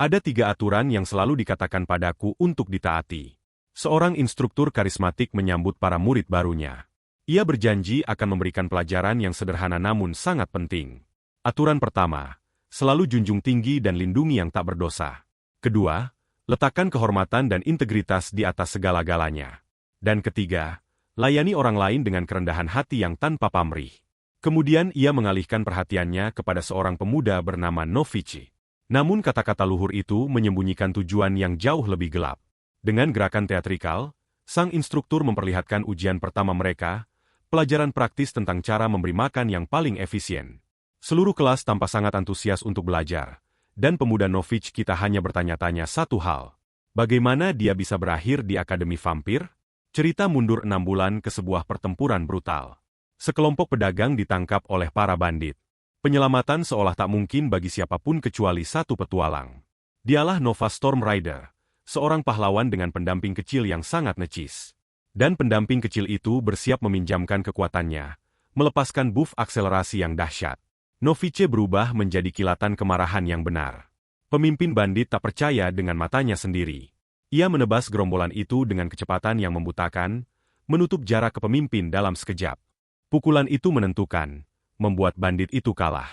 Ada 3 aturan yang selalu dikatakan padaku untuk ditaati. Seorang instruktur karismatik menyambut para murid barunya. Ia berjanji akan memberikan pelajaran yang sederhana namun sangat penting. Aturan pertama, selalu junjung tinggi dan lindungi yang tak berdosa. Kedua, letakkan kehormatan dan integritas di atas segala-galanya. Dan ketiga, layani orang lain dengan kerendahan hati yang tanpa pamrih. Kemudian ia mengalihkan perhatiannya kepada seorang pemuda bernama Novici. Namun kata-kata luhur itu menyembunyikan tujuan yang jauh lebih gelap. Dengan gerakan teatrikal, sang instruktur memperlihatkan ujian pertama mereka, pelajaran praktis tentang cara memberi makan yang paling efisien. Seluruh kelas tampak sangat antusias untuk belajar, dan pemuda Novici kita hanya bertanya-tanya satu hal. Bagaimana dia bisa berakhir di Akademi Vampir? Cerita mundur 6 bulan ke sebuah pertempuran brutal. Sekelompok pedagang ditangkap oleh para bandit. Penyelamatan seolah tak mungkin bagi siapapun kecuali satu petualang. Dialah Nova Storm Rider, seorang pahlawan dengan pendamping kecil yang sangat necis. Dan pendamping kecil itu bersiap meminjamkan kekuatannya, melepaskan buff akselerasi yang dahsyat. Novice berubah menjadi kilatan kemarahan yang benar. Pemimpin bandit tak percaya dengan matanya sendiri. Ia menebas gerombolan itu dengan kecepatan yang membutakan, menutup jarak ke pemimpin dalam sekejap. Pukulan itu menentukan, membuat bandit itu kalah.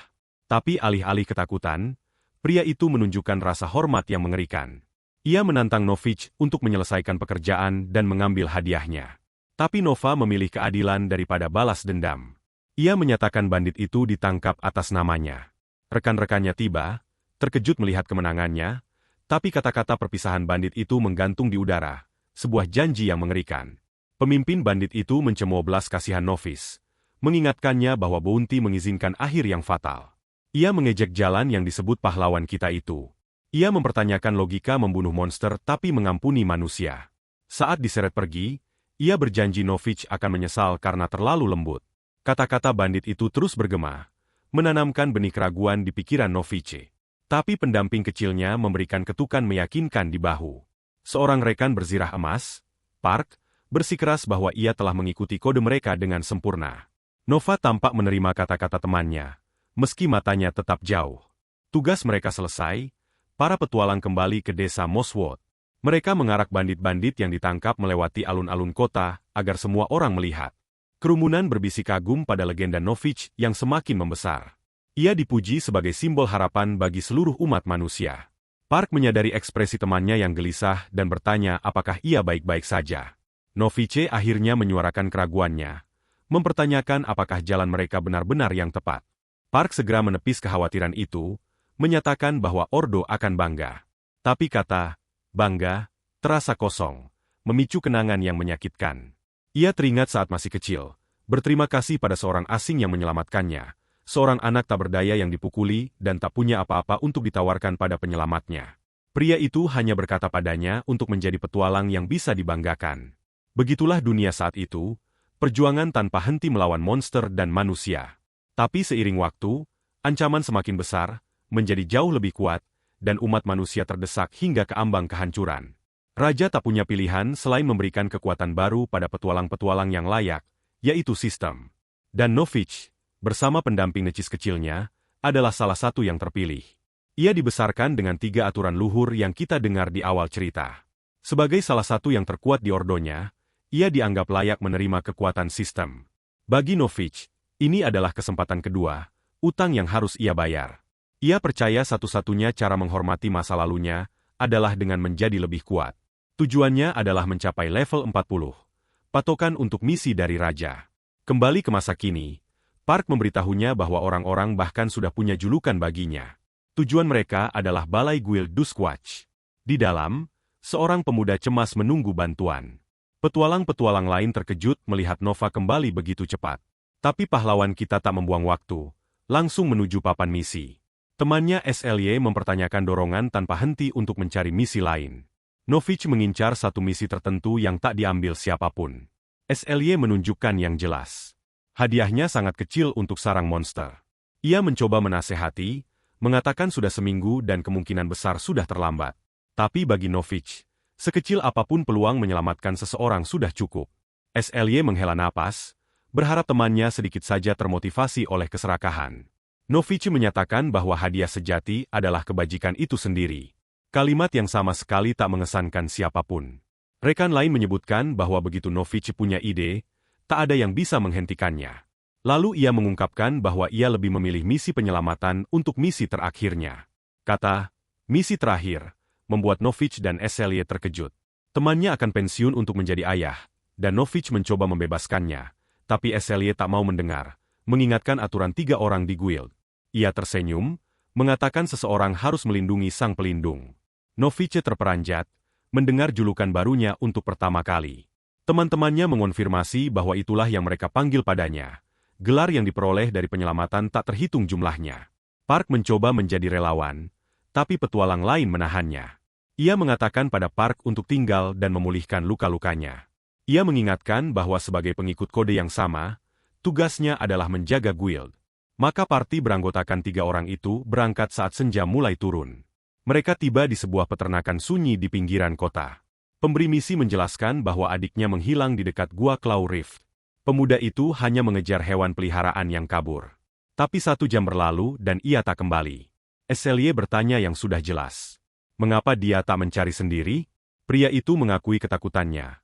Tapi alih-alih ketakutan, pria itu menunjukkan rasa hormat yang mengerikan. Ia menantang Novice untuk menyelesaikan pekerjaan dan mengambil hadiahnya. Tapi Nova memilih keadilan daripada balas dendam. Ia menyatakan bandit itu ditangkap atas namanya. Rekan-rekannya tiba, terkejut melihat kemenangannya, tapi kata-kata perpisahan bandit itu menggantung di udara, sebuah janji yang mengerikan. Pemimpin bandit itu mencemooh belas kasihan Novice, mengingatkannya bahwa Bounty mengizinkan akhir yang fatal. Ia mengejek jalan yang disebut pahlawan kita itu. Ia mempertanyakan logika membunuh monster tapi mengampuni manusia. Saat diseret pergi, ia berjanji Novice akan menyesal karena terlalu lembut. Kata-kata bandit itu terus bergema, menanamkan benih keraguan di pikiran Novice. Tapi pendamping kecilnya memberikan ketukan meyakinkan di bahu. Seorang rekan berzirah emas, Park, bersikeras bahwa ia telah mengikuti kode mereka dengan sempurna. Nova tampak menerima kata-kata temannya, meski matanya tetap jauh. Tugas mereka selesai. Para petualang kembali ke desa Mosswood. Mereka mengarak bandit-bandit yang ditangkap melewati alun-alun kota, agar semua orang melihat. Kerumunan berbisik kagum pada legenda Novice yang semakin membesar. Ia dipuji sebagai simbol harapan bagi seluruh umat manusia. Park menyadari ekspresi temannya yang gelisah dan bertanya apakah ia baik-baik saja. Novice akhirnya menyuarakan keraguannya, mempertanyakan apakah jalan mereka benar-benar yang tepat. Park segera menepis kekhawatiran itu, menyatakan bahwa Ordo akan bangga. Tapi kata, bangga, terasa kosong, memicu kenangan yang menyakitkan. Ia teringat saat masih kecil, berterima kasih pada seorang asing yang menyelamatkannya, seorang anak tak berdaya yang dipukuli dan tak punya apa-apa untuk ditawarkan pada penyelamatnya. Pria itu hanya berkata padanya untuk menjadi petualang yang bisa dibanggakan. Begitulah dunia saat itu, perjuangan tanpa henti melawan monster dan manusia. Tapi seiring waktu, ancaman semakin besar, menjadi jauh lebih kuat, dan umat manusia terdesak hingga ke ambang kehancuran. Raja tak punya pilihan selain memberikan kekuatan baru pada petualang-petualang yang layak, yaitu sistem. Dan Novice, bersama pendamping necis kecilnya, adalah salah satu yang terpilih. Ia dibesarkan dengan 3 aturan luhur yang kita dengar di awal cerita. Sebagai salah satu yang terkuat di ordonya, ia dianggap layak menerima kekuatan sistem. Bagi Novice, ini adalah kesempatan kedua, utang yang harus ia bayar. Ia percaya satu-satunya cara menghormati masa lalunya adalah dengan menjadi lebih kuat. Tujuannya adalah mencapai level 40. Patokan untuk misi dari Raja. Kembali ke masa kini, Park memberitahunya bahwa orang-orang bahkan sudah punya julukan baginya. Tujuan mereka adalah Balai Guild Duskwatch. Di dalam, seorang pemuda cemas menunggu bantuan. Petualang-petualang lain terkejut melihat Nova kembali begitu cepat. Tapi pahlawan kita tak membuang waktu, langsung menuju papan misi. Temannya SLY mempertanyakan dorongan tanpa henti untuk mencari misi lain. Novice mengincar satu misi tertentu yang tak diambil siapapun. SLY menunjukkan yang jelas. Hadiahnya sangat kecil untuk sarang monster. Ia mencoba menasehati, mengatakan sudah seminggu dan kemungkinan besar sudah terlambat. Tapi bagi Novice, sekecil apapun peluang menyelamatkan seseorang sudah cukup. SLY menghela napas, berharap temannya sedikit saja termotivasi oleh keserakahan. Novice menyatakan bahwa hadiah sejati adalah kebajikan itu sendiri. Kalimat yang sama sekali tak mengesankan siapapun. Rekan lain menyebutkan bahwa begitu Novich punya ide, tak ada yang bisa menghentikannya. Lalu ia mengungkapkan bahwa ia lebih memilih misi penyelamatan untuk misi terakhirnya. Kata, misi terakhir, membuat Novich dan Esselie terkejut. Temannya akan pensiun untuk menjadi ayah, dan Novich mencoba membebaskannya, tapi Esselie tak mau mendengar, mengingatkan aturan 3 orang di guild. Ia tersenyum, mengatakan seseorang harus melindungi sang pelindung. Novich terperanjat, mendengar julukan barunya untuk pertama kali. Teman-temannya mengonfirmasi bahwa itulah yang mereka panggil padanya. Gelar yang diperoleh dari penyelamatan tak terhitung jumlahnya. Park mencoba menjadi relawan, tapi petualang lain menahannya. Ia mengatakan pada Park untuk tinggal dan memulihkan luka-lukanya. Ia mengingatkan bahwa sebagai pengikut kode yang sama, tugasnya adalah menjaga guild. Maka parti beranggotakan 3 orang itu berangkat saat senja mulai turun. Mereka tiba di sebuah peternakan sunyi di pinggiran kota. Pemberi misi menjelaskan bahwa adiknya menghilang di dekat Gua Claw Rift. Pemuda itu hanya mengejar hewan peliharaan yang kabur. Tapi 1 jam berlalu dan ia tak kembali. Esselie bertanya yang sudah jelas. Mengapa dia tak mencari sendiri? Pria itu mengakui ketakutannya.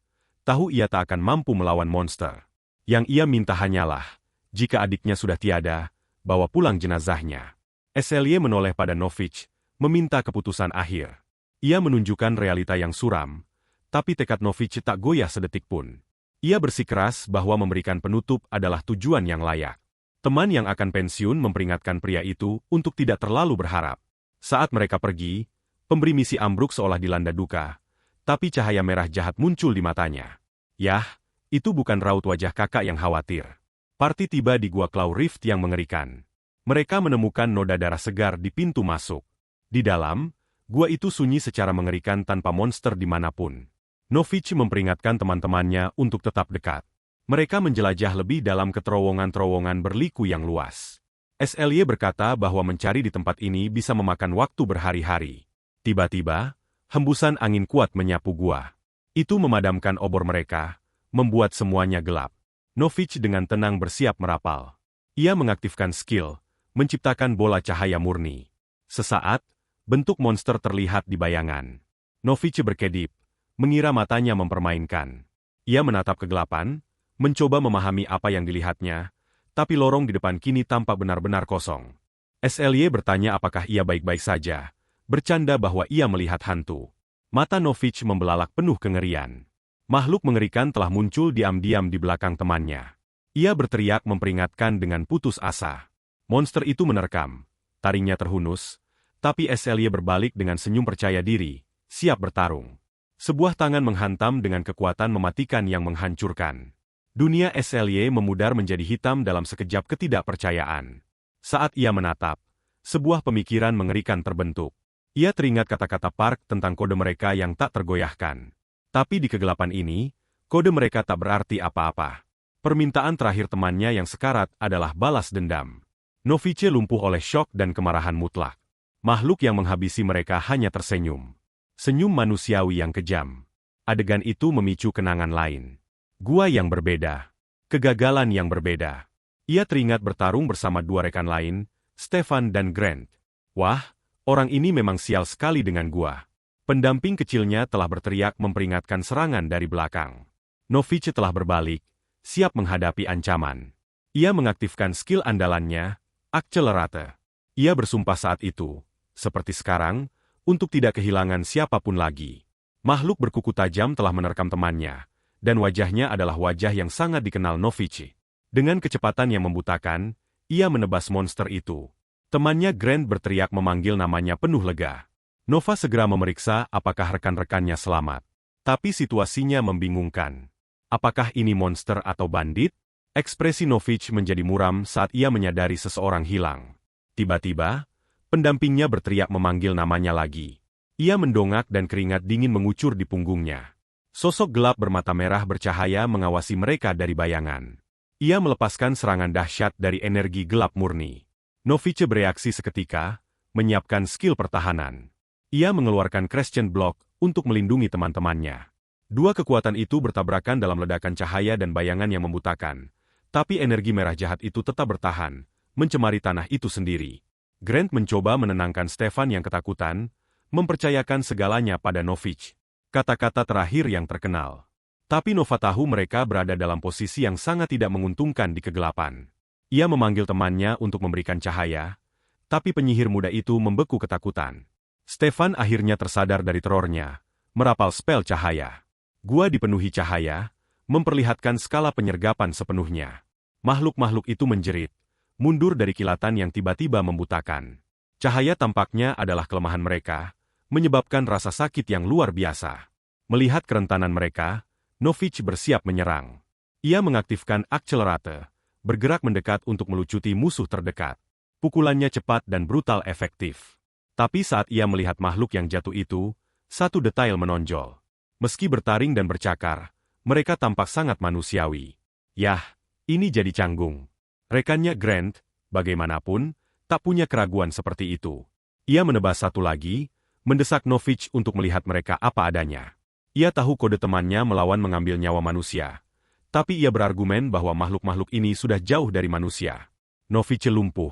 Tahu ia tak akan mampu melawan monster. Yang ia minta hanyalah, jika adiknya sudah tiada, bawa pulang jenazahnya. Esselie menoleh pada Novich, meminta keputusan akhir. Ia menunjukkan realita yang suram, tapi tekad Novich tak goyah sedetik pun. Ia bersikeras bahwa memberikan penutup adalah tujuan yang layak. Teman yang akan pensiun memperingatkan pria itu untuk tidak terlalu berharap. Saat mereka pergi, pemberi misi ambruk seolah dilanda duka, tapi cahaya merah jahat muncul di matanya. Yah, itu bukan raut wajah kakak yang khawatir. Parti tiba di Gua Claw Rift yang mengerikan. Mereka menemukan noda darah segar di pintu masuk. Di dalam, gua itu sunyi secara mengerikan tanpa monster dimanapun. Novich memperingatkan teman-temannya untuk tetap dekat. Mereka menjelajah lebih dalam ke terowongan-terowongan berliku yang luas. Esselie berkata bahwa mencari di tempat ini bisa memakan waktu berhari-hari. Tiba-tiba, hembusan angin kuat menyapu gua. Itu memadamkan obor mereka, membuat semuanya gelap. Novich dengan tenang bersiap merapal. Ia mengaktifkan skill, menciptakan bola cahaya murni. Sesaat, bentuk monster terlihat di bayangan. Novich berkedip, mengira matanya mempermainkan. Ia menatap kegelapan, mencoba memahami apa yang dilihatnya, tapi lorong di depan kini tampak benar-benar kosong. Esselie bertanya apakah ia baik-baik saja, bercanda bahwa ia melihat hantu. Mata Novich membelalak penuh kengerian. Makhluk mengerikan telah muncul diam-diam di belakang temannya. Ia berteriak memperingatkan dengan putus asa. Monster itu menerkam, taringnya terhunus, tapi Esselie berbalik dengan senyum percaya diri, siap bertarung. Sebuah tangan menghantam dengan kekuatan mematikan yang menghancurkan. Dunia Esselie memudar menjadi hitam dalam sekejap ketidakpercayaan. Saat ia menatap, sebuah pemikiran mengerikan terbentuk. Ia teringat kata-kata Park tentang kode mereka yang tak tergoyahkan. Tapi di kegelapan ini, kode mereka tak berarti apa-apa. Permintaan terakhir temannya yang sekarat adalah balas dendam. Novich lumpuh oleh syok dan kemarahan mutlak. Makhluk yang menghabisi mereka hanya tersenyum. Senyum manusiawi yang kejam. Adegan itu memicu kenangan lain. Gua yang berbeda. Kegagalan yang berbeda. Ia teringat bertarung bersama 2 rekan lain, Stefan dan Grant. Wah, orang ini memang sial sekali dengan gua. Pendamping kecilnya telah berteriak memperingatkan serangan dari belakang. Novich telah berbalik, siap menghadapi ancaman. Ia mengaktifkan skill andalannya, Accelerate. Ia bersumpah saat itu, seperti sekarang, untuk tidak kehilangan siapapun lagi. Makhluk berkuku tajam telah menerkam temannya, dan wajahnya adalah wajah yang sangat dikenal Novich. Dengan kecepatan yang membutakan, ia menebas monster itu. Temannya Grant berteriak memanggil namanya penuh lega. Nova segera memeriksa apakah rekan-rekannya selamat. Tapi situasinya membingungkan. Apakah ini monster atau bandit? Ekspresi Novich menjadi muram saat ia menyadari seseorang hilang. Tiba-tiba, pendampingnya berteriak memanggil namanya lagi. Ia mendongak dan keringat dingin mengucur di punggungnya. Sosok gelap bermata merah bercahaya mengawasi mereka dari bayangan. Ia melepaskan serangan dahsyat dari energi gelap murni. Novich bereaksi seketika, menyiapkan skill pertahanan. Ia mengeluarkan Crescent Block untuk melindungi teman-temannya. 2 kekuatan itu bertabrakan dalam ledakan cahaya dan bayangan yang membutakan. Tapi energi merah jahat itu tetap bertahan, mencemari tanah itu sendiri. Grant mencoba menenangkan Stefan yang ketakutan, mempercayakan segalanya pada Novich. Kata-kata terakhir yang terkenal. Tapi Nova tahu mereka berada dalam posisi yang sangat tidak menguntungkan di kegelapan. Ia memanggil temannya untuk memberikan cahaya, tapi penyihir muda itu membeku ketakutan. Stefan akhirnya tersadar dari terornya, merapal spel cahaya. Gua dipenuhi cahaya, memperlihatkan skala penyergapan sepenuhnya. Makhluk-makhluk itu menjerit, mundur dari kilatan yang tiba-tiba membutakan. Cahaya tampaknya adalah kelemahan mereka, menyebabkan rasa sakit yang luar biasa. Melihat kerentanan mereka, Novich bersiap menyerang. Ia mengaktifkan akselerate, bergerak mendekat untuk melucuti musuh terdekat. Pukulannya cepat dan brutal efektif. Tapi saat ia melihat makhluk yang jatuh itu, satu detail menonjol. Meski bertaring dan bercakar, mereka tampak sangat manusiawi. Yah, ini jadi canggung. Rekannya Grant, bagaimanapun, tak punya keraguan seperti itu. Ia menebas satu lagi, mendesak Novich untuk melihat mereka apa adanya. Ia tahu kode temannya melawan mengambil nyawa manusia. Tapi ia berargumen bahwa makhluk-makhluk ini sudah jauh dari manusia. Novich lumpuh.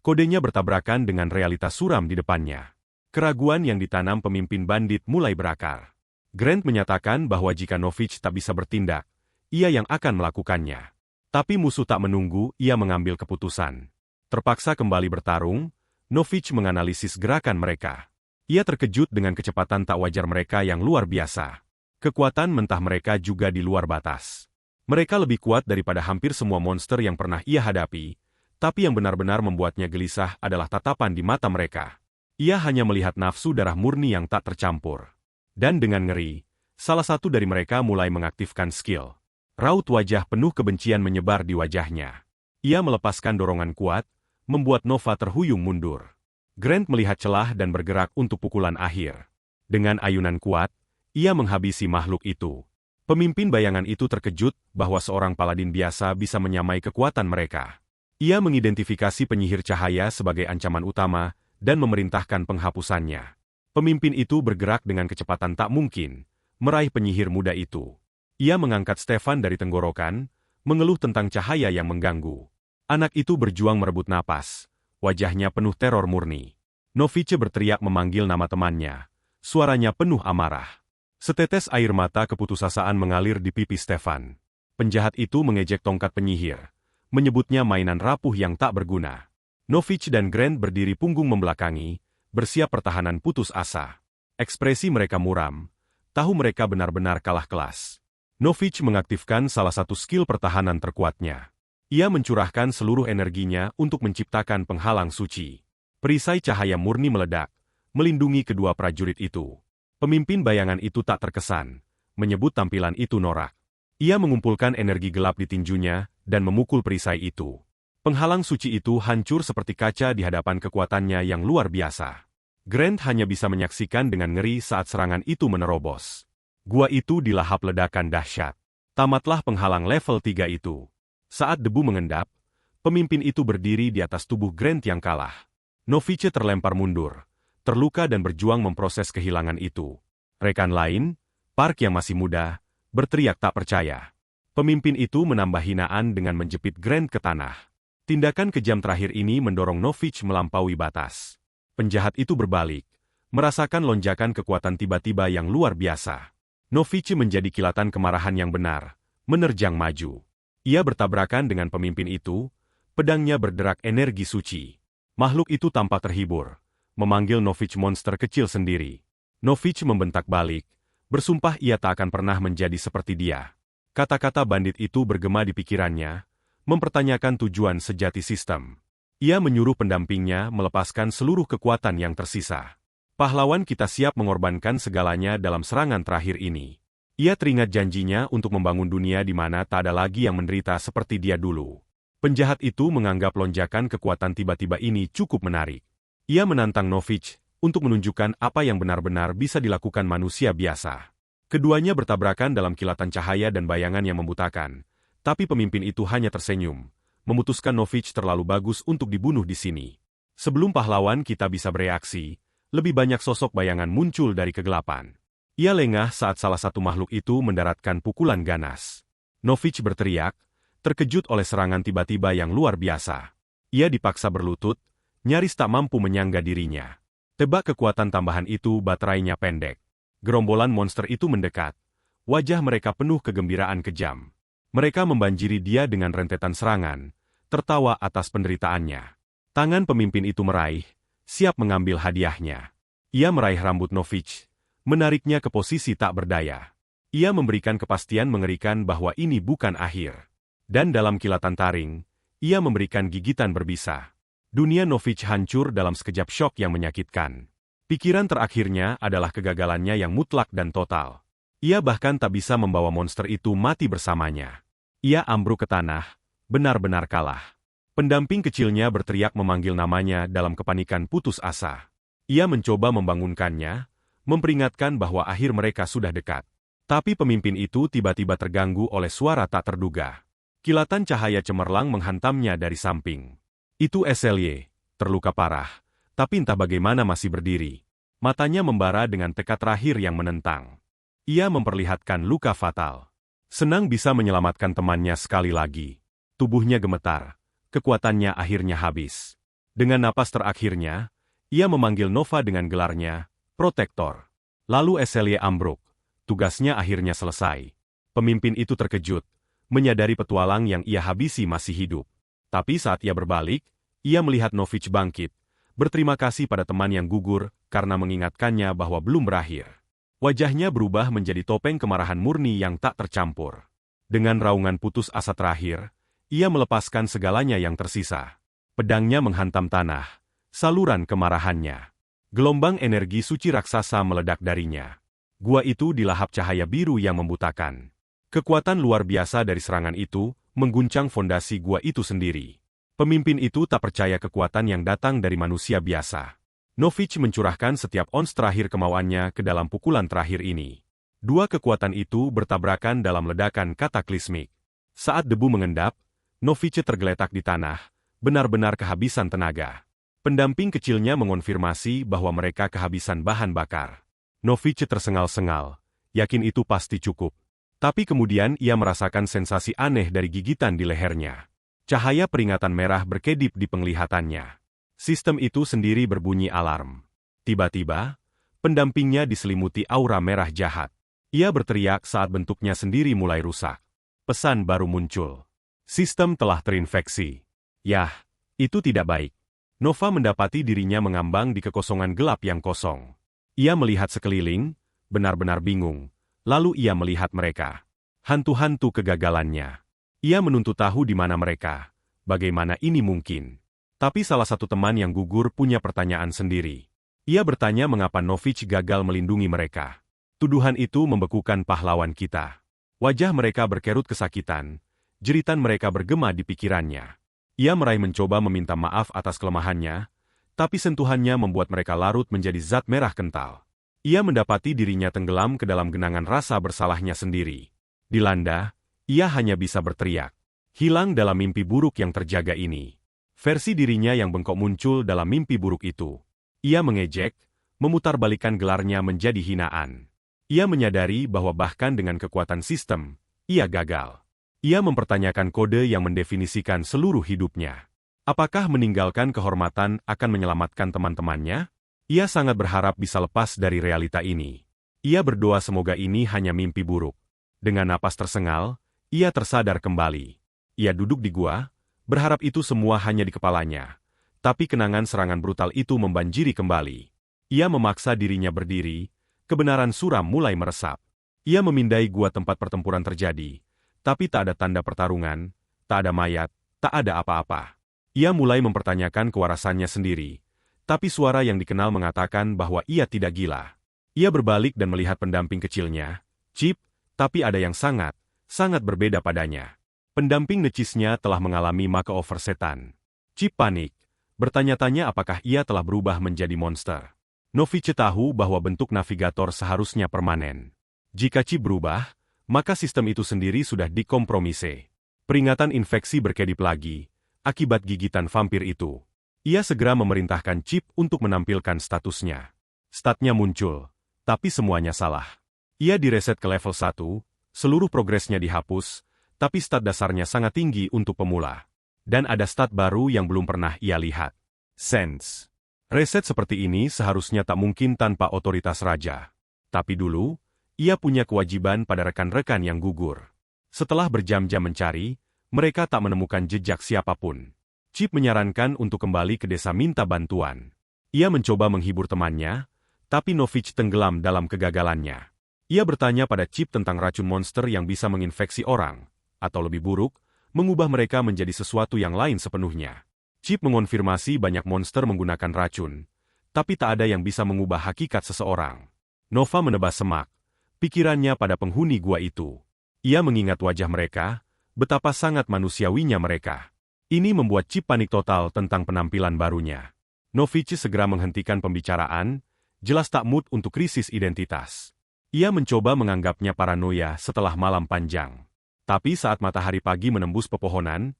Kodenya bertabrakan dengan realitas suram di depannya. Keraguan yang ditanam pemimpin bandit mulai berakar. Grant menyatakan bahwa jika Novich tak bisa bertindak, ia yang akan melakukannya. Tapi musuh tak menunggu, ia mengambil keputusan. Terpaksa kembali bertarung, Novich menganalisis gerakan mereka. Ia terkejut dengan kecepatan tak wajar mereka yang luar biasa. Kekuatan mentah mereka juga di luar batas. Mereka lebih kuat daripada hampir semua monster yang pernah ia hadapi, tapi yang benar-benar membuatnya gelisah adalah tatapan di mata mereka. Ia hanya melihat nafsu darah murni yang tak tercampur. Dan dengan ngeri, salah satu dari mereka mulai mengaktifkan skill. Raut wajah penuh kebencian menyebar di wajahnya. Ia melepaskan dorongan kuat, membuat Nova terhuyung mundur. Grant melihat celah dan bergerak untuk pukulan akhir. Dengan ayunan kuat, ia menghabisi makhluk itu. Pemimpin bayangan itu terkejut bahwa seorang paladin biasa bisa menyamai kekuatan mereka. Ia mengidentifikasi penyihir cahaya sebagai ancaman utama dan memerintahkan penghapusannya. Pemimpin itu bergerak dengan kecepatan tak mungkin, meraih penyihir muda itu. Ia mengangkat Stefan dari tenggorokan, mengeluh tentang cahaya yang mengganggu. Anak itu berjuang merebut napas, wajahnya penuh teror murni. Novich berteriak memanggil nama temannya, suaranya penuh amarah. Setetes air mata keputusasaan mengalir di pipi Stefan. Penjahat itu mengejek tongkat penyihir, menyebutnya mainan rapuh yang tak berguna. Novich dan Grant berdiri punggung membelakangi, bersiap pertahanan putus asa. Ekspresi mereka muram, tahu mereka benar-benar kalah kelas. Novich mengaktifkan salah satu skill pertahanan terkuatnya. Ia mencurahkan seluruh energinya untuk menciptakan penghalang suci. Perisai cahaya murni meledak, melindungi kedua prajurit itu. Pemimpin bayangan itu tak terkesan, menyebut tampilan itu norak. Ia mengumpulkan energi gelap di tinjunya dan memukul perisai itu. Penghalang suci itu hancur seperti kaca di hadapan kekuatannya yang luar biasa. Grant hanya bisa menyaksikan dengan ngeri saat serangan itu menerobos. Gua itu dilahap ledakan dahsyat. Tamatlah penghalang level 3 itu. Saat debu mengendap, pemimpin itu berdiri di atas tubuh Grant yang kalah. Novich terlempar mundur, terluka dan berjuang memproses kehilangan itu. Rekan lain, Park yang masih muda, berteriak tak percaya. Pemimpin itu menambah hinaan dengan menjepit Grant ke tanah. Tindakan kejam terakhir ini mendorong Novich melampaui batas. Penjahat itu berbalik, merasakan lonjakan kekuatan tiba-tiba yang luar biasa. Novich menjadi kilatan kemarahan yang benar, menerjang maju. Ia bertabrakan dengan pemimpin itu, pedangnya berderak energi suci. Makhluk itu tampak terhibur, memanggil Novich monster kecil sendiri. Novich membentak balik, bersumpah ia tak akan pernah menjadi seperti dia. Kata-kata bandit itu bergema di pikirannya, mempertanyakan tujuan sejati sistem. Ia menyuruh pendampingnya melepaskan seluruh kekuatan yang tersisa. Pahlawan kita siap mengorbankan segalanya dalam serangan terakhir ini. Ia teringat janjinya untuk membangun dunia di mana tak ada lagi yang menderita seperti dia dulu. Penjahat itu menganggap lonjakan kekuatan tiba-tiba ini cukup menarik. Ia menantang Novich untuk menunjukkan apa yang benar-benar bisa dilakukan manusia biasa. Keduanya bertabrakan dalam kilatan cahaya dan bayangan yang membutakan, tapi pemimpin itu hanya tersenyum, memutuskan Novich terlalu bagus untuk dibunuh di sini. Sebelum pahlawan kita bisa bereaksi, lebih banyak sosok bayangan muncul dari kegelapan. Ia lengah saat salah satu makhluk itu mendaratkan pukulan ganas. Novich berteriak, terkejut oleh serangan tiba-tiba yang luar biasa. Ia dipaksa berlutut, nyaris tak mampu menyangga dirinya. Tebak kekuatan tambahan itu baterainya pendek. Gerombolan monster itu mendekat. Wajah mereka penuh kegembiraan kejam. Mereka membanjiri dia dengan rentetan serangan, tertawa atas penderitaannya. Tangan pemimpin itu meraih, siap mengambil hadiahnya. Ia meraih rambut Novich, menariknya ke posisi tak berdaya. Ia memberikan kepastian mengerikan bahwa ini bukan akhir. Dan dalam kilatan taring, ia memberikan gigitan berbisa. Dunia Novich hancur dalam sekejap syok yang menyakitkan. Pikiran terakhirnya adalah kegagalannya yang mutlak dan total. Ia bahkan tak bisa membawa monster itu mati bersamanya. Ia ambruk ke tanah, benar-benar kalah. Pendamping kecilnya berteriak memanggil namanya dalam kepanikan putus asa. Ia mencoba membangunkannya, memperingatkan bahwa akhir mereka sudah dekat. Tapi pemimpin itu tiba-tiba terganggu oleh suara tak terduga. Kilatan cahaya cemerlang menghantamnya dari samping. Itu Eselye, terluka parah, tapi entah bagaimana masih berdiri. Matanya membara dengan tekad terakhir yang menentang. Ia memperlihatkan luka fatal. Senang bisa menyelamatkan temannya sekali lagi. Tubuhnya gemetar, kekuatannya akhirnya habis. Dengan napas terakhirnya, ia memanggil Nova dengan gelarnya, Protektor. Lalu Eselye ambruk. Tugasnya akhirnya selesai. Pemimpin itu terkejut, menyadari petualang yang ia habisi masih hidup. Tapi saat ia berbalik, ia melihat Novich bangkit, berterima kasih pada teman yang gugur karena mengingatkannya bahwa belum berakhir. Wajahnya berubah menjadi topeng kemarahan murni yang tak tercampur. Dengan raungan putus asa terakhir, ia melepaskan segalanya yang tersisa. Pedangnya menghantam tanah, saluran kemarahannya. Gelombang energi suci raksasa meledak darinya. Gua itu dilahap cahaya biru yang membutakan. Kekuatan luar biasa dari serangan itu mengguncang fondasi gua itu sendiri. Pemimpin itu tak percaya kekuatan yang datang dari manusia biasa. Novich mencurahkan setiap ons terakhir kemauannya ke dalam pukulan terakhir ini. Dua kekuatan itu bertabrakan dalam ledakan kataklismik. Saat debu mengendap, Novich tergeletak di tanah, benar-benar kehabisan tenaga. Pendamping kecilnya mengonfirmasi bahwa mereka kehabisan bahan bakar. Novich tersengal-sengal, yakin itu pasti cukup. Tapi kemudian ia merasakan sensasi aneh dari gigitan di lehernya. Cahaya peringatan merah berkedip di penglihatannya. Sistem itu sendiri berbunyi alarm. Tiba-tiba, pendampingnya diselimuti aura merah jahat. Ia berteriak saat bentuknya sendiri mulai rusak. Pesan baru muncul. Sistem telah terinfeksi. Yah, itu tidak baik. Nova mendapati dirinya mengambang di kekosongan gelap yang kosong. Ia melihat sekeliling, benar-benar bingung. Lalu ia melihat mereka. Hantu-hantu kegagalannya. Ia menuntut tahu di mana mereka. Bagaimana ini mungkin? Tapi salah satu teman yang gugur punya pertanyaan sendiri. Ia bertanya mengapa Novich gagal melindungi mereka. Tuduhan itu membekukan pahlawan kita. Wajah mereka berkerut kesakitan. Jeritan mereka bergema di pikirannya. Ia meraih mencoba meminta maaf atas kelemahannya, tapi sentuhannya membuat mereka larut menjadi zat merah kental. Ia mendapati dirinya tenggelam ke dalam genangan rasa bersalahnya sendiri. Dilanda, ia hanya bisa berteriak. Hilang dalam mimpi buruk yang terjaga ini. Versi dirinya yang bengkok muncul dalam mimpi buruk itu. Ia mengejek, memutarbalikkan gelarnya menjadi hinaan. Ia menyadari bahwa bahkan dengan kekuatan sistem, ia gagal. Ia mempertanyakan kode yang mendefinisikan seluruh hidupnya. Apakah meninggalkan kehormatan akan menyelamatkan teman-temannya? Ia sangat berharap bisa lepas dari realita ini. Ia berdoa semoga ini hanya mimpi buruk. Dengan napas tersengal, ia tersadar kembali. Ia duduk di gua, berharap itu semua hanya di kepalanya. Tapi kenangan serangan brutal itu membanjiri kembali. Ia memaksa dirinya berdiri, kebenaran suram mulai meresap. Ia memindai gua tempat pertempuran terjadi, tapi tak ada tanda pertarungan, tak ada mayat, tak ada apa-apa. Ia mulai mempertanyakan kewarasannya sendiri. Tapi suara yang dikenal mengatakan bahwa ia tidak gila. Ia berbalik dan melihat pendamping kecilnya, Chip, tapi ada yang sangat berbeda padanya. Pendamping necisnya telah mengalami makeover setan. Chip panik, bertanya-tanya apakah ia telah berubah menjadi monster. Novich tahu bahwa bentuk navigator seharusnya permanen. Jika Chip berubah, maka sistem itu sendiri sudah dikompromise. Peringatan infeksi berkedip lagi, akibat gigitan vampir itu. Ia segera memerintahkan Chip untuk menampilkan statusnya. Statnya muncul, tapi semuanya salah. Ia direset ke level 1, seluruh progresnya dihapus, tapi stat dasarnya sangat tinggi untuk pemula. Dan ada stat baru yang belum pernah ia lihat. Sense. Reset seperti ini seharusnya tak mungkin tanpa otoritas raja. Tapi dulu, ia punya kewajiban pada rekan-rekan yang gugur. Setelah berjam-jam mencari, mereka tak menemukan jejak siapapun. Chip menyarankan untuk kembali ke desa minta bantuan. Ia mencoba menghibur temannya, tapi Novich tenggelam dalam kegagalannya. Ia bertanya pada Chip tentang racun monster yang bisa menginfeksi orang, atau lebih buruk, mengubah mereka menjadi sesuatu yang lain sepenuhnya. Chip mengonfirmasi banyak monster menggunakan racun, tapi tak ada yang bisa mengubah hakikat seseorang. Nova menebas semak, pikirannya pada penghuni gua itu. Ia mengingat wajah mereka, betapa sangat manusiawinya mereka. Ini membuat Chip panik total tentang penampilan barunya. Novich segera menghentikan pembicaraan, jelas tak mood untuk krisis identitas. Ia mencoba menganggapnya paranoia setelah malam panjang. Tapi saat matahari pagi menembus pepohonan,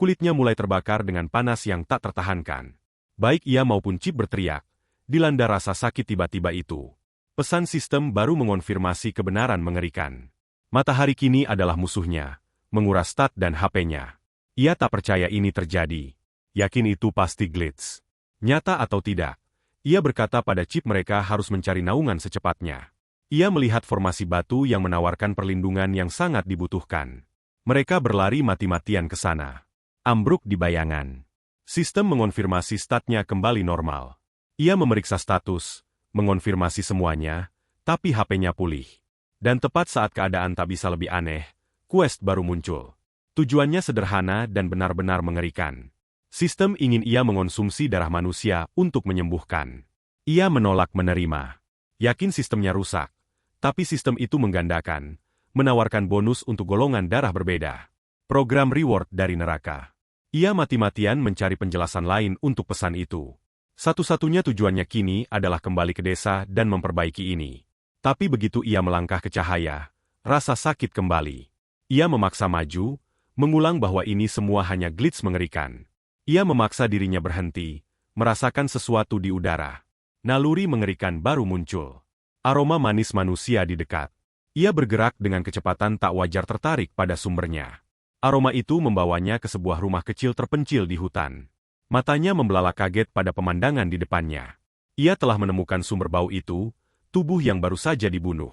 kulitnya mulai terbakar dengan panas yang tak tertahankan. Baik ia maupun Chip berteriak, dilanda rasa sakit tiba-tiba itu. Pesan sistem baru mengonfirmasi kebenaran mengerikan. Matahari kini adalah musuhnya, menguras stat dan HP-nya. Ia tak percaya ini terjadi. Yakin itu pasti glitch. Nyata atau tidak, ia berkata pada Chip mereka harus mencari naungan secepatnya. Ia melihat formasi batu yang menawarkan perlindungan yang sangat dibutuhkan. Mereka berlari mati-matian ke sana. Ambruk di bayangan. Sistem mengonfirmasi statnya kembali normal. Ia memeriksa status, mengonfirmasi semuanya, tapi HP-nya pulih. Dan tepat saat keadaan tak bisa lebih aneh, quest baru muncul. Tujuannya sederhana dan benar-benar mengerikan. Sistem ingin ia mengonsumsi darah manusia untuk menyembuhkan. Ia menolak menerima. Yakin sistemnya rusak. Tapi sistem itu menggandakan, menawarkan bonus untuk golongan darah berbeda. Program reward dari neraka. Ia mati-matian mencari penjelasan lain untuk pesan itu. Satu-satunya tujuannya kini adalah kembali ke desa dan memperbaiki ini. Tapi begitu ia melangkah ke cahaya, rasa sakit kembali. Ia memaksa maju, mengulang bahwa ini semua hanya glitch mengerikan. Ia memaksa dirinya berhenti, merasakan sesuatu di udara. Naluri mengerikan baru muncul. Aroma manis manusia di dekat. Ia bergerak dengan kecepatan tak wajar tertarik pada sumbernya. Aroma itu membawanya ke sebuah rumah kecil terpencil di hutan. Matanya membelalak kaget pada pemandangan di depannya. Ia telah menemukan sumber bau itu, tubuh yang baru saja dibunuh.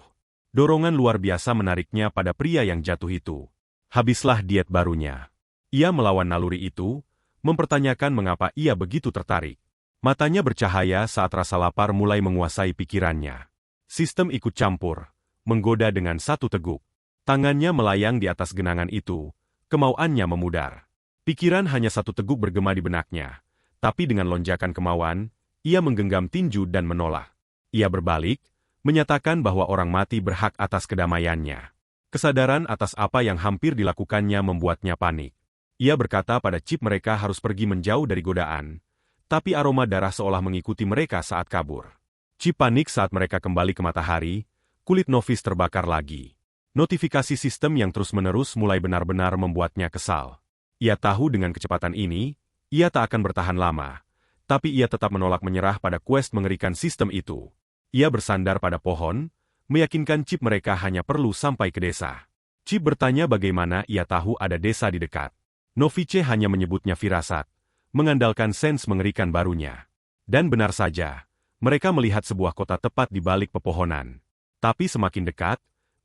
Dorongan luar biasa menariknya pada pria yang jatuh itu. Habislah diet barunya. Ia melawan naluri itu, mempertanyakan mengapa ia begitu tertarik. Matanya bercahaya saat rasa lapar mulai menguasai pikirannya. Sistem ikut campur, menggoda dengan satu teguk. Tangannya melayang di atas genangan itu, kemauannya memudar. Pikiran hanya satu teguk bergema di benaknya, tapi dengan lonjakan kemauan, ia menggenggam tinju dan menolak. Ia berbalik, menyatakan bahwa orang mati berhak atas kedamaiannya. Kesadaran atas apa yang hampir dilakukannya membuatnya panik. Ia berkata pada Chip mereka harus pergi menjauh dari godaan, tapi aroma darah seolah mengikuti mereka saat kabur. Chip panik saat mereka kembali ke matahari, kulit Novice terbakar lagi. Notifikasi sistem yang terus-menerus mulai benar-benar membuatnya kesal. Ia tahu dengan kecepatan ini, ia tak akan bertahan lama, tapi ia tetap menolak menyerah pada quest mengerikan sistem itu. Ia bersandar pada pohon, meyakinkan Chip mereka hanya perlu sampai ke desa. Chip bertanya bagaimana ia tahu ada desa di dekat. Novice hanya menyebutnya firasat, mengandalkan sens mengerikan barunya. Dan benar saja, mereka melihat sebuah kota tepat di balik pepohonan. Tapi semakin dekat,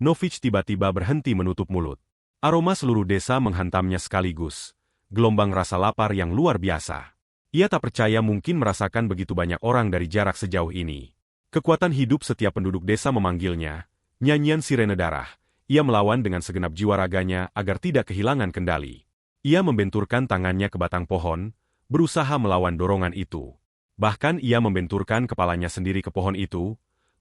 Novice tiba-tiba berhenti menutup mulut. Aroma seluruh desa menghantamnya sekaligus, gelombang rasa lapar yang luar biasa. Ia tak percaya mungkin merasakan begitu banyak orang dari jarak sejauh ini. Kekuatan hidup setiap penduduk desa memanggilnya, nyanyian sirene darah. Ia melawan dengan segenap jiwa raganya agar tidak kehilangan kendali. Ia membenturkan tangannya ke batang pohon, berusaha melawan dorongan itu. Bahkan ia membenturkan kepalanya sendiri ke pohon itu,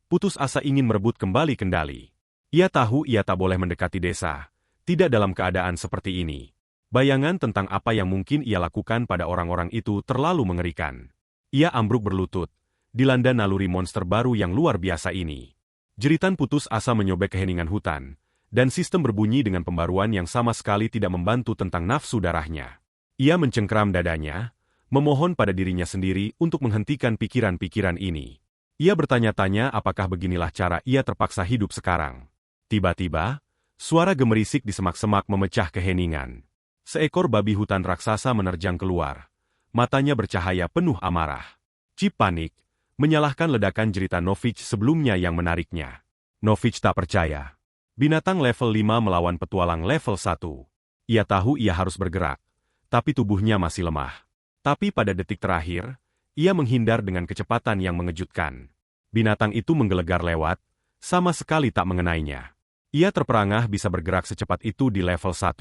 putus asa ingin merebut kembali kendali. Ia tahu ia tak boleh mendekati desa, tidak dalam keadaan seperti ini. Bayangan tentang apa yang mungkin ia lakukan pada orang-orang itu terlalu mengerikan. Ia ambruk berlutut, dilanda naluri monster baru yang luar biasa ini. Jeritan putus asa menyobek keheningan hutan, dan sistem berbunyi dengan pembaruan yang sama sekali tidak membantu tentang nafsu darahnya. Ia mencengkram dadanya, memohon pada dirinya sendiri untuk menghentikan pikiran-pikiran ini. Ia bertanya-tanya apakah beginilah cara ia terpaksa hidup sekarang. Tiba-tiba, suara gemerisik di semak-semak memecah keheningan. Seekor babi hutan raksasa menerjang keluar. Matanya bercahaya penuh amarah. Chip panik, menyalahkan ledakan jerita Novich sebelumnya yang menariknya. Novich tak percaya. Binatang level 5 melawan petualang level 1. Ia tahu ia harus bergerak, tapi tubuhnya masih lemah. Tapi pada detik terakhir, ia menghindar dengan kecepatan yang mengejutkan. Binatang itu menggelegar lewat, sama sekali tak mengenainya. Ia terperangah bisa bergerak secepat itu di level 1.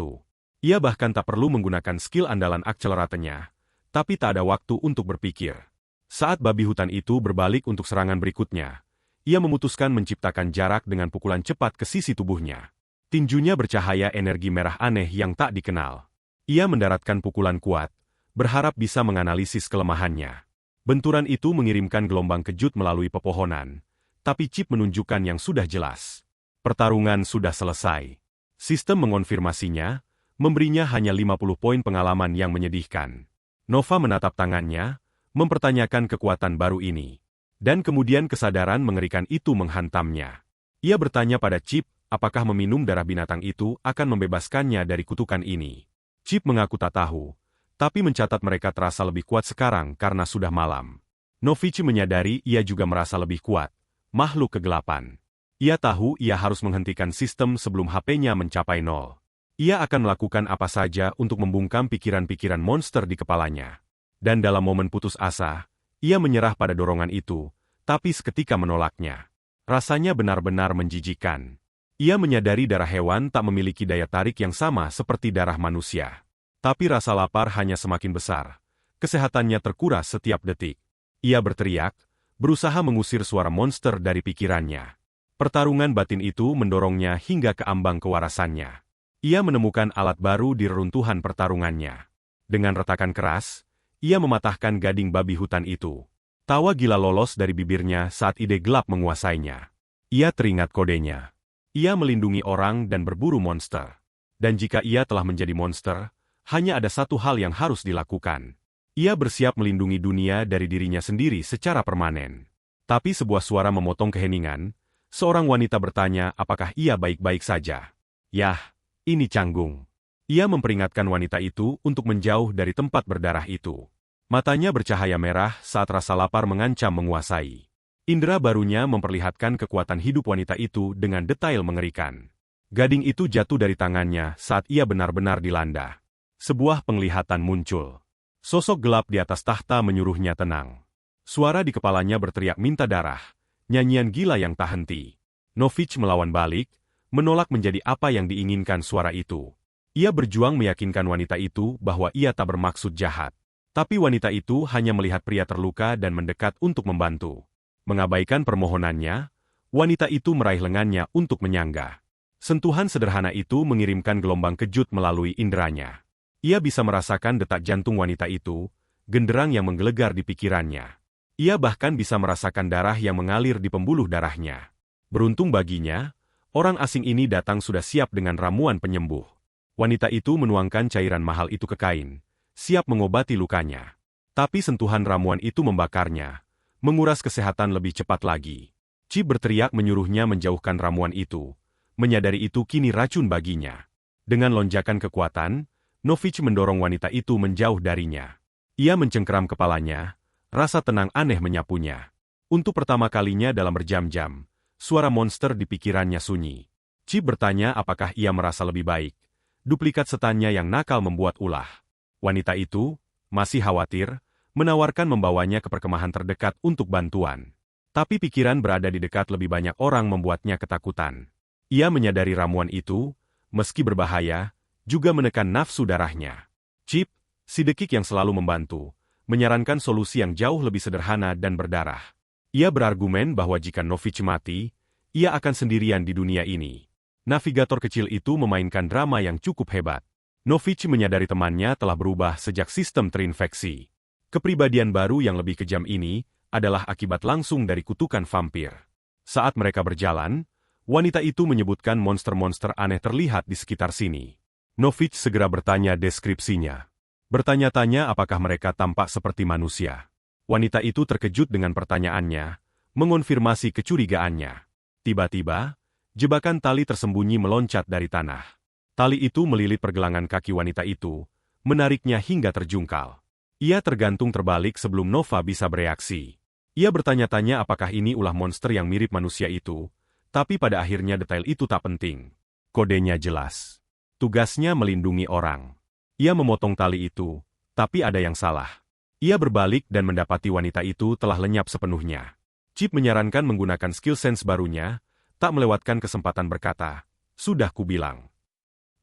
Ia bahkan tak perlu menggunakan skill andalan akceleratenya, tapi tak ada waktu untuk berpikir. Saat babi hutan itu berbalik untuk serangan berikutnya, ia memutuskan menciptakan jarak dengan pukulan cepat ke sisi tubuhnya. Tinjunya bercahaya energi merah aneh yang tak dikenal. Ia mendaratkan pukulan kuat, berharap bisa menganalisis kelemahannya. Benturan itu mengirimkan gelombang kejut melalui pepohonan, tapi Chip menunjukkan yang sudah jelas. Pertarungan sudah selesai. Sistem mengonfirmasinya, memberinya hanya 50 poin pengalaman yang menyedihkan. Nova menatap tangannya, mempertanyakan kekuatan baru ini. Dan kemudian kesadaran mengerikan itu menghantamnya. Ia bertanya pada Chip, apakah meminum darah binatang itu akan membebaskannya dari kutukan ini. Chip mengaku tak tahu, tapi mencatat mereka terasa lebih kuat sekarang karena sudah malam. Novich menyadari ia juga merasa lebih kuat, makhluk kegelapan. Ia tahu ia harus menghentikan sistem sebelum HP-nya mencapai 0. Ia akan melakukan apa saja untuk membungkam pikiran-pikiran monster di kepalanya. Dan dalam momen putus asa, ia menyerah pada dorongan itu, tapi seketika menolaknya. Rasanya benar-benar menjijikkan. Ia menyadari darah hewan tak memiliki daya tarik yang sama seperti darah manusia. Tapi rasa lapar hanya semakin besar. Kesehatannya terkuras setiap detik. Ia berteriak, berusaha mengusir suara monster dari pikirannya. Pertarungan batin itu mendorongnya hingga ke ambang kewarasannya. Ia menemukan alat baru di reruntuhan pertarungannya. Dengan retakan keras, ia mematahkan gading babi hutan itu. Tawa gila lolos dari bibirnya saat ide gelap menguasainya. Ia teringat kodenya. Ia melindungi orang dan berburu monster. Dan jika ia telah menjadi monster, hanya ada satu hal yang harus dilakukan. Ia bersiap melindungi dunia dari dirinya sendiri secara permanen. Tapi sebuah suara memotong keheningan. Seorang wanita bertanya apakah ia baik-baik saja. Yah, ini canggung. Ia memperingatkan wanita itu untuk menjauh dari tempat berdarah itu. Matanya bercahaya merah saat rasa lapar mengancam menguasai. Indera barunya memperlihatkan kekuatan hidup wanita itu dengan detail mengerikan. Gading itu jatuh dari tangannya saat ia benar-benar dilanda. Sebuah penglihatan muncul. Sosok gelap di atas tahta menyuruhnya tenang. Suara di kepalanya berteriak minta darah. Nyanyian gila yang tak henti. Novich melawan balik, menolak menjadi apa yang diinginkan suara itu. Ia berjuang meyakinkan wanita itu bahwa ia tak bermaksud jahat. Tapi wanita itu hanya melihat pria terluka dan mendekat untuk membantu. Mengabaikan permohonannya, wanita itu meraih lengannya untuk menyangga. Sentuhan sederhana itu mengirimkan gelombang kejut melalui inderanya. Ia bisa merasakan detak jantung wanita itu, genderang yang menggelegar di pikirannya. Ia bahkan bisa merasakan darah yang mengalir di pembuluh darahnya. Beruntung baginya, orang asing ini datang sudah siap dengan ramuan penyembuh. Wanita itu menuangkan cairan mahal itu ke kain, siap mengobati lukanya. Tapi sentuhan ramuan itu membakarnya, menguras kesehatan lebih cepat lagi. Chip berteriak menyuruhnya menjauhkan ramuan itu. Menyadari itu kini racun baginya. Dengan lonjakan kekuatan, Novich mendorong wanita itu menjauh darinya. Ia mencengkeram kepalanya, rasa tenang aneh menyapunya. Untuk pertama kalinya dalam berjam-jam, suara monster di pikirannya sunyi. Chip bertanya apakah ia merasa lebih baik. Duplikat setannya yang nakal membuat ulah. Wanita itu, masih khawatir, menawarkan membawanya ke perkemahan terdekat untuk bantuan. Tapi pikiran berada di dekat lebih banyak orang membuatnya ketakutan. Ia menyadari ramuan itu, meski berbahaya, juga menekan nafsu darahnya. Chip, si dekik yang selalu membantu, menyarankan solusi yang jauh lebih sederhana dan berdarah. Ia berargumen bahwa jika Novich mati, ia akan sendirian di dunia ini. Navigator kecil itu memainkan drama yang cukup hebat. Novich menyadari temannya telah berubah sejak sistem terinfeksi. Kepribadian baru yang lebih kejam ini adalah akibat langsung dari kutukan vampir. Saat mereka berjalan, wanita itu menyebutkan monster-monster aneh terlihat di sekitar sini. Novich segera bertanya deskripsinya. Bertanya-tanya apakah mereka tampak seperti manusia. Wanita itu terkejut dengan pertanyaannya, mengonfirmasi kecurigaannya. Tiba-tiba, jebakan tali tersembunyi meloncat dari tanah. Tali itu melilit pergelangan kaki wanita itu, menariknya hingga terjungkal. Ia tergantung terbalik sebelum Nova bisa bereaksi. Ia bertanya-tanya apakah ini ulah monster yang mirip manusia itu, tapi pada akhirnya detail itu tak penting. Kodenya jelas. Tugasnya melindungi orang. Ia memotong tali itu, tapi ada yang salah. Ia berbalik dan mendapati wanita itu telah lenyap sepenuhnya. Chip menyarankan menggunakan skill sense barunya, tak melewatkan kesempatan berkata, "Sudah kubilang."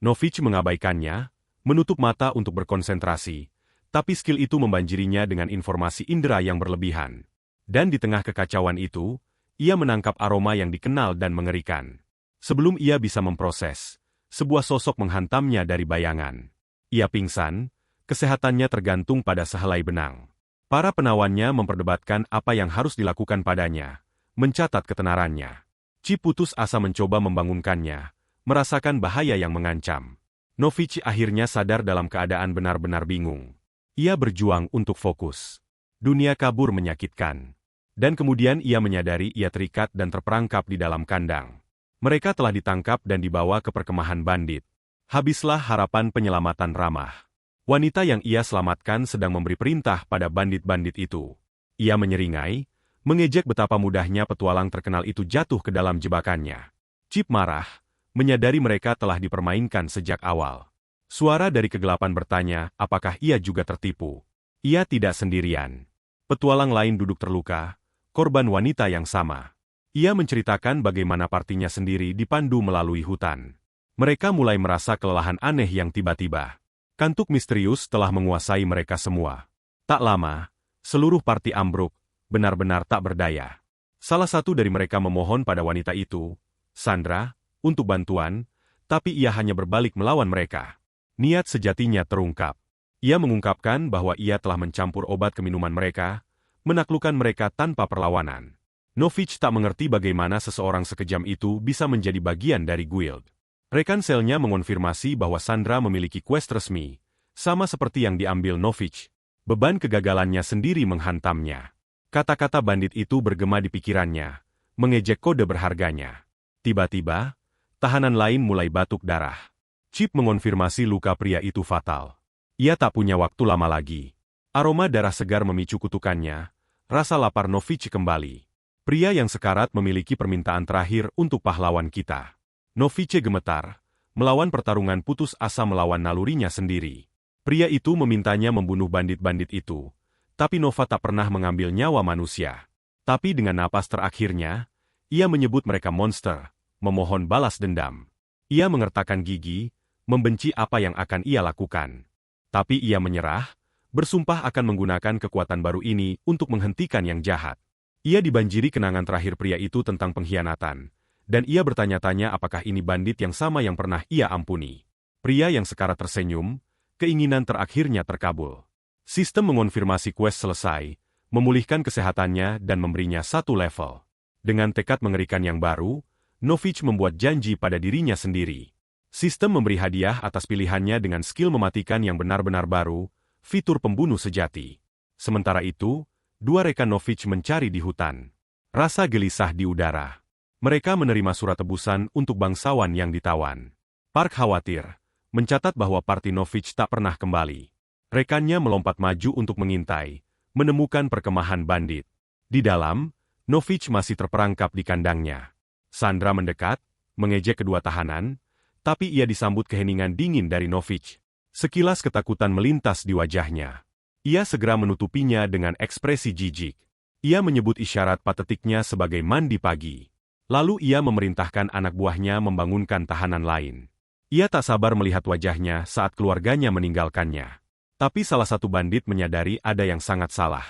Novich mengabaikannya, menutup mata untuk berkonsentrasi, tapi skill itu membanjirinya dengan informasi indera yang berlebihan. Dan di tengah kekacauan itu, ia menangkap aroma yang dikenal dan mengerikan. Sebelum ia bisa memproses, sebuah sosok menghantamnya dari bayangan. Ia pingsan, kesehatannya tergantung pada sehelai benang. Para penawannya memperdebatkan apa yang harus dilakukan padanya, mencatat ketenarannya. Chip putus asa mencoba membangunkannya, merasakan bahaya yang mengancam. Novich akhirnya sadar dalam keadaan benar-benar bingung. Ia berjuang untuk fokus. Dunia kabur menyakitkan. Dan kemudian ia menyadari ia terikat dan terperangkap di dalam kandang. Mereka telah ditangkap dan dibawa ke perkemahan bandit. Habislah harapan penyelamatan ramah. Wanita yang ia selamatkan sedang memberi perintah pada bandit-bandit itu. Ia menyeringai, mengejek betapa mudahnya petualang terkenal itu jatuh ke dalam jebakannya. Chip marah, menyadari mereka telah dipermainkan sejak awal. Suara dari kegelapan bertanya, apakah ia juga tertipu? Ia tidak sendirian. Petualang lain duduk terluka, korban wanita yang sama. Ia menceritakan bagaimana partinya sendiri dipandu melalui hutan. Mereka mulai merasa kelelahan aneh yang tiba-tiba. Kantuk misterius telah menguasai mereka semua. Tak lama, seluruh parti ambruk, benar-benar tak berdaya. Salah satu dari mereka memohon pada wanita itu, Sandra, untuk bantuan, tapi ia hanya berbalik melawan mereka. Niat sejatinya terungkap. Ia mengungkapkan bahwa ia telah mencampur obat ke minuman mereka, menaklukkan mereka tanpa perlawanan. Novich tak mengerti bagaimana seseorang sekejam itu bisa menjadi bagian dari guild. Rekan selnya mengonfirmasi bahwa Sandra memiliki quest resmi, sama seperti yang diambil Novich. Beban kegagalannya sendiri menghantamnya. Kata-kata bandit itu bergema di pikirannya, mengejek kode berharganya. Tiba-tiba, tahanan lain mulai batuk darah. Chip mengonfirmasi luka pria itu fatal. Ia tak punya waktu lama lagi. Aroma darah segar memicu kutukannya, rasa lapar Novich kembali. Pria yang sekarat memiliki permintaan terakhir untuk pahlawan kita. Novich gemetar, melawan pertarungan putus asa melawan nalurinya sendiri. Pria itu memintanya membunuh bandit-bandit itu, tapi Nova tak pernah mengambil nyawa manusia. Tapi dengan napas terakhirnya, ia menyebut mereka monster, memohon balas dendam. Ia mengertakkan gigi, membenci apa yang akan ia lakukan. Tapi ia menyerah, bersumpah akan menggunakan kekuatan baru ini untuk menghentikan yang jahat. Ia dibanjiri kenangan terakhir pria itu tentang pengkhianatan. Dan ia bertanya-tanya apakah ini bandit yang sama yang pernah ia ampuni. Pria yang sekarat tersenyum, keinginan terakhirnya terkabul. Sistem mengonfirmasi quest selesai, memulihkan kesehatannya dan memberinya satu level. Dengan tekad mengerikan yang baru, Novich membuat janji pada dirinya sendiri. Sistem memberi hadiah atas pilihannya dengan skill mematikan yang benar-benar baru, fitur pembunuh sejati. Sementara itu, dua rekan Novich mencari di hutan. Rasa gelisah di udara. Mereka menerima surat tebusan untuk bangsawan yang ditawan. Park khawatir, mencatat bahwa parti Novich tak pernah kembali. Rekannya melompat maju untuk mengintai, menemukan perkemahan bandit. Di dalam, Novich masih terperangkap di kandangnya. Sandra mendekat, mengejek kedua tahanan, tapi ia disambut keheningan dingin dari Novich. Sekilas ketakutan melintas di wajahnya. Ia segera menutupinya dengan ekspresi jijik. Ia menyebut isyarat patetiknya sebagai mandi pagi. Lalu ia memerintahkan anak buahnya membangunkan tahanan lain. Ia tak sabar melihat wajahnya saat keluarganya meninggalkannya. Tapi salah satu bandit menyadari ada yang sangat salah.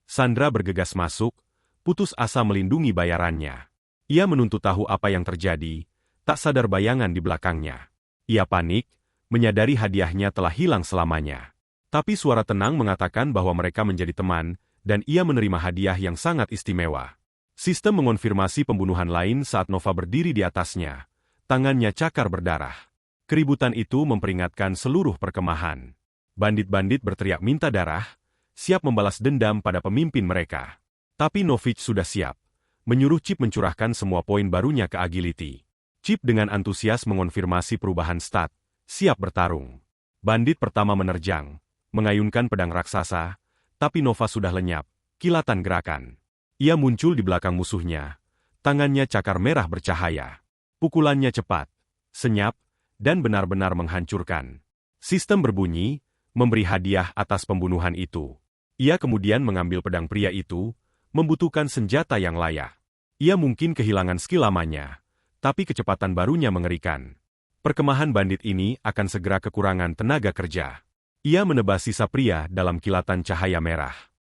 Sandra bergegas masuk, putus asa melindungi bayarannya. Ia menuntut tahu apa yang terjadi, tak sadar bayangan di belakangnya. Ia panik, menyadari hadiahnya telah hilang selamanya. Tapi suara tenang mengatakan bahwa mereka menjadi teman, dan ia menerima hadiah yang sangat istimewa. Sistem mengonfirmasi pembunuhan lain saat Nova berdiri di atasnya. Tangannya cakar berdarah. Keributan itu memperingatkan seluruh perkemahan. Bandit-bandit berteriak minta darah, siap membalas dendam pada pemimpin mereka. Tapi Novich sudah siap. Menyuruh Chip mencurahkan semua poin barunya ke agility. Chip dengan antusias mengonfirmasi perubahan stat, siap bertarung. Bandit pertama menerjang, mengayunkan pedang raksasa, Tapi Nova sudah lenyap, kilatan gerakan. Ia muncul di belakang musuhnya, tangannya cakar merah bercahaya. Pukulannya cepat, senyap, dan benar-benar menghancurkan. Sistem berbunyi, memberi hadiah atas pembunuhan itu. Ia kemudian mengambil pedang pria itu, membutuhkan senjata yang layak. Ia mungkin kehilangan skill lamanya, tapi kecepatan barunya mengerikan. Perkemahan bandit ini akan segera kekurangan tenaga kerja. Ia menebas sisa pria dalam kilatan cahaya merah.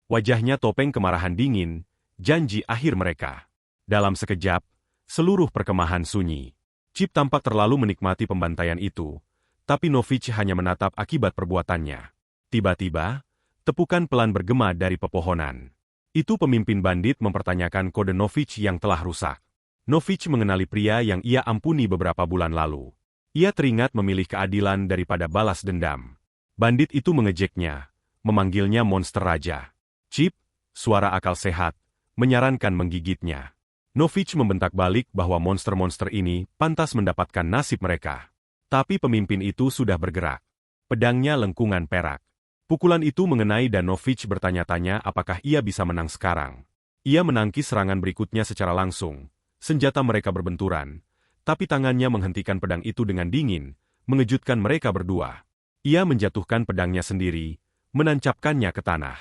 Wajahnya topeng kemarahan dingin, janji akhir mereka. Dalam sekejap, seluruh perkemahan sunyi. Chip tampak terlalu menikmati pembantaian itu, tapi Novich hanya menatap akibat perbuatannya. Tiba-tiba, tepukan pelan bergema dari pepohonan. Itu pemimpin bandit mempertanyakan kode Novich yang telah rusak. Novich mengenali pria yang ia ampuni beberapa bulan lalu. Ia teringat memilih keadilan daripada balas dendam. Bandit itu mengejeknya, memanggilnya monster raja. Chip, suara akal sehat, menyarankan menggigitnya. Novich membentak balik bahwa monster-monster ini pantas mendapatkan nasib mereka. Tapi pemimpin itu sudah bergerak. Pedangnya lengkungan perak. Pukulan itu mengenai dan Novich bertanya-tanya apakah ia bisa menang sekarang. Ia menangkis serangan berikutnya secara langsung. Senjata mereka berbenturan, tapi tangannya menghentikan pedang itu dengan dingin, mengejutkan mereka berdua. Ia menjatuhkan pedangnya sendiri, menancapkannya ke tanah.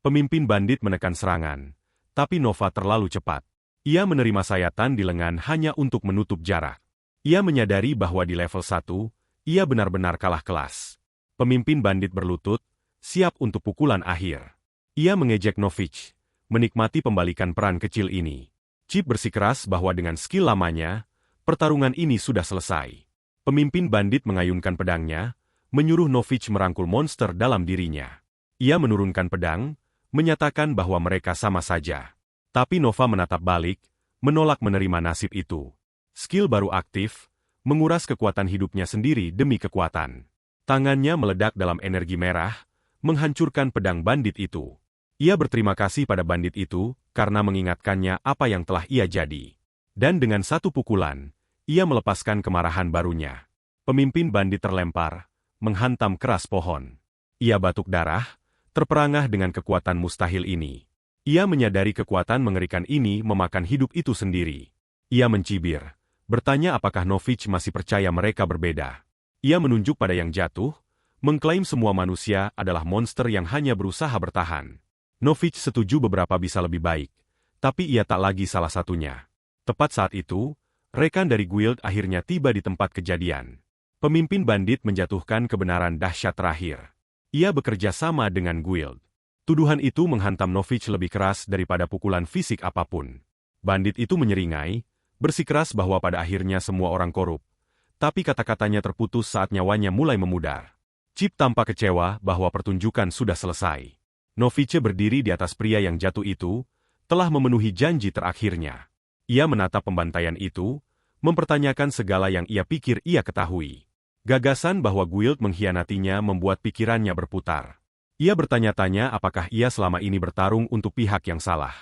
Pemimpin bandit menekan serangan, tapi Nova terlalu cepat. Ia menerima sayatan di lengan hanya untuk menutup jarak. Ia menyadari bahwa di level 1, ia benar-benar kalah kelas. Pemimpin bandit berlutut, siap untuk pukulan akhir. Ia mengejek Novich, menikmati pembalikan peran kecil ini. Chip bersikeras bahwa dengan skill lamanya, pertarungan ini sudah selesai. Pemimpin bandit mengayunkan pedangnya, menyuruh Novich merangkul monster dalam dirinya. Ia menurunkan pedang, menyatakan bahwa mereka sama saja. Tapi Nova menatap balik, menolak menerima nasib itu. Skill baru aktif, menguras kekuatan hidupnya sendiri demi kekuatan. Tangannya meledak dalam energi merah, menghancurkan pedang bandit itu. Ia berterima kasih pada bandit itu, karena mengingatkannya apa yang telah ia jadi. Dan dengan satu pukulan, ia melepaskan kemarahan barunya. Pemimpin bandit terlempar, menghantam keras pohon. Ia batuk darah, terperangah dengan kekuatan mustahil ini. Ia menyadari kekuatan mengerikan ini memakan hidup itu sendiri. Ia mencibir, bertanya apakah Novich masih percaya mereka berbeda. Ia menunjuk pada yang jatuh, mengklaim semua manusia adalah monster yang hanya berusaha bertahan. Novich setuju beberapa bisa lebih baik, tapi ia tak lagi salah satunya. Tepat saat itu, rekan dari guild akhirnya tiba di tempat kejadian. Pemimpin bandit menjatuhkan kebenaran dahsyat terakhir. Ia bekerja sama dengan guild. Tuduhan itu menghantam Novich lebih keras daripada pukulan fisik apapun. Bandit itu menyeringai, bersikeras bahwa pada akhirnya semua orang korup. Tapi kata-katanya terputus saat nyawanya mulai memudar. Chip tampak kecewa bahwa pertunjukan sudah selesai. Novich berdiri di atas pria yang jatuh itu, telah memenuhi janji terakhirnya. Ia menatap pembantaian itu, mempertanyakan segala yang ia pikir ia ketahui. Gagasan bahwa guild mengkhianatinya membuat pikirannya berputar. Ia bertanya-tanya apakah ia selama ini bertarung untuk pihak yang salah.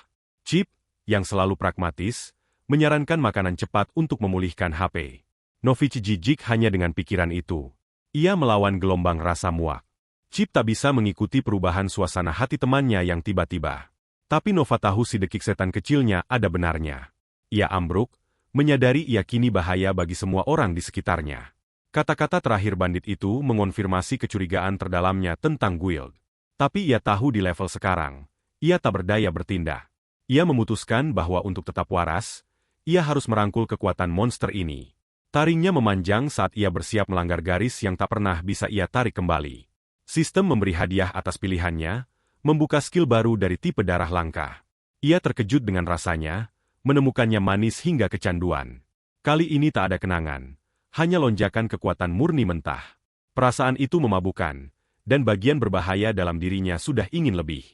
Chip, yang selalu pragmatis, menyarankan makanan cepat untuk memulihkan HP. Novich jijik hanya dengan pikiran itu. Ia melawan gelombang rasa muak. Chip tak bisa mengikuti perubahan suasana hati temannya yang tiba-tiba. Tapi Nova tahu si dekik setan kecilnya ada benarnya. Ia ambruk, menyadari ia kini bahaya bagi semua orang di sekitarnya. Kata-kata terakhir bandit itu mengonfirmasi kecurigaan terdalamnya tentang guild. Tapi ia tahu di level sekarang, ia tak berdaya bertindak. Ia memutuskan bahwa untuk tetap waras, ia harus merangkul kekuatan monster ini. Taringnya memanjang saat ia bersiap melanggar garis yang tak pernah bisa ia tarik kembali. Sistem memberi hadiah atas pilihannya, membuka skill baru dari tipe darah langka. Ia terkejut dengan rasanya, menemukannya manis hingga kecanduan. Kali ini tak ada kenangan, hanya lonjakan kekuatan murni mentah. Perasaan itu memabukkan, dan bagian berbahaya dalam dirinya sudah ingin lebih.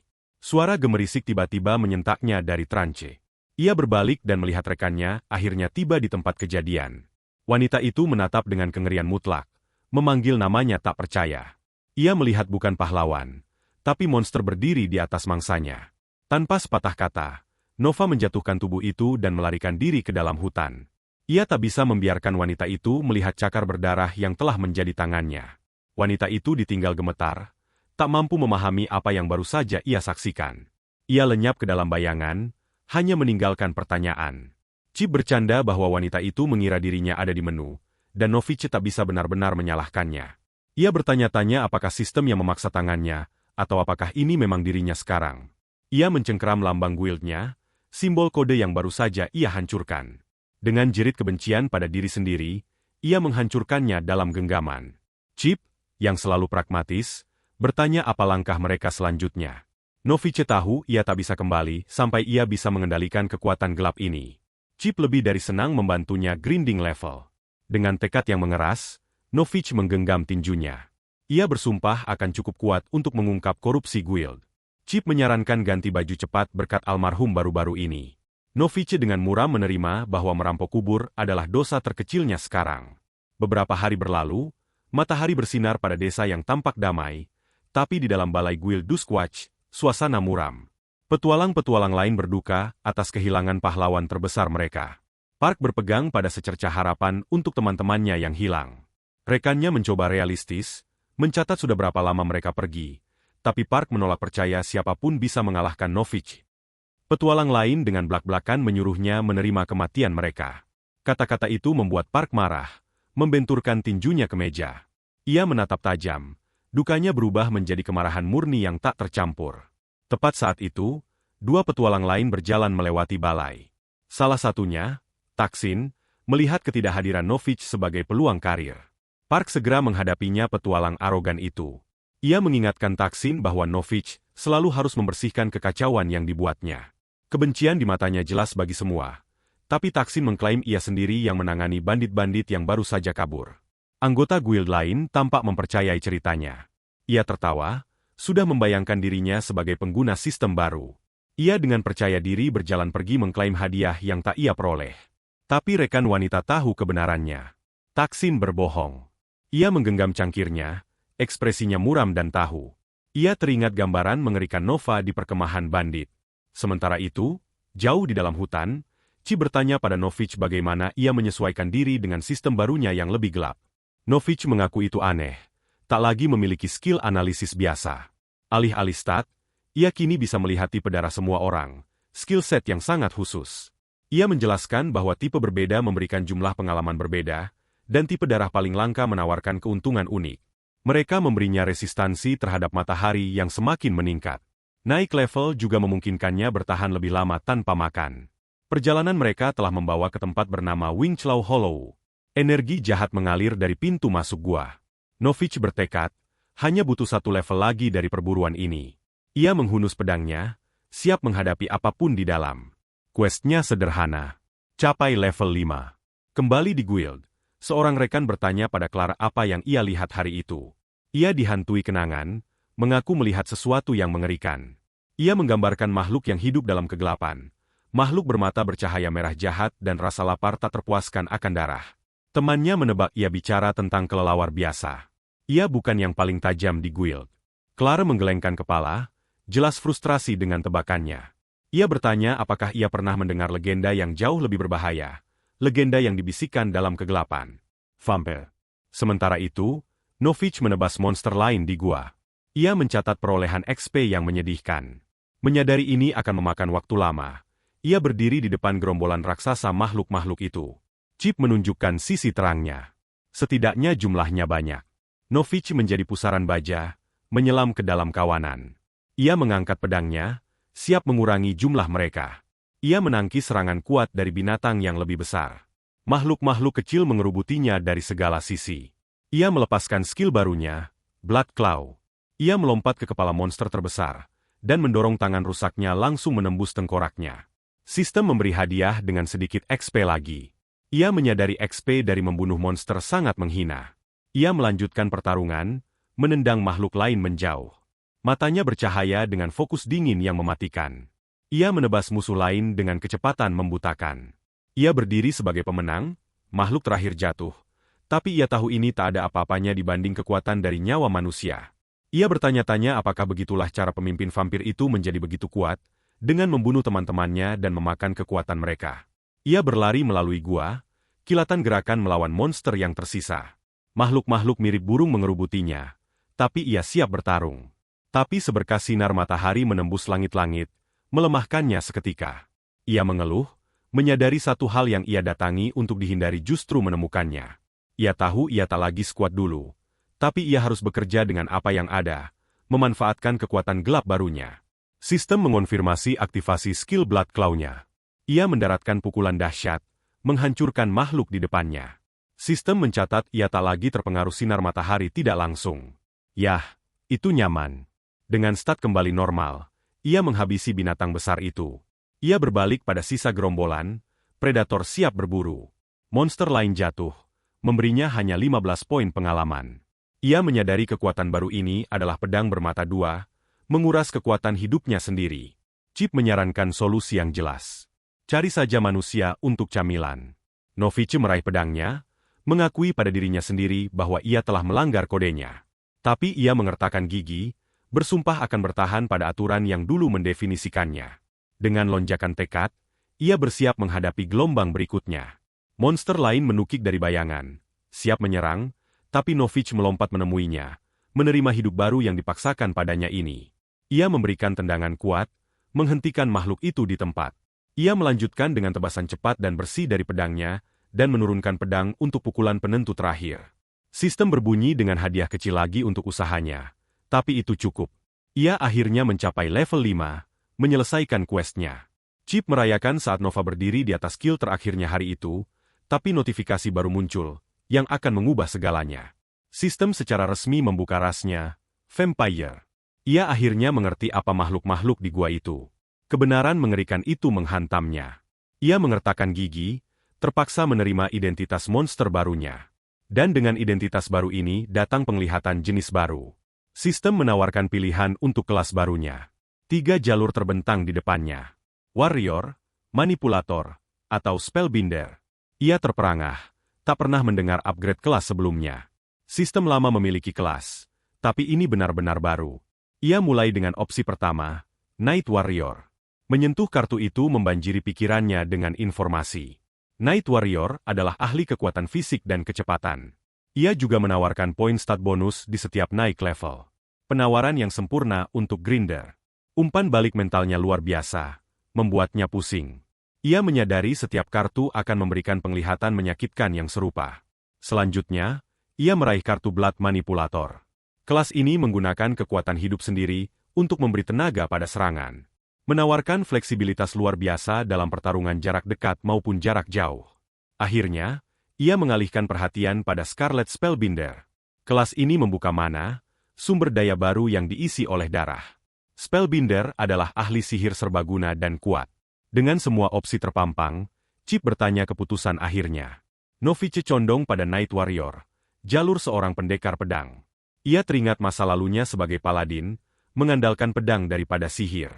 Suara gemerisik tiba-tiba menyentaknya dari trance. Ia berbalik dan melihat rekannya akhirnya tiba di tempat kejadian. Wanita itu menatap dengan kengerian mutlak, memanggil namanya tak percaya. Ia melihat bukan pahlawan, tapi monster berdiri di atas mangsanya. Tanpa sepatah kata, Nova menjatuhkan tubuh itu dan melarikan diri ke dalam hutan. Ia tak bisa membiarkan wanita itu melihat cakar berdarah yang telah menjadi tangannya. Wanita itu ditinggal gemetar, tak mampu memahami apa yang baru saja ia saksikan. Ia lenyap ke dalam bayangan, hanya meninggalkan pertanyaan. Chip bercanda bahwa wanita itu mengira dirinya ada di menu, dan Novich tak bisa benar-benar menyalahkannya. Ia bertanya-tanya apakah sistem yang memaksa tangannya, atau apakah ini memang dirinya sekarang. Ia mencengkeram lambang guildnya, simbol kode yang baru saja ia hancurkan. Dengan jerit kebencian pada diri sendiri, ia menghancurkannya dalam genggaman. Chip, yang selalu pragmatis, bertanya apa langkah mereka selanjutnya. Novich tahu ia tak bisa kembali sampai ia bisa mengendalikan kekuatan gelap ini. Chip lebih dari senang membantunya grinding level. Dengan tekad yang mengeras, Novich menggenggam tinjunya. Ia bersumpah akan cukup kuat untuk mengungkap korupsi guild. Chip menyarankan ganti baju cepat berkat almarhum baru-baru ini. Novich dengan muram menerima bahwa merampok kubur adalah dosa terkecilnya sekarang. Beberapa hari berlalu, matahari bersinar pada desa yang tampak damai, tapi di dalam balai guild Duskwatch, suasana muram. Petualang-petualang lain berduka atas kehilangan pahlawan terbesar mereka. Park berpegang pada secercah harapan untuk teman-temannya yang hilang. Rekannya mencoba realistis, mencatat sudah berapa lama mereka pergi, tapi Park menolak percaya siapapun bisa mengalahkan Novich. Petualang lain dengan belak-belakan menyuruhnya menerima kematian mereka. Kata-kata itu membuat Park marah, membenturkan tinjunya ke meja. Ia menatap tajam, dukanya berubah menjadi kemarahan murni yang tak tercampur. Tepat saat itu, dua petualang lain berjalan melewati balai. Salah satunya, Taksin, melihat ketidakhadiran Novich sebagai peluang karir. Park segera menghadapinya petualang arogan itu. Ia mengingatkan Taksin bahwa Novich selalu harus membersihkan kekacauan yang dibuatnya. Kebencian di matanya jelas bagi semua. Tapi Taksin mengklaim ia sendiri yang menangani bandit-bandit yang baru saja kabur. Anggota guild lain tampak mempercayai ceritanya. Ia tertawa, sudah membayangkan dirinya sebagai pengguna sistem baru. Ia dengan percaya diri berjalan pergi mengklaim hadiah yang tak ia peroleh. Tapi rekan wanita tahu kebenarannya. Taksin berbohong. Ia menggenggam cangkirnya, ekspresinya muram dan tahu. Ia teringat gambaran mengerikan Nova di perkemahan bandit. Sementara itu, jauh di dalam hutan, Chi bertanya pada Novich bagaimana ia menyesuaikan diri dengan sistem barunya yang lebih gelap. Novich mengaku itu aneh, tak lagi memiliki skill analisis biasa. Alih-alih stat, ia kini bisa melihat tipe darah semua orang, skill set yang sangat khusus. Ia menjelaskan bahwa tipe berbeda memberikan jumlah pengalaman berbeda, dan tipe darah paling langka menawarkan keuntungan unik. Mereka memberinya resistansi terhadap matahari yang semakin meningkat. Naik level juga memungkinkannya bertahan lebih lama tanpa makan. Perjalanan mereka telah membawa ke tempat bernama Wingchlau Hollow. Energi jahat mengalir dari pintu masuk gua. Novich bertekad, hanya butuh satu level lagi dari perburuan ini. Ia menghunus pedangnya, siap menghadapi apapun di dalam. Questnya sederhana. Capai level 5. Kembali di guild, seorang rekan bertanya pada Clara apa yang ia lihat hari itu. Ia dihantui kenangan, mengaku melihat sesuatu yang mengerikan. Ia menggambarkan makhluk yang hidup dalam kegelapan. Makhluk bermata bercahaya merah jahat dan rasa lapar tak terpuaskan akan darah. Temannya menebak ia bicara tentang kelelawar biasa. Ia bukan yang paling tajam di guild. Clara menggelengkan kepala, jelas frustrasi dengan tebakannya. Ia bertanya apakah ia pernah mendengar legenda yang jauh lebih berbahaya, legenda yang dibisikkan dalam kegelapan. Vampir. Sementara itu, Novich menebas monster lain di gua. Ia mencatat perolehan XP yang menyedihkan. Menyadari ini akan memakan waktu lama. Ia berdiri di depan gerombolan raksasa makhluk-makhluk itu. Chip menunjukkan sisi terangnya. Setidaknya jumlahnya banyak. Novich menjadi pusaran baja, menyelam ke dalam kawanan. Ia mengangkat pedangnya, siap mengurangi jumlah mereka. Ia menangkis serangan kuat dari binatang yang lebih besar. Makhluk-makhluk kecil mengerubutinya dari segala sisi. Ia melepaskan skill barunya, Blood Claw. Ia melompat ke kepala monster terbesar, dan mendorong tangan rusaknya langsung menembus tengkoraknya. Sistem memberi hadiah dengan sedikit XP lagi. Ia menyadari XP dari membunuh monster sangat menghina. Ia melanjutkan pertarungan, menendang makhluk lain menjauh. Matanya bercahaya dengan fokus dingin yang mematikan. Ia menebas musuh lain dengan kecepatan membutakan. Ia berdiri sebagai pemenang, makhluk terakhir jatuh. Tapi ia tahu ini tak ada apa-apanya dibanding kekuatan dari nyawa manusia. Ia bertanya-tanya apakah begitulah cara pemimpin vampir itu menjadi begitu kuat, dengan membunuh teman-temannya dan memakan kekuatan mereka. Ia berlari melalui gua, kilatan gerakan melawan monster yang tersisa. Makhluk-makhluk mirip burung mengerubutinya, tapi ia siap bertarung. Tapi seberkas sinar matahari menembus langit-langit, melemahkannya seketika. Ia mengeluh, menyadari satu hal yang ia datangi untuk dihindari justru menemukannya. Ia tahu ia tak lagi sekuat dulu, tapi ia harus bekerja dengan apa yang ada, memanfaatkan kekuatan gelap barunya. Sistem mengonfirmasi aktivasi skill Blood Claw-nya. Ia mendaratkan pukulan dahsyat, menghancurkan makhluk di depannya. Sistem mencatat ia tak lagi terpengaruh sinar matahari tidak langsung. Yah, itu nyaman. Dengan stat kembali normal, ia menghabisi binatang besar itu. Ia berbalik pada sisa gerombolan, predator siap berburu. Monster lain jatuh, memberinya hanya 15 poin pengalaman. Ia menyadari kekuatan baru ini adalah pedang bermata dua, menguras kekuatan hidupnya sendiri. Chip menyarankan solusi yang jelas. Cari saja manusia untuk camilan. Novice meraih pedangnya, mengakui pada dirinya sendiri bahwa ia telah melanggar kodenya. Tapi ia mengertakkan gigi, bersumpah akan bertahan pada aturan yang dulu mendefinisikannya. Dengan lonjakan tekad, ia bersiap menghadapi gelombang berikutnya. Monster lain menukik dari bayangan, siap menyerang, tapi Novice melompat menemuinya, menerima hidup baru yang dipaksakan padanya ini. Ia memberikan tendangan kuat, menghentikan makhluk itu di tempat. Ia melanjutkan dengan tebasan cepat dan bersih dari pedangnya, dan menurunkan pedang untuk pukulan penentu terakhir. Sistem berbunyi dengan hadiah kecil lagi untuk usahanya. Tapi itu cukup. Ia akhirnya mencapai level 5, menyelesaikan quest-nya. Chip merayakan saat Nova berdiri di atas skill terakhirnya hari itu, tapi notifikasi baru muncul, yang akan mengubah segalanya. Sistem secara resmi membuka rasnya, Vampire. Ia akhirnya mengerti apa makhluk-makhluk di gua itu. Kebenaran mengerikan itu menghantamnya. Ia mengertakkan gigi, terpaksa menerima identitas monster barunya. Dan dengan identitas baru ini datang penglihatan jenis baru. Sistem menawarkan pilihan untuk kelas barunya. 3 jalur terbentang di depannya. Warrior, Manipulator, atau Spellbinder. Ia terperangah, tak pernah mendengar upgrade kelas sebelumnya. Sistem lama memiliki kelas, tapi ini benar-benar baru. Ia mulai dengan opsi pertama, Night Warrior. Menyentuh kartu itu membanjiri pikirannya dengan informasi. Night Warrior adalah ahli kekuatan fisik dan kecepatan. Ia juga menawarkan poin stat bonus di setiap naik level. Penawaran yang sempurna untuk grinder. Umpan balik mentalnya luar biasa, membuatnya pusing. Ia menyadari setiap kartu akan memberikan penglihatan menyakitkan yang serupa. Selanjutnya, ia meraih kartu Blood Manipulator. Kelas ini menggunakan kekuatan hidup sendiri untuk memberi tenaga pada serangan. Menawarkan fleksibilitas luar biasa dalam pertarungan jarak dekat maupun jarak jauh. Akhirnya, ia mengalihkan perhatian pada Scarlet Spellbinder. Kelas ini membuka mana, sumber daya baru yang diisi oleh darah. Spellbinder adalah ahli sihir serbaguna dan kuat. Dengan semua opsi terpampang, Chip bertanya keputusan akhirnya. Novice condong pada Night Warrior, jalur seorang pendekar pedang. Ia teringat masa lalunya sebagai paladin, mengandalkan pedang daripada sihir.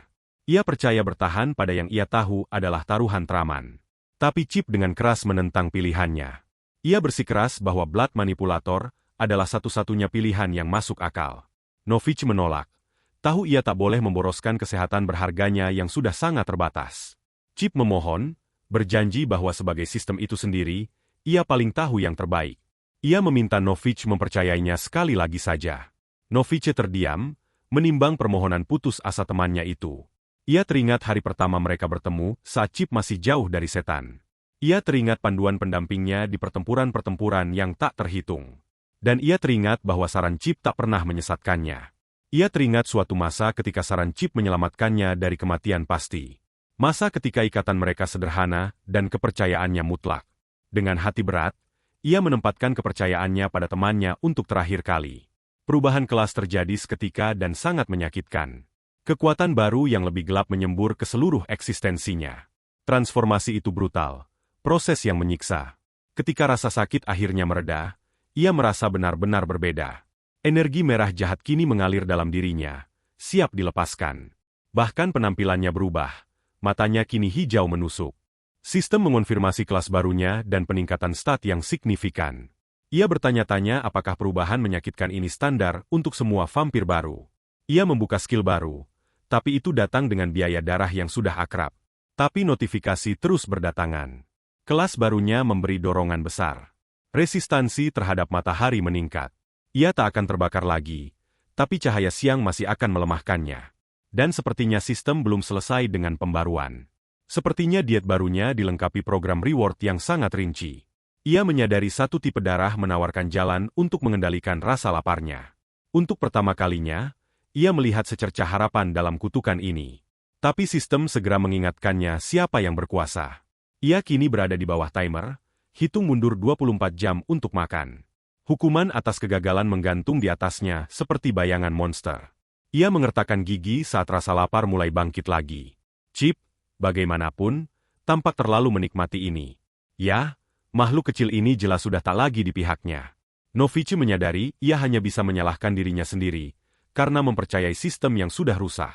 Ia percaya bertahan pada yang ia tahu adalah taruhan teraman. Tapi Chip dengan keras menentang pilihannya. Ia bersikeras bahwa Blood Manipulator adalah satu-satunya pilihan yang masuk akal. Novice menolak. Tahu ia tak boleh memboroskan kesehatan berharganya yang sudah sangat terbatas. Chip memohon, berjanji bahwa sebagai sistem itu sendiri, ia paling tahu yang terbaik. Ia meminta Novice mempercayainya sekali lagi saja. Novice terdiam, menimbang permohonan putus asa temannya itu. Ia teringat hari pertama mereka bertemu saat Chip masih jauh dari setan. Ia teringat panduan pendampingnya di pertempuran-pertempuran yang tak terhitung. Dan ia teringat bahwa saran Chip tak pernah menyesatkannya. Ia teringat suatu masa ketika saran Chip menyelamatkannya dari kematian pasti. Masa ketika ikatan mereka sederhana dan kepercayaannya mutlak. Dengan hati berat, ia menempatkan kepercayaannya pada temannya untuk terakhir kali. Perubahan kelas terjadi seketika dan sangat menyakitkan. Kekuatan baru yang lebih gelap menyembur ke seluruh eksistensinya. Transformasi itu brutal, proses yang menyiksa. Ketika rasa sakit akhirnya mereda, ia merasa benar-benar berbeda. Energi merah jahat kini mengalir dalam dirinya, siap dilepaskan. Bahkan penampilannya berubah, matanya kini hijau menusuk. Sistem mengonfirmasi kelas barunya dan peningkatan stat yang signifikan. Ia bertanya-tanya apakah perubahan menyakitkan ini standar untuk semua vampir baru. Ia membuka skill baru. Tapi itu datang dengan biaya darah yang sudah akrab. Tapi notifikasi terus berdatangan. Kelas barunya memberi dorongan besar. Resistansi terhadap matahari meningkat. Ia tak akan terbakar lagi, Tapi cahaya siang masih akan melemahkannya. Dan sepertinya sistem belum selesai dengan pembaruan. Sepertinya diet barunya dilengkapi program reward yang sangat rinci. Ia menyadari satu tipe darah menawarkan jalan untuk mengendalikan rasa laparnya. Untuk pertama kalinya, ia melihat secercah harapan dalam kutukan ini. Tapi sistem segera mengingatkannya siapa yang berkuasa. Ia kini berada di bawah timer, hitung mundur 24 jam untuk makan. Hukuman atas kegagalan menggantung di atasnya seperti bayangan monster. Ia mengertakkan gigi saat rasa lapar mulai bangkit lagi. Chip, bagaimanapun, tampak terlalu menikmati ini. Ya, makhluk kecil ini jelas sudah tak lagi di pihaknya. Novichi menyadari ia hanya bisa menyalahkan dirinya sendiri, karena mempercayai sistem yang sudah rusak.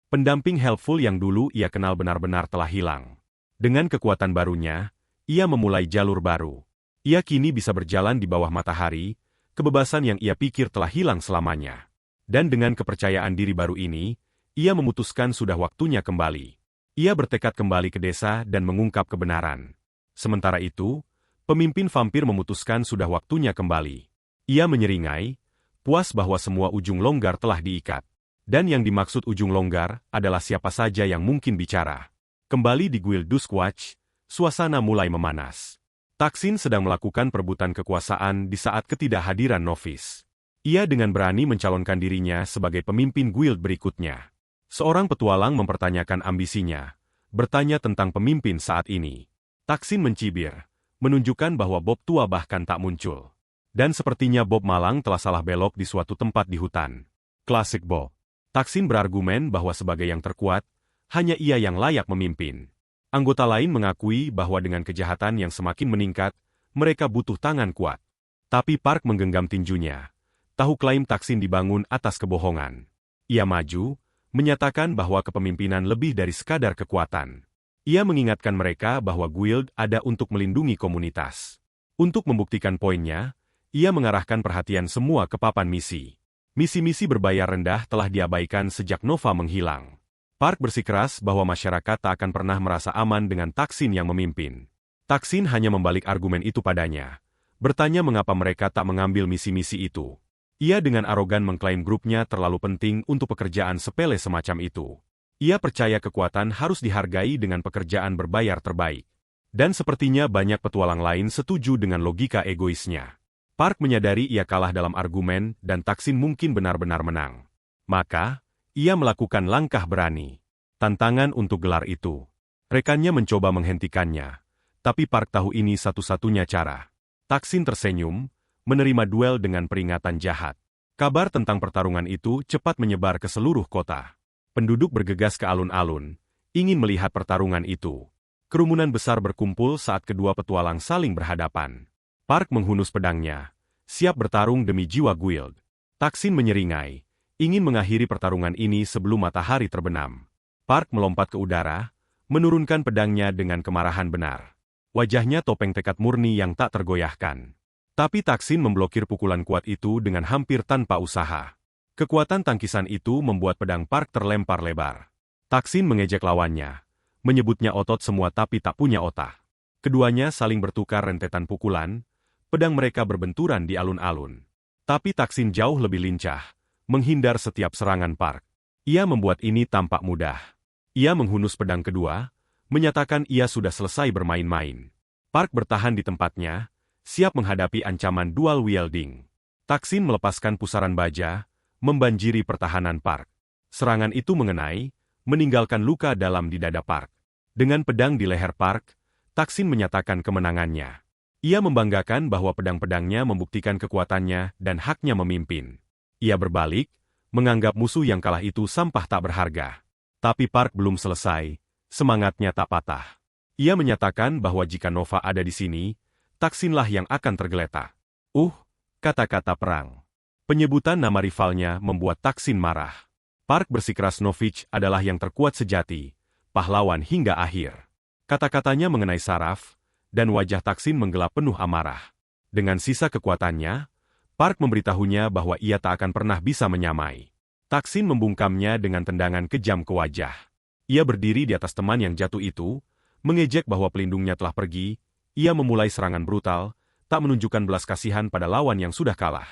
Pendamping helpful yang dulu ia kenal benar-benar telah hilang. Dengan kekuatan barunya, ia memulai jalur baru. Ia kini bisa berjalan di bawah matahari, kebebasan yang ia pikir telah hilang selamanya. Dan dengan kepercayaan diri baru ini, ia memutuskan sudah waktunya kembali. Ia bertekad kembali ke desa dan mengungkap kebenaran. Sementara itu, pemimpin vampir memutuskan sudah waktunya kembali. Ia menyeringai, puas bahwa semua ujung longgar telah diikat. Dan yang dimaksud ujung longgar adalah siapa saja yang mungkin bicara. Kembali di Guild Duskwatch, suasana mulai memanas. Taksin sedang melakukan perebutan kekuasaan di saat ketidakhadiran Novice. Ia dengan berani mencalonkan dirinya sebagai pemimpin guild berikutnya. Seorang petualang mempertanyakan ambisinya, bertanya tentang pemimpin saat ini. Taksin mencibir, menunjukkan bahwa Bob tua bahkan tak muncul. Dan sepertinya Bob malang telah salah belok di suatu tempat di hutan. Klasik Bob. Taksin berargumen bahwa sebagai yang terkuat, hanya ia yang layak memimpin. Anggota lain mengakui bahwa dengan kejahatan yang semakin meningkat, mereka butuh tangan kuat. Tapi Park menggenggam tinjunya. Tahu klaim Taksin dibangun atas kebohongan. Ia maju, menyatakan bahwa kepemimpinan lebih dari sekadar kekuatan. Ia mengingatkan mereka bahwa guild ada untuk melindungi komunitas. Untuk membuktikan poinnya, ia mengarahkan perhatian semua ke papan misi. Misi-misi berbayar rendah telah diabaikan sejak Nova menghilang. Park bersikeras bahwa masyarakat tak akan pernah merasa aman dengan Taksin yang memimpin. Taksin hanya membalik argumen itu padanya. Bertanya mengapa mereka tak mengambil misi-misi itu. Ia dengan arogan mengklaim grupnya terlalu penting untuk pekerjaan sepele semacam itu. Ia percaya kekuatan harus dihargai dengan pekerjaan berbayar terbaik. Dan sepertinya banyak petualang lain setuju dengan logika egoisnya. Park menyadari ia kalah dalam argumen dan Taksin mungkin benar-benar menang. Maka, ia melakukan langkah berani. Tantangan untuk gelar itu. Rekannya mencoba menghentikannya. Tapi Park tahu ini satu-satunya cara. Taksin tersenyum, menerima duel dengan peringatan jahat. Kabar tentang pertarungan itu cepat menyebar ke seluruh kota. Penduduk bergegas ke alun-alun, ingin melihat pertarungan itu. Kerumunan besar berkumpul saat kedua petualang saling berhadapan. Park menghunus pedangnya, siap bertarung demi jiwa guild. Taksin menyeringai, ingin mengakhiri pertarungan ini sebelum matahari terbenam. Park melompat ke udara, menurunkan pedangnya dengan kemarahan benar. Wajahnya topeng tekad murni yang tak tergoyahkan. Tapi Taksin memblokir pukulan kuat itu dengan hampir tanpa usaha. Kekuatan tangkisan itu membuat pedang Park terlempar lebar. Taksin mengejek lawannya, menyebutnya otot semua tapi tak punya otak. Keduanya saling bertukar rentetan pukulan, pedang mereka berbenturan di alun-alun. Tapi Taksin jauh lebih lincah, menghindar setiap serangan Park. Ia membuat ini tampak mudah. Ia menghunus pedang kedua, menyatakan ia sudah selesai bermain-main. Park bertahan di tempatnya, siap menghadapi ancaman dual wielding. Taksin melepaskan pusaran baja, membanjiri pertahanan Park. Serangan itu mengenai, meninggalkan luka dalam di dada Park. Dengan pedang di leher Park, Taksin menyatakan kemenangannya. Ia membanggakan bahwa pedang-pedangnya membuktikan kekuatannya dan haknya memimpin. Ia berbalik, menganggap musuh yang kalah itu sampah tak berharga. Tapi Park belum selesai, semangatnya tak patah. Ia menyatakan bahwa jika Nova ada di sini, Taksinlah yang akan tergeletak. Kata-kata perang. Penyebutan nama rivalnya membuat Taksin marah. Park bersikeras Novice adalah yang terkuat sejati, pahlawan hingga akhir. Kata-katanya mengenai saraf, dan wajah Taksin menggelap penuh amarah. Dengan sisa kekuatannya, Park memberitahunya bahwa ia tak akan pernah bisa menyamai. Taksin membungkamnya dengan tendangan kejam ke wajah. Ia berdiri di atas teman yang jatuh itu, mengejek bahwa pelindungnya telah pergi. Ia memulai serangan brutal, tak menunjukkan belas kasihan pada lawan yang sudah kalah.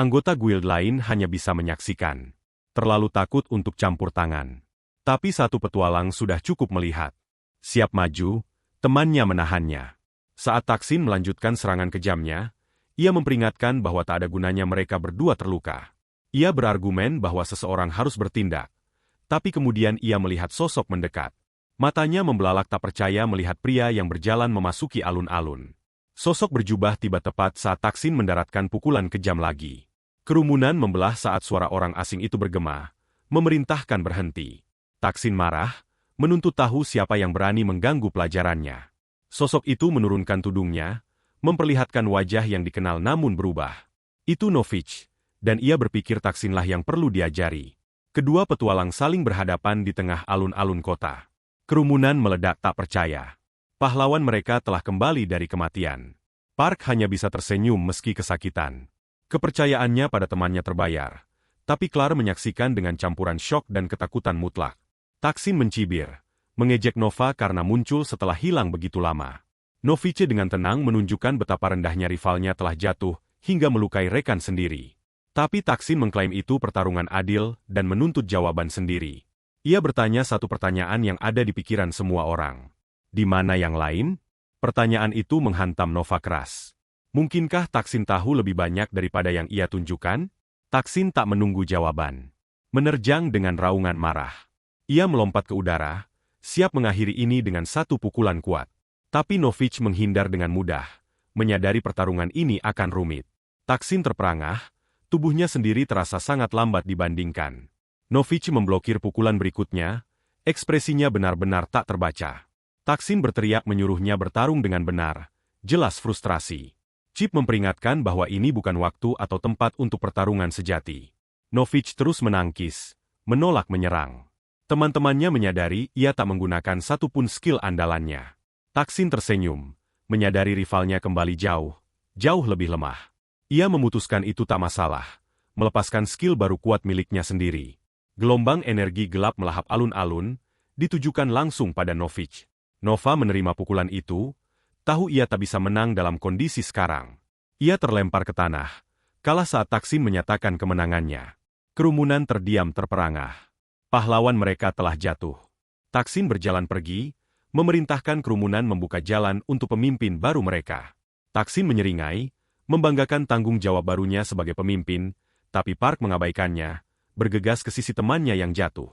Anggota guild lain hanya bisa menyaksikan. Terlalu takut untuk campur tangan. Tapi satu petualang sudah cukup melihat. Siap maju, temannya menahannya. Saat Taksin melanjutkan serangan kejamnya, ia memperingatkan bahwa tak ada gunanya mereka berdua terluka. Ia berargumen bahwa seseorang harus bertindak. Tapi kemudian ia melihat sosok mendekat. Matanya membelalak tak percaya melihat pria yang berjalan memasuki alun-alun. Sosok berjubah tiba tepat saat Taksin mendaratkan pukulan kejam lagi. Kerumunan membelah saat suara orang asing itu bergema, memerintahkan berhenti. Taksin marah, menuntut tahu siapa yang berani mengganggu pelajarannya. Sosok itu menurunkan tudungnya, memperlihatkan wajah yang dikenal namun berubah. Itu Novich, dan ia berpikir Taksinlah yang perlu diajari. Kedua petualang saling berhadapan di tengah alun-alun kota. Kerumunan meledak tak percaya. Pahlawan mereka telah kembali dari kematian. Park hanya bisa tersenyum meski kesakitan. Kepercayaannya pada temannya terbayar, tapi Clara menyaksikan dengan campuran syok dan ketakutan mutlak. Taksin mencibir, mengejek Nova karena muncul setelah hilang begitu lama. Novice dengan tenang menunjukkan betapa rendahnya rivalnya telah jatuh hingga melukai rekan sendiri. Tapi Taksin mengklaim itu pertarungan adil dan menuntut jawaban sendiri. Ia bertanya satu pertanyaan yang ada di pikiran semua orang. Di mana yang lain? Pertanyaan itu menghantam Nova keras. Mungkinkah Taksin tahu lebih banyak daripada yang ia tunjukkan? Taksin tak menunggu jawaban. Menerjang dengan raungan marah. Ia melompat ke udara, siap mengakhiri ini dengan satu pukulan kuat. Tapi Novich menghindar dengan mudah, menyadari pertarungan ini akan rumit. Taksin terperangah, tubuhnya sendiri terasa sangat lambat dibandingkan. Novich memblokir pukulan berikutnya, ekspresinya benar-benar tak terbaca. Taksin berteriak menyuruhnya bertarung dengan benar, jelas frustrasi. Chip memperingatkan bahwa ini bukan waktu atau tempat untuk pertarungan sejati. Novich terus menangkis, menolak menyerang. Teman-temannya menyadari ia tak menggunakan satupun skill andalannya. Taksin tersenyum, menyadari rivalnya kembali jauh lebih lemah. Ia memutuskan itu tak masalah, melepaskan skill baru kuat miliknya sendiri. Gelombang energi gelap melahap alun-alun, ditujukan langsung pada Novich. Nova menerima pukulan itu, tahu ia tak bisa menang dalam kondisi sekarang. Ia terlempar ke tanah, kalah saat Taksin menyatakan kemenangannya. Kerumunan terdiam terperangah. Pahlawan mereka telah jatuh. Taksin berjalan pergi, memerintahkan kerumunan membuka jalan untuk pemimpin baru mereka. Taksin menyeringai, membanggakan tanggung jawab barunya sebagai pemimpin, tapi Park mengabaikannya, bergegas ke sisi temannya yang jatuh.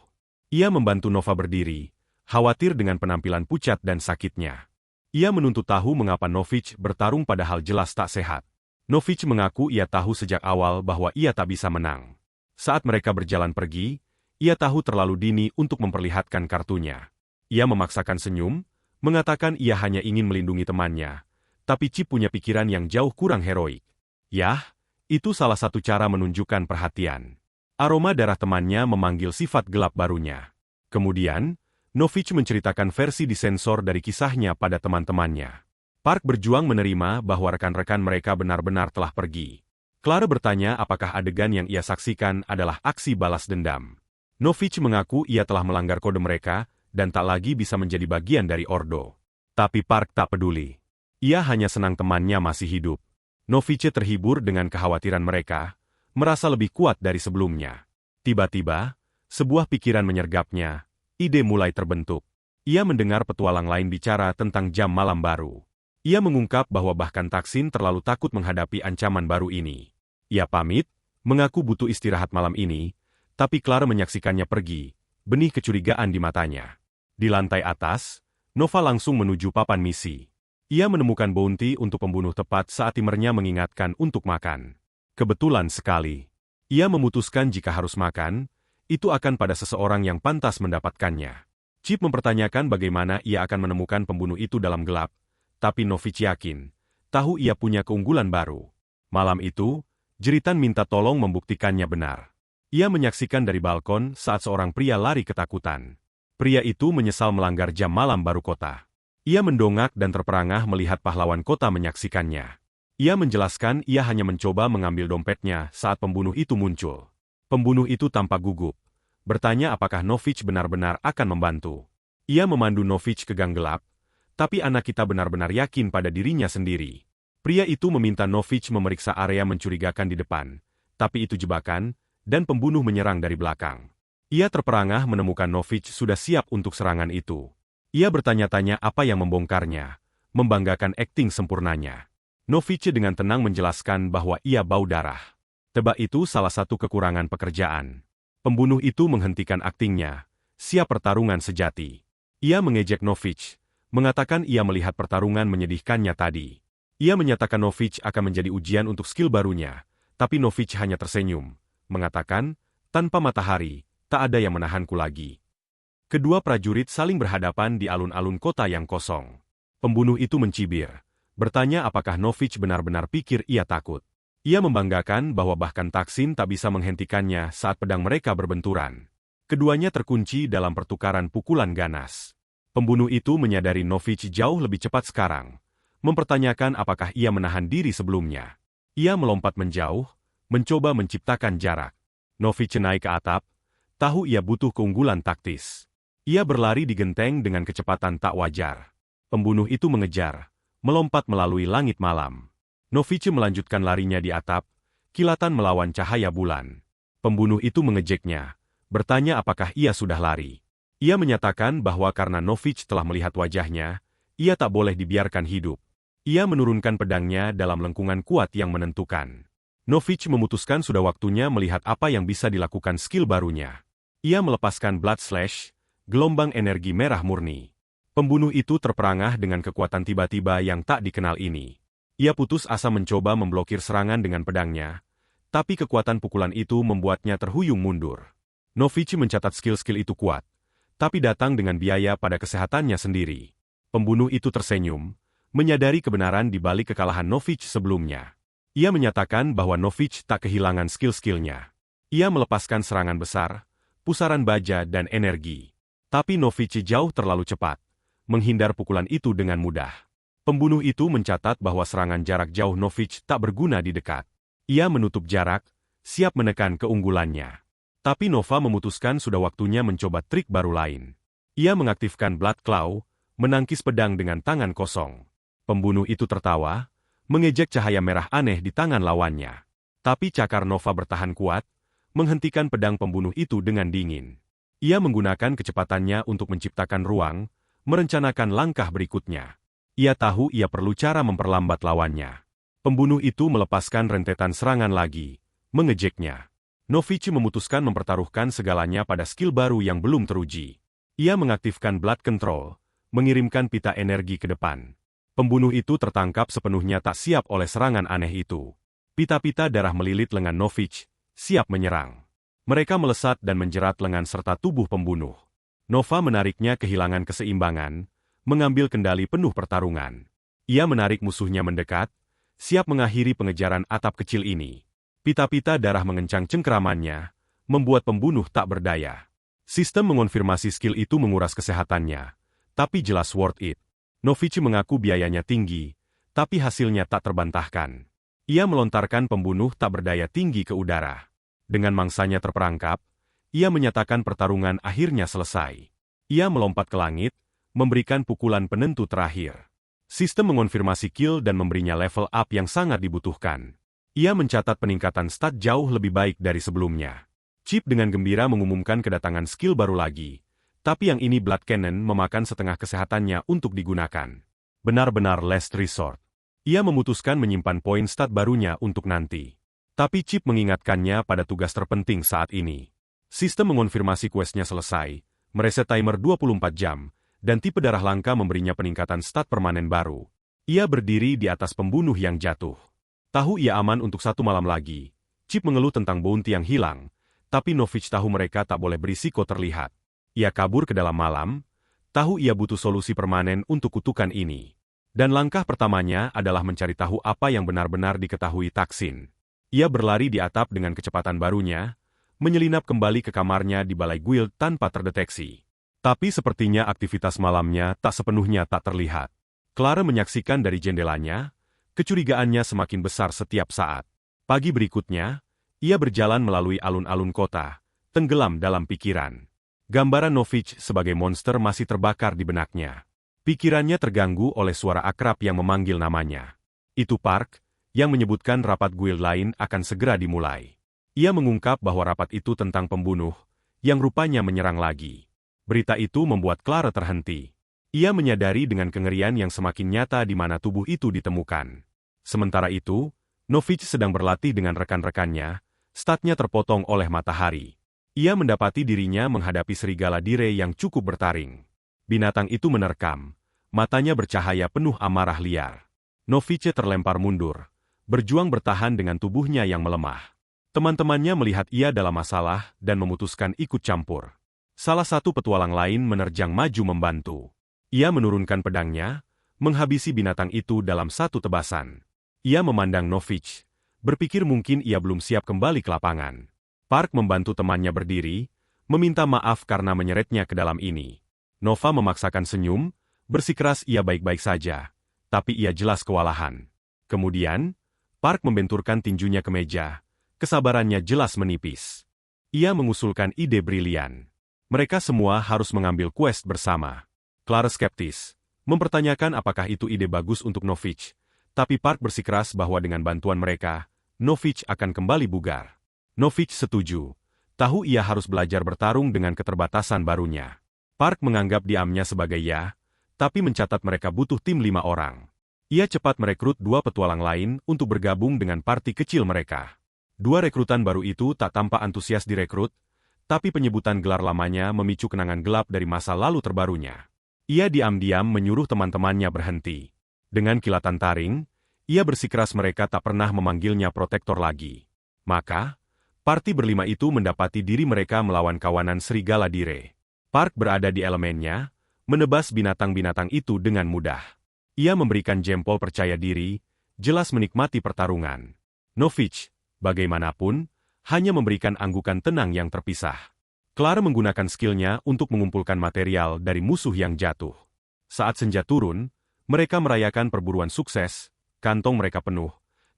Ia membantu Nova berdiri, khawatir dengan penampilan pucat dan sakitnya. Ia menuntut tahu mengapa Novich bertarung padahal jelas tak sehat. Novich mengaku ia tahu sejak awal bahwa ia tak bisa menang. Saat mereka berjalan pergi, ia tahu terlalu dini untuk memperlihatkan kartunya. Ia memaksakan senyum, mengatakan ia hanya ingin melindungi temannya, tapi Chip punya pikiran yang jauh kurang heroik. Yah, itu salah satu cara menunjukkan perhatian. Aroma darah temannya memanggil sifat gelap barunya. Kemudian, Novich menceritakan versi disensor dari kisahnya pada teman-temannya. Park berjuang menerima bahwa rekan-rekan mereka benar-benar telah pergi. Clara bertanya apakah adegan yang ia saksikan adalah aksi balas dendam. Novich mengaku ia telah melanggar kode mereka dan tak lagi bisa menjadi bagian dari Ordo. Tapi Park tak peduli. Ia hanya senang temannya masih hidup. Novich terhibur dengan kekhawatiran mereka, merasa lebih kuat dari sebelumnya. Tiba-tiba, sebuah pikiran menyergapnya. Ide mulai terbentuk. Ia mendengar petualang lain bicara tentang jam malam baru. Ia mengungkap bahwa bahkan Taksin terlalu takut menghadapi ancaman baru ini. Ia pamit, mengaku butuh istirahat malam ini, tapi Clara menyaksikannya pergi, benih kecurigaan di matanya. Di lantai atas, Nova langsung menuju papan misi. Ia menemukan bounty untuk pembunuh tepat saat timernya mengingatkan untuk makan. Kebetulan sekali. Ia memutuskan jika harus makan, itu akan pada seseorang yang pantas mendapatkannya. Chip mempertanyakan bagaimana ia akan menemukan pembunuh itu dalam gelap, tapi Novich yakin, tahu ia punya keunggulan baru. Malam itu, jeritan minta tolong membuktikannya benar. Ia menyaksikan dari balkon saat seorang pria lari ketakutan. Pria itu menyesal melanggar jam malam baru kota. Ia mendongak dan terperangah melihat pahlawan kota menyaksikannya. Ia menjelaskan ia hanya mencoba mengambil dompetnya saat pembunuh itu muncul. Pembunuh itu tampak gugup, bertanya apakah Novich benar-benar akan membantu. Ia memandu Novich ke gang gelap, tapi anak kita benar-benar yakin pada dirinya sendiri. Pria itu meminta Novich memeriksa area mencurigakan di depan, Tapi itu jebakan, dan pembunuh menyerang dari belakang. Ia terperangah menemukan Novich sudah siap untuk serangan itu. Ia bertanya-tanya apa yang membongkarnya, membanggakan akting sempurnanya. Novich dengan tenang menjelaskan bahwa ia bau darah. Tebak itu salah satu kekurangan pekerjaan. Pembunuh itu menghentikan aktingnya, siap pertarungan sejati. Ia mengejek Novich, mengatakan ia melihat pertarungan menyedihkannya tadi. Ia menyatakan Novich akan menjadi ujian untuk skill barunya, tapi Novich hanya tersenyum, mengatakan, tanpa matahari, tak ada yang menahanku lagi. Kedua prajurit saling berhadapan di alun-alun kota yang kosong. Pembunuh itu mencibir, bertanya apakah Novich benar-benar pikir ia takut. Ia membanggakan bahwa bahkan Taksin tak bisa menghentikannya saat pedang mereka berbenturan. Keduanya terkunci dalam pertukaran pukulan ganas. Pembunuh itu menyadari Novich jauh lebih cepat sekarang, mempertanyakan apakah ia menahan diri sebelumnya. Ia melompat menjauh, mencoba menciptakan jarak. Novich naik ke atap, tahu ia butuh keunggulan taktis. Ia berlari di genteng dengan kecepatan tak wajar. Pembunuh itu mengejar, melompat melalui langit malam. Novich melanjutkan larinya di atap, kilatan melawan cahaya bulan. Pembunuh itu mengejeknya, bertanya apakah ia sudah lari. Ia menyatakan bahwa karena Novich telah melihat wajahnya, ia tak boleh dibiarkan hidup. Ia menurunkan pedangnya dalam lengkungan kuat yang menentukan. Novich memutuskan sudah waktunya melihat apa yang bisa dilakukan skill barunya. Ia melepaskan Blood Slash, gelombang energi merah murni. Pembunuh itu terperangah dengan kekuatan tiba-tiba yang tak dikenal ini. Ia putus asa mencoba memblokir serangan dengan pedangnya, tapi kekuatan pukulan itu membuatnya terhuyung mundur. Novich mencatat skill-skill itu kuat, tapi datang dengan biaya pada kesehatannya sendiri. Pembunuh itu tersenyum, menyadari kebenaran di balik kekalahan Novich sebelumnya. Ia menyatakan bahwa Novich tak kehilangan skill-skillnya. Ia melepaskan serangan besar, pusaran baja dan energi. Tapi Novich jauh terlalu cepat, menghindar pukulan itu dengan mudah. Pembunuh itu mencatat bahwa serangan jarak jauh Novich tak berguna di dekat. Ia menutup jarak, siap menekan keunggulannya. Tapi Nova memutuskan sudah waktunya mencoba trik baru lain. Ia mengaktifkan Blood Claw, menangkis pedang dengan tangan kosong. Pembunuh itu tertawa, mengejek cahaya merah aneh di tangan lawannya. Tapi cakar Nova bertahan kuat, menghentikan pedang pembunuh itu dengan dingin. Ia menggunakan kecepatannya untuk menciptakan ruang, merencanakan langkah berikutnya. Ia tahu ia perlu cara memperlambat lawannya. Pembunuh itu melepaskan rentetan serangan lagi, mengejeknya. Novich memutuskan mempertaruhkan segalanya pada skill baru yang belum teruji. Ia mengaktifkan Blood Control, mengirimkan pita energi ke depan. Pembunuh itu tertangkap sepenuhnya tak siap oleh serangan aneh itu. Pita-pita darah melilit lengan Novich, siap menyerang. Mereka melesat dan menjerat lengan serta tubuh pembunuh. Nova menariknya kehilangan keseimbangan, mengambil kendali penuh pertarungan. Ia menarik musuhnya mendekat, siap mengakhiri pengejaran atap kecil ini. Pita-pita darah mengencang cengkeramannya, membuat pembunuh tak berdaya. Sistem mengonfirmasi skill itu menguras kesehatannya, tapi jelas worth it. Novich mengaku biayanya tinggi, tapi hasilnya tak terbantahkan. Ia melontarkan pembunuh tak berdaya tinggi ke udara. Dengan mangsanya terperangkap, ia menyatakan pertarungan akhirnya selesai. Ia melompat ke langit, memberikan pukulan penentu terakhir. Sistem mengonfirmasi kill dan memberinya level up yang sangat dibutuhkan. Ia mencatat peningkatan stat jauh lebih baik dari sebelumnya. Chip dengan gembira mengumumkan kedatangan skill baru lagi, tapi yang ini Blood Cannon memakan setengah kesehatannya untuk digunakan. Benar-benar last resort. Ia memutuskan menyimpan poin stat barunya untuk nanti. Tapi Chip mengingatkannya pada tugas terpenting saat ini. Sistem mengonfirmasi questnya selesai, mereset timer 24 jam, dan tipe darah langka memberinya peningkatan stat permanen baru. Ia berdiri di atas pembunuh yang jatuh. Tahu ia aman untuk 1 malam lagi. Chip mengeluh tentang bounty yang hilang, tapi Novich tahu mereka tak boleh berisiko terlihat. Ia kabur ke dalam malam, tahu ia butuh solusi permanen untuk kutukan ini. Dan langkah pertamanya adalah mencari tahu apa yang benar-benar diketahui Taksin. Ia berlari di atap dengan kecepatan barunya, menyelinap kembali ke kamarnya di balai guild tanpa terdeteksi. Tapi sepertinya aktivitas malamnya tak sepenuhnya tak terlihat. Clara menyaksikan dari jendelanya, kecurigaannya semakin besar setiap saat. Pagi berikutnya, ia berjalan melalui alun-alun kota, tenggelam dalam pikiran. Gambaran Novich sebagai monster masih terbakar di benaknya. Pikirannya terganggu oleh suara akrab yang memanggil namanya. Itu Park, yang menyebutkan rapat guild lain akan segera dimulai. Ia mengungkap bahwa rapat itu tentang pembunuh, yang rupanya menyerang lagi. Berita itu membuat Clara terhenti. Ia menyadari dengan kengerian yang semakin nyata di mana tubuh itu ditemukan. Sementara itu, Novich sedang berlatih dengan rekan-rekannya, statnya terpotong oleh matahari. Ia mendapati dirinya menghadapi serigala dire yang cukup bertaring. Binatang itu menerkam, matanya bercahaya penuh amarah liar. Novich terlempar mundur, berjuang bertahan dengan tubuhnya yang melemah. Teman-temannya melihat ia dalam masalah dan memutuskan ikut campur. Salah satu petualang lain menerjang maju membantu. Ia menurunkan pedangnya, menghabisi binatang itu dalam satu tebasan. Ia memandang Novich, berpikir mungkin ia belum siap kembali ke lapangan. Park membantu temannya berdiri, meminta maaf karena menyeretnya ke dalam ini. Nova memaksakan senyum, bersikeras ia baik-baik saja, tapi ia jelas kewalahan. Kemudian, Park membenturkan tinjunya ke meja. Kesabarannya jelas menipis. Ia mengusulkan ide brilian. Mereka semua harus mengambil quest bersama. Clara skeptis, mempertanyakan apakah itu ide bagus untuk Novich, tapi Park bersikeras bahwa dengan bantuan mereka, Novich akan kembali bugar. Novich setuju, tahu ia harus belajar bertarung dengan keterbatasan barunya. Park menganggap diamnya sebagai ya, tapi mencatat mereka butuh tim 5 orang. Ia cepat merekrut 2 petualang lain untuk bergabung dengan parti kecil mereka. 2 rekrutan baru itu tak tampak antusias direkrut, tapi penyebutan gelar lamanya memicu kenangan gelap dari masa lalu terbarunya. Ia diam-diam menyuruh teman-temannya berhenti. Dengan kilatan taring, ia bersikeras mereka tak pernah memanggilnya protektor lagi. Maka, parti berlima itu mendapati diri mereka melawan kawanan serigala dire. Park berada di elemennya, menebas binatang-binatang itu dengan mudah. Ia memberikan jempol percaya diri, jelas menikmati pertarungan. Novich, bagaimanapun, hanya memberikan anggukan tenang yang terpisah. Clara menggunakan skillnya untuk mengumpulkan material dari musuh yang jatuh. Saat senja turun, mereka merayakan perburuan sukses, kantong mereka penuh,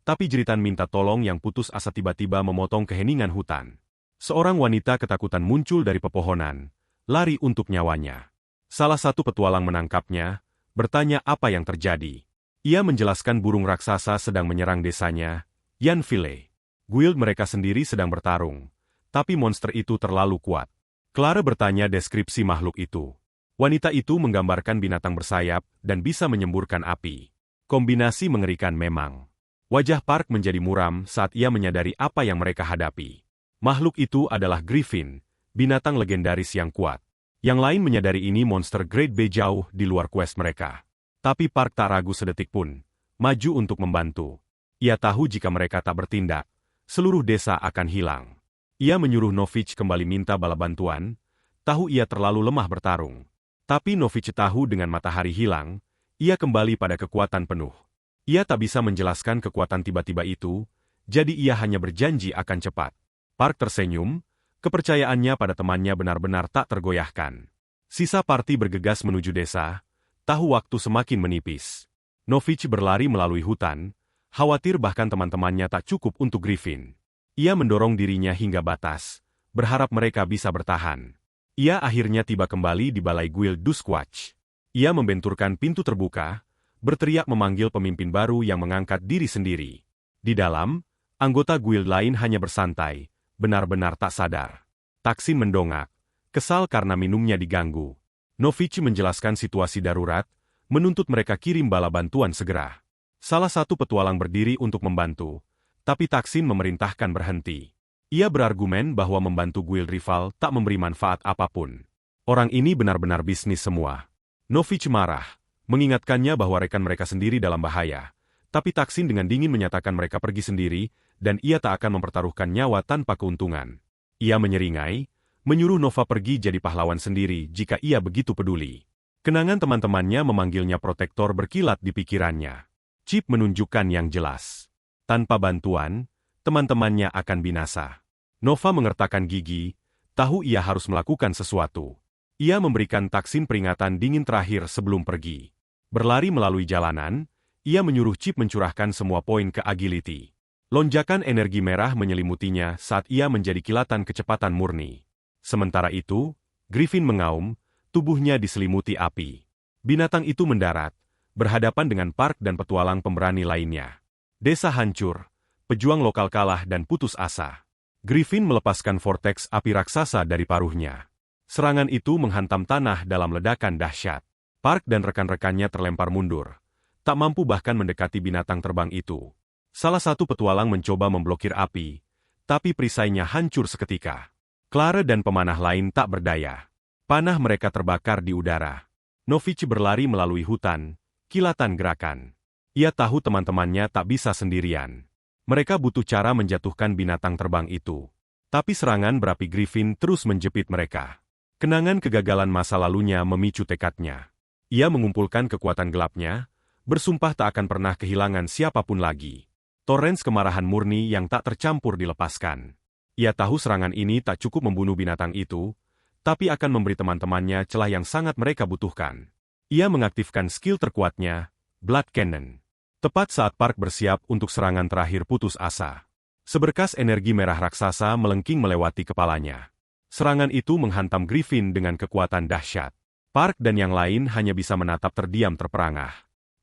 tapi jeritan minta tolong yang putus asa tiba-tiba memotong keheningan hutan. Seorang wanita ketakutan muncul dari pepohonan, lari untuk nyawanya. Salah satu petualang menangkapnya, bertanya apa yang terjadi. Ia menjelaskan burung raksasa sedang menyerang desanya, Yanville. Guild mereka sendiri sedang bertarung, tapi monster itu terlalu kuat. Clara bertanya deskripsi makhluk itu. Wanita itu menggambarkan binatang bersayap dan bisa menyemburkan api. Kombinasi mengerikan memang. Wajah Park menjadi muram saat ia menyadari apa yang mereka hadapi. Makhluk itu adalah Griffin, binatang legendaris yang kuat. Yang lain menyadari ini monster Great B jauh di luar quest mereka. Tapi Park tak ragu sedetik pun, maju untuk membantu. Ia tahu jika mereka tak bertindak, seluruh desa akan hilang. Ia menyuruh Novich kembali minta bala bantuan, tahu ia terlalu lemah bertarung. Tapi Novich tahu dengan matahari hilang, ia kembali pada kekuatan penuh. Ia tak bisa menjelaskan kekuatan tiba-tiba itu, jadi ia hanya berjanji akan cepat. Park tersenyum, kepercayaannya pada temannya benar-benar tak tergoyahkan. Sisa parti bergegas menuju desa, tahu waktu semakin menipis. Novich berlari melalui hutan, khawatir bahkan teman-temannya tak cukup untuk Griffin. Ia mendorong dirinya hingga batas, berharap mereka bisa bertahan. Ia akhirnya tiba kembali di balai Guild Duskwatch. Ia membenturkan pintu terbuka, berteriak memanggil pemimpin baru yang mengangkat diri sendiri. Di dalam, anggota guild lain hanya bersantai, benar-benar tak sadar. Taksin mendongak, kesal karena minumnya diganggu. Novich menjelaskan situasi darurat, menuntut mereka kirim bala bantuan segera. Salah satu petualang berdiri untuk membantu, tapi Taksin memerintahkan berhenti. Ia berargumen bahwa membantu guild rival tak memberi manfaat apapun. Orang ini benar-benar bisnis semua. Novich marah, mengingatkannya bahwa rekan mereka sendiri dalam bahaya, tapi Taksin dengan dingin menyatakan mereka pergi sendiri, dan ia tak akan mempertaruhkan nyawa tanpa keuntungan. Ia menyeringai, menyuruh Nova pergi jadi pahlawan sendiri jika ia begitu peduli. Kenangan teman-temannya memanggilnya protektor berkilat di pikirannya. Chip menunjukkan yang jelas. Tanpa bantuan, teman-temannya akan binasa. Nova mengertakkan gigi, tahu ia harus melakukan sesuatu. Ia memberikan Taksin peringatan dingin terakhir sebelum pergi. Berlari melalui jalanan, ia menyuruh Chip mencurahkan semua poin ke agility. Lonjakan energi merah menyelimutinya saat ia menjadi kilatan kecepatan murni. Sementara itu, Griffin mengaum, tubuhnya diselimuti api. Binatang itu mendarat, berhadapan dengan Park dan petualang pemberani lainnya. Desa hancur, pejuang lokal kalah dan putus asa. Griffin melepaskan vortex api raksasa dari paruhnya. Serangan itu menghantam tanah dalam ledakan dahsyat. Park dan rekan-rekannya terlempar mundur. Tak mampu bahkan mendekati binatang terbang itu. Salah satu petualang mencoba memblokir api, tapi perisainya hancur seketika. Clara dan pemanah lain tak berdaya. Panah mereka terbakar di udara. Novich berlari melalui hutan, kilatan gerakan. Ia tahu teman-temannya tak bisa sendirian. Mereka butuh cara menjatuhkan binatang terbang itu. Tapi serangan berapi Griffin terus menjepit mereka. Kenangan kegagalan masa lalunya memicu tekadnya. Ia mengumpulkan kekuatan gelapnya, bersumpah tak akan pernah kehilangan siapapun lagi. Torrens kemarahan murni yang tak tercampur dilepaskan. Ia tahu serangan ini tak cukup membunuh binatang itu, tapi akan memberi teman-temannya celah yang sangat mereka butuhkan. Ia mengaktifkan skill terkuatnya, Blood Cannon. Tepat saat Park bersiap untuk serangan terakhir putus asa. Seberkas energi merah raksasa melengking melewati kepalanya. Serangan itu menghantam Griffin dengan kekuatan dahsyat. Park dan yang lain hanya bisa menatap terdiam terperangah.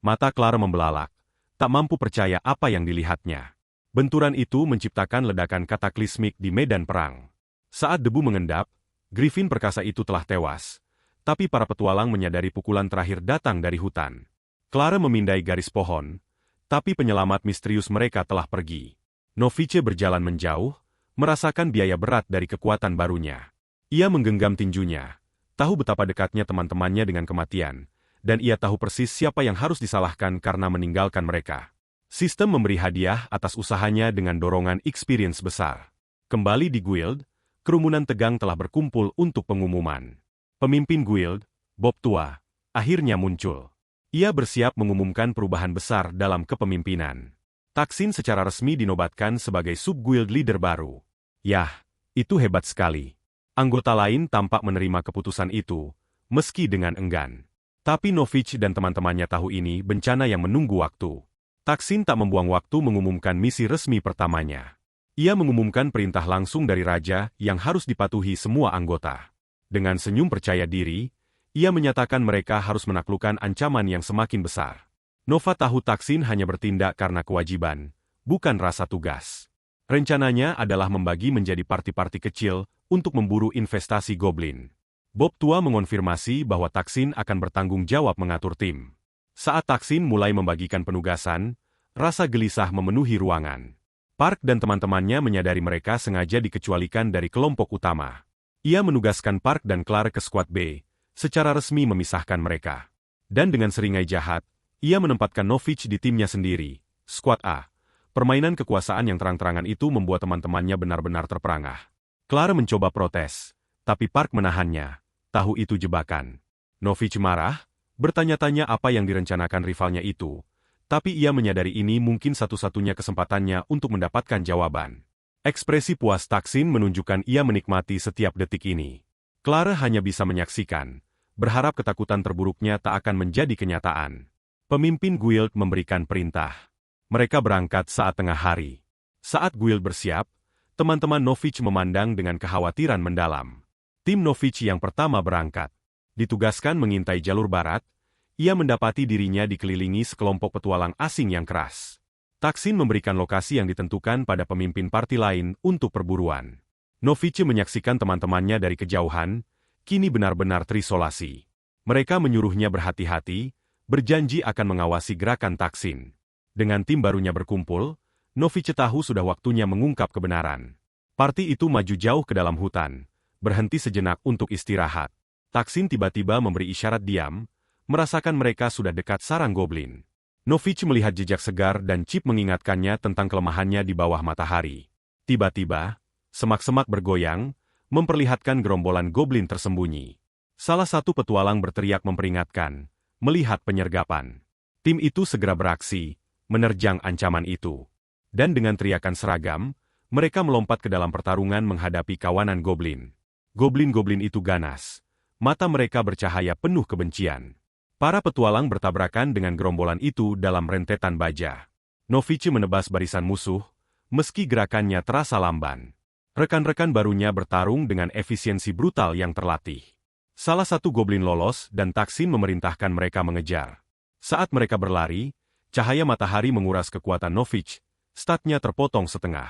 Mata Clara membelalak, tak mampu percaya apa yang dilihatnya. Benturan itu menciptakan ledakan kataklismik di medan perang. Saat debu mengendap, Griffin perkasa itu telah tewas. Tapi para petualang menyadari pukulan terakhir datang dari hutan. Clara memindai garis pohon, tapi penyelamat misterius mereka telah pergi. Novich berjalan menjauh, merasakan biaya berat dari kekuatan barunya. Ia menggenggam tinjunya. Tahu betapa dekatnya teman-temannya dengan kematian, dan ia tahu persis siapa yang harus disalahkan karena meninggalkan mereka. Sistem memberi hadiah atas usahanya dengan dorongan experience besar. Kembali di guild, kerumunan tegang telah berkumpul untuk pengumuman. Pemimpin guild, Bob Tua, akhirnya muncul. Ia bersiap mengumumkan perubahan besar dalam kepemimpinan. Taksin secara resmi dinobatkan sebagai sub-guild leader baru. Yah, itu hebat sekali. Anggota lain tampak menerima keputusan itu, meski dengan enggan. Tapi Novich dan teman-temannya tahu ini bencana yang menunggu waktu. Taksin tak membuang waktu mengumumkan misi resmi pertamanya. Ia mengumumkan perintah langsung dari raja yang harus dipatuhi semua anggota. Dengan senyum percaya diri, ia menyatakan mereka harus menaklukkan ancaman yang semakin besar. Nova tahu Taksin hanya bertindak karena kewajiban, bukan rasa tugas. Rencananya adalah membagi menjadi parti-parti kecil untuk memburu investasi Goblin. Bob Tua mengonfirmasi bahwa Taksin akan bertanggung jawab mengatur tim. Saat Taksin mulai membagikan penugasan, rasa gelisah memenuhi ruangan. Park dan teman-temannya menyadari mereka sengaja dikecualikan dari kelompok utama. Ia menugaskan Park dan Clara ke skuad B, secara resmi memisahkan mereka. Dan dengan seringai jahat, ia menempatkan Novich di timnya sendiri, skuad A. Permainan kekuasaan yang terang-terangan itu membuat teman-temannya benar-benar terperangah. Clara mencoba protes, tapi Park menahannya, tahu itu jebakan. Novich marah, bertanya-tanya apa yang direncanakan rivalnya itu, tapi ia menyadari ini mungkin satu-satunya kesempatannya untuk mendapatkan jawaban. Ekspresi puas Taksin menunjukkan ia menikmati setiap detik ini. Clara hanya bisa menyaksikan, berharap ketakutan terburuknya tak akan menjadi kenyataan. Pemimpin guild memberikan perintah. Mereka berangkat saat tengah hari. Saat guild bersiap, teman-teman Novich memandang dengan kekhawatiran mendalam. Tim Novich yang pertama berangkat. Ditugaskan mengintai jalur barat, ia mendapati dirinya dikelilingi sekelompok petualang asing yang keras. Taksin memberikan lokasi yang ditentukan pada pemimpin parti lain untuk perburuan. Novich menyaksikan teman-temannya dari kejauhan, kini benar-benar terisolasi. Mereka menyuruhnya berhati-hati, berjanji akan mengawasi gerakan Taksin. Dengan tim barunya berkumpul, Novich tahu sudah waktunya mengungkap kebenaran. Parti itu maju jauh ke dalam hutan, berhenti sejenak untuk istirahat. Taksin tiba-tiba memberi isyarat diam, merasakan mereka sudah dekat sarang goblin. Novich melihat jejak segar dan Chip mengingatkannya tentang kelemahannya di bawah matahari. Tiba-tiba, semak-semak bergoyang, memperlihatkan gerombolan goblin tersembunyi. Salah satu petualang berteriak memperingatkan, melihat penyergapan. Tim itu segera beraksi, menerjang ancaman itu. Dan dengan teriakan seragam, mereka melompat ke dalam pertarungan menghadapi kawanan goblin. Goblin-goblin itu ganas. Mata mereka bercahaya penuh kebencian. Para petualang bertabrakan dengan gerombolan itu dalam rentetan baja. Novich menebas barisan musuh, meski gerakannya terasa lamban. Rekan-rekan barunya bertarung dengan efisiensi brutal yang terlatih. Salah satu goblin lolos dan Taksin memerintahkan mereka mengejar. Saat mereka berlari, cahaya matahari menguras kekuatan Novich, statnya terpotong setengah.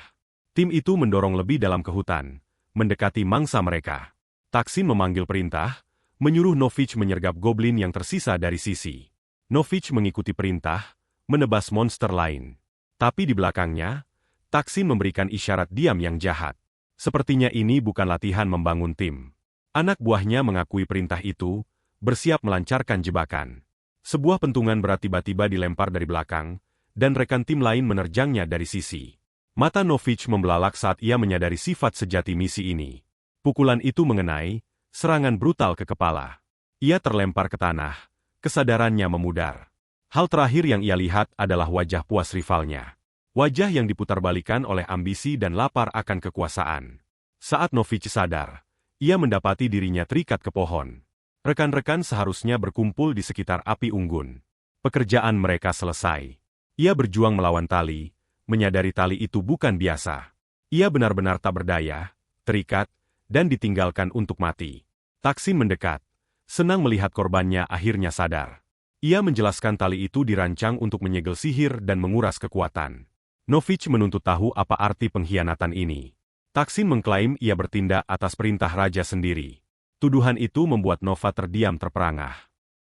Tim itu mendorong lebih dalam ke hutan, mendekati mangsa mereka. Taksin memanggil perintah, menyuruh Novich menyergap goblin yang tersisa dari sisi. Novich mengikuti perintah, menebas monster lain. Tapi di belakangnya, Taksin memberikan isyarat diam yang jahat. Sepertinya ini bukan latihan membangun tim. Anak buahnya mengakui perintah itu, bersiap melancarkan jebakan. Sebuah pentungan berat tiba-tiba dilempar dari belakang, dan rekan tim lain menerjangnya dari sisi. Mata Novich membelalak saat ia menyadari sifat sejati misi ini. Pukulan itu mengenai, serangan brutal ke kepala. Ia terlempar ke tanah, kesadarannya memudar. Hal terakhir yang ia lihat adalah wajah puas rivalnya. Wajah yang diputarbalikan oleh ambisi dan lapar akan kekuasaan. Saat Novich sadar, ia mendapati dirinya terikat ke pohon. Rekan-rekan seharusnya berkumpul di sekitar api unggun. Pekerjaan mereka selesai. Ia berjuang melawan tali, menyadari tali itu bukan biasa. Ia benar-benar tak berdaya, terikat, dan ditinggalkan untuk mati. Taksin mendekat, senang melihat korbannya akhirnya sadar. Ia menjelaskan tali itu dirancang untuk menyegel sihir dan menguras kekuatan. Novich menuntut tahu apa arti pengkhianatan ini. Taksin mengklaim ia bertindak atas perintah raja sendiri. Tuduhan itu membuat Nova terdiam terperangah.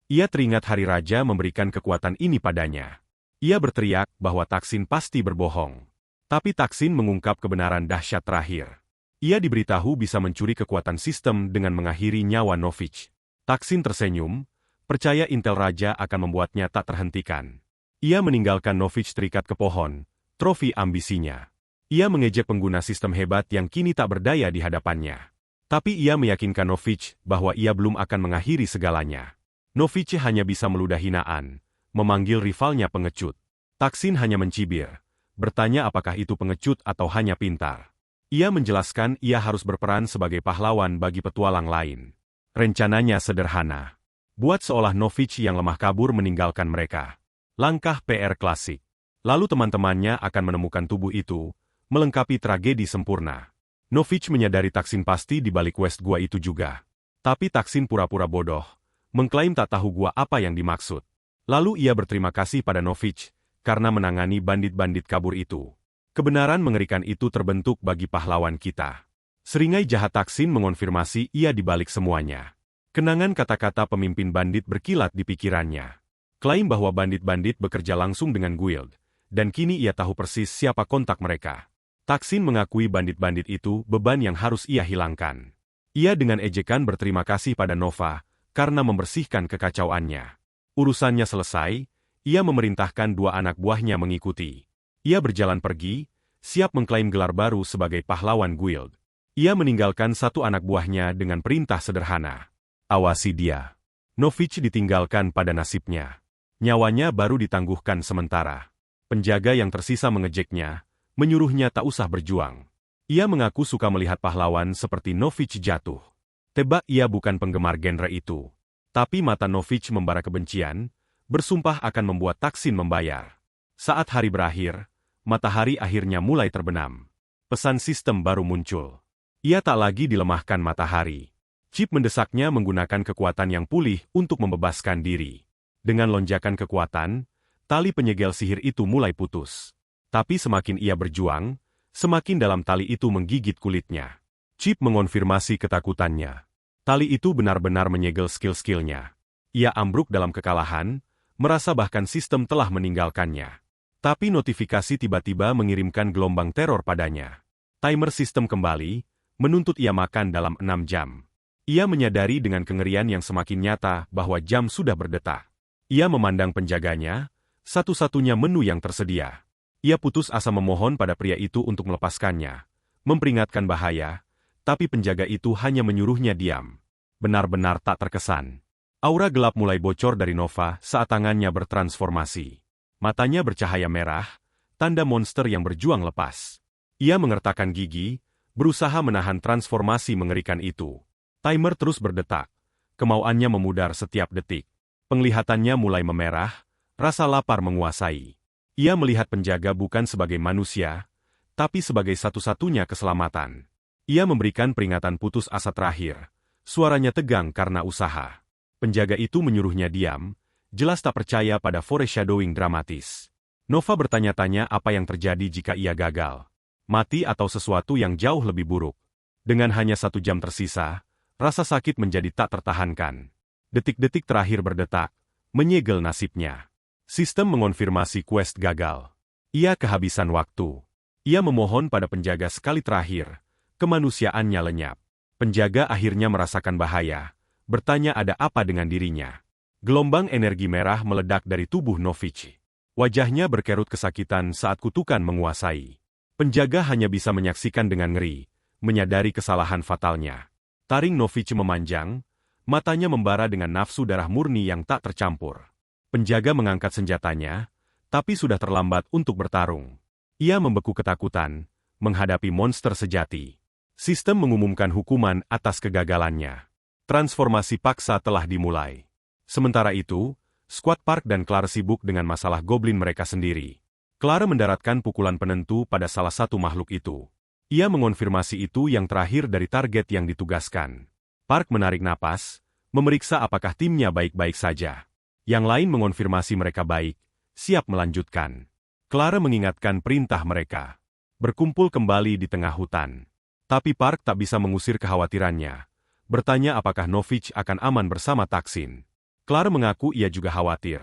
Ia teringat hari raja memberikan kekuatan ini padanya. Ia berteriak bahwa Taksin pasti berbohong. Tapi Taksin mengungkap kebenaran dahsyat terakhir. Ia diberitahu bisa mencuri kekuatan sistem dengan mengakhiri nyawa Novich. Taksin tersenyum, percaya intel raja akan membuatnya tak terhentikan. Ia meninggalkan Novich terikat ke pohon, trofi ambisinya. Ia mengejek pengguna sistem hebat yang kini tak berdaya di hadapannya. Tapi ia meyakinkan Novich bahwa ia belum akan mengakhiri segalanya. Novich hanya bisa meludah hinaan, memanggil rivalnya pengecut. Taksin hanya mencibir, bertanya apakah itu pengecut atau hanya pintar. Ia menjelaskan ia harus berperan sebagai pahlawan bagi petualang lain. Rencananya sederhana. Buat seolah Novich yang lemah kabur meninggalkan mereka. Langkah PR klasik. Lalu teman-temannya akan menemukan tubuh itu, melengkapi tragedi sempurna. Novich menyadari Taksin pasti di balik quest gua itu juga. Tapi Taksin pura-pura bodoh, mengklaim tak tahu gua apa yang dimaksud. Lalu ia berterima kasih pada Novich, karena menangani bandit-bandit kabur itu. Kebenaran mengerikan itu terbentuk bagi pahlawan kita. Seringai jahat Taksin mengonfirmasi ia di balik semuanya. Kenangan kata-kata pemimpin bandit berkilat di pikirannya. Klaim bahwa bandit-bandit bekerja langsung dengan guild, dan kini ia tahu persis siapa kontak mereka. Taksin mengakui bandit-bandit itu beban yang harus ia hilangkan. Ia dengan ejekan berterima kasih pada Nova, karena membersihkan kekacauannya. Urusannya selesai, ia memerintahkan dua anak buahnya mengikuti. Ia berjalan pergi, siap mengklaim gelar baru sebagai pahlawan guild. Ia meninggalkan satu anak buahnya dengan perintah sederhana. Awasi dia. Novich ditinggalkan pada nasibnya. Nyawanya baru ditangguhkan sementara. Penjaga yang tersisa mengejeknya, menyuruhnya tak usah berjuang. Ia mengaku suka melihat pahlawan seperti Novich jatuh. Tebak ia bukan penggemar genre itu. Tapi mata Novich membara kebencian, bersumpah akan membuat Taksin membayar. Saat hari berakhir, matahari akhirnya mulai terbenam. Pesan sistem baru muncul. Ia tak lagi dilemahkan matahari. Chip mendesaknya menggunakan kekuatan yang pulih untuk membebaskan diri. Dengan lonjakan kekuatan, tali penyegel sihir itu mulai putus. Tapi semakin ia berjuang, semakin dalam tali itu menggigit kulitnya. Chip mengonfirmasi ketakutannya. Tali itu benar-benar menyegel skill-skillnya. Ia ambruk dalam kekalahan, merasa bahkan sistem telah meninggalkannya. Tapi notifikasi tiba-tiba mengirimkan gelombang teror padanya. Timer sistem kembali, menuntut ia makan dalam 6 jam. Ia menyadari dengan kengerian yang semakin nyata bahwa jam sudah berdetak. Ia memandang penjaganya, satu-satunya menu yang tersedia. Ia putus asa memohon pada pria itu untuk melepaskannya, memperingatkan bahaya, tapi penjaga itu hanya menyuruhnya diam. Benar-benar tak terkesan. Aura gelap mulai bocor dari Nova saat tangannya bertransformasi. Matanya bercahaya merah, tanda monster yang berjuang lepas. Ia mengertakkan gigi, berusaha menahan transformasi mengerikan itu. Timer terus berdetak. Kemauannya memudar setiap detik. Penglihatannya mulai memerah, rasa lapar menguasai. Ia melihat penjaga bukan sebagai manusia, tapi sebagai satu-satunya keselamatan. Ia memberikan peringatan putus asa terakhir. Suaranya tegang karena usaha. Penjaga itu menyuruhnya diam, jelas tak percaya pada foreshadowing dramatis. Nova bertanya-tanya apa yang terjadi jika ia gagal. mati atau sesuatu yang jauh lebih buruk. Dengan hanya 1 jam tersisa, rasa sakit menjadi tak tertahankan. Detik-detik terakhir berdetak, menyegel nasibnya. Sistem mengonfirmasi quest gagal. Ia kehabisan waktu. Ia memohon pada penjaga sekali terakhir. Kemanusiaannya lenyap. Penjaga akhirnya merasakan bahaya. Bertanya ada apa dengan dirinya. Gelombang energi merah meledak dari tubuh Novich. Wajahnya berkerut kesakitan saat kutukan menguasai. Penjaga hanya bisa menyaksikan dengan ngeri, menyadari kesalahan fatalnya. Taring Novich memanjang, matanya membara dengan nafsu darah murni yang tak tercampur. Penjaga mengangkat senjatanya, tapi sudah terlambat untuk bertarung. Ia membeku ketakutan, menghadapi monster sejati. Sistem mengumumkan hukuman atas kegagalannya. Transformasi paksa telah dimulai. Sementara itu, skuad Park dan Clara sibuk dengan masalah goblin mereka sendiri. Clara mendaratkan pukulan penentu pada salah satu makhluk itu. Ia mengonfirmasi itu yang terakhir dari target yang ditugaskan. Park menarik napas, memeriksa apakah timnya baik-baik saja. Yang lain mengonfirmasi mereka baik, siap melanjutkan. Clara mengingatkan perintah mereka. Berkumpul kembali di tengah hutan. Tapi Park tak bisa mengusir kekhawatirannya. Bertanya apakah Novich akan aman bersama Taksin. Clara mengaku ia juga khawatir.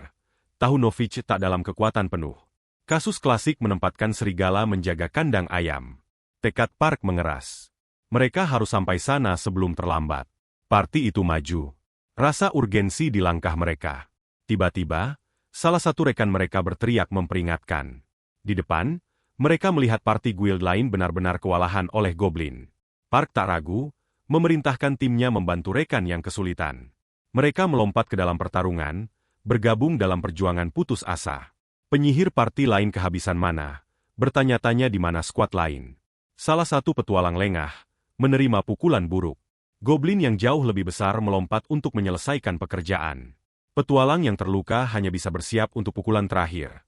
Tahu Novich tak dalam kekuatan penuh. Kasus klasik menempatkan serigala menjaga kandang ayam. Tekad Park mengeras. Mereka harus sampai sana sebelum terlambat. Parti itu maju. Rasa urgensi di langkah mereka. Tiba-tiba, salah satu rekan mereka berteriak memperingatkan. Di depan, mereka melihat parti guild lain benar-benar kewalahan oleh goblin. Park tak ragu, memerintahkan timnya membantu rekan yang kesulitan. Mereka melompat ke dalam pertarungan, bergabung dalam perjuangan putus asa. Penyihir parti lain kehabisan mana, bertanya-tanya di mana skuad lain. Salah satu petualang lengah, menerima pukulan buruk. Goblin yang jauh lebih besar melompat untuk menyelesaikan pekerjaan. Petualang yang terluka hanya bisa bersiap untuk pukulan terakhir.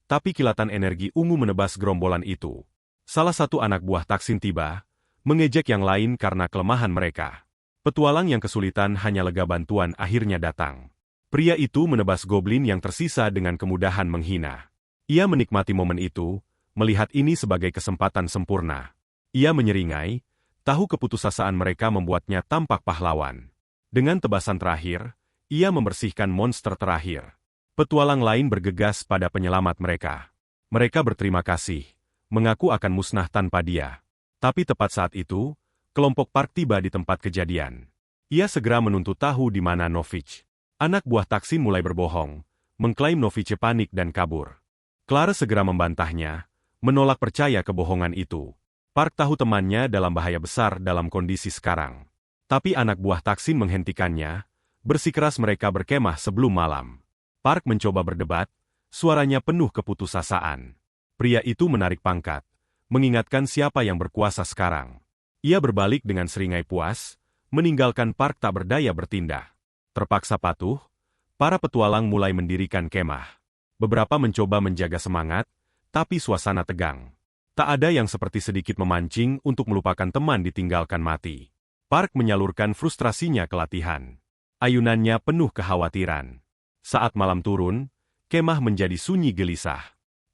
Tapi kilatan energi ungu menebas gerombolan itu. Salah satu anak buah Taksin tiba, mengejek yang lain karena kelemahan mereka. Petualang yang kesulitan hanya lega bantuan akhirnya datang. Pria itu menebas goblin yang tersisa dengan kemudahan menghina. Ia menikmati momen itu, melihat ini sebagai kesempatan sempurna. Ia menyeringai, tahu keputusasaan mereka membuatnya tampak pahlawan. Dengan tebasan terakhir, ia membersihkan monster terakhir. Petualang lain bergegas pada penyelamat mereka. Mereka berterima kasih, mengaku akan musnah tanpa dia. Tapi tepat saat itu, kelompok Park tiba di tempat kejadian. Ia segera menuntut tahu di mana Novich. Anak buah Taksin mulai berbohong, mengklaim Novich panik dan kabur. Clara segera membantahnya, menolak percaya kebohongan itu. Park tahu temannya dalam bahaya besar dalam kondisi sekarang. Tapi anak buah Taksin menghentikannya, bersikeras mereka berkemah sebelum malam. Park mencoba berdebat, suaranya penuh keputusasaan. Pria itu menarik pangkat, mengingatkan siapa yang berkuasa sekarang. Ia berbalik dengan seringai puas, meninggalkan Park tak berdaya bertindak. Terpaksa patuh, para petualang mulai mendirikan kemah. Beberapa mencoba menjaga semangat, tapi suasana tegang. Tak ada yang seperti sedikit memancing untuk melupakan teman ditinggalkan mati. Park menyalurkan frustrasinya ke latihan. Ayunannya penuh kekhawatiran. Saat malam turun, kemah menjadi sunyi gelisah.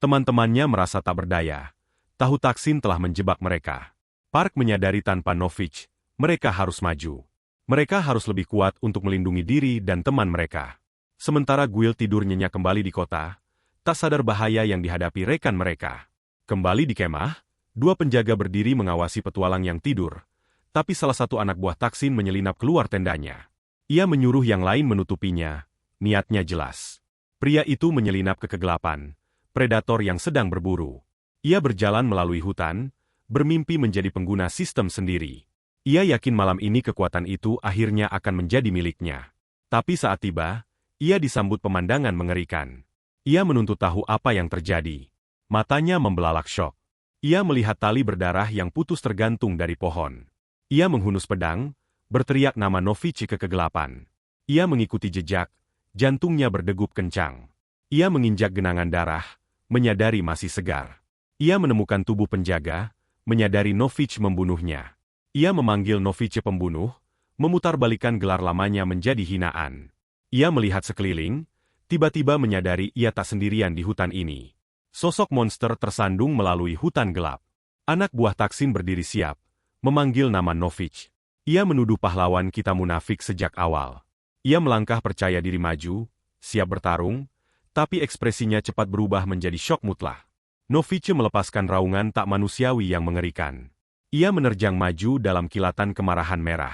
Teman-temannya merasa tak berdaya. Tahu Taksin telah menjebak mereka. Park menyadari tanpa Novich, mereka harus maju. Mereka harus lebih kuat untuk melindungi diri dan teman mereka. Sementara guild tidur nyenyak kembali di kota, tak sadar bahaya yang dihadapi rekan mereka. Kembali di kemah, dua penjaga berdiri mengawasi petualang yang tidur, tapi salah satu anak buah Taksin menyelinap keluar tendanya. Ia menyuruh yang lain menutupinya, niatnya jelas. Pria itu menyelinap ke kegelapan, predator yang sedang berburu. Ia berjalan melalui hutan, bermimpi menjadi pengguna sistem sendiri. Ia yakin malam ini kekuatan itu akhirnya akan menjadi miliknya. Tapi saat tiba, ia disambut pemandangan mengerikan. Ia menuntut tahu apa yang terjadi. Matanya membelalak syok. Ia melihat tali berdarah yang putus tergantung dari pohon. Ia menghunus pedang, berteriak nama Novich ke kegelapan. Ia mengikuti jejak, jantungnya berdegup kencang. Ia menginjak genangan darah, menyadari masih segar. Ia menemukan tubuh penjaga, menyadari Novich membunuhnya. Ia memanggil Novich pembunuh, memutarbalikkan gelar lamanya menjadi hinaan. Ia melihat sekeliling, tiba-tiba menyadari ia tak sendirian di hutan ini. Sosok monster tersandung melalui hutan gelap. Anak buah Taksin berdiri siap, memanggil nama Novich. Ia menuduh pahlawan kita munafik sejak awal. Ia melangkah percaya diri maju, siap bertarung, tapi ekspresinya cepat berubah menjadi syok mutlak. Novich melepaskan raungan tak manusiawi yang mengerikan. Ia menerjang maju dalam kilatan kemarahan merah.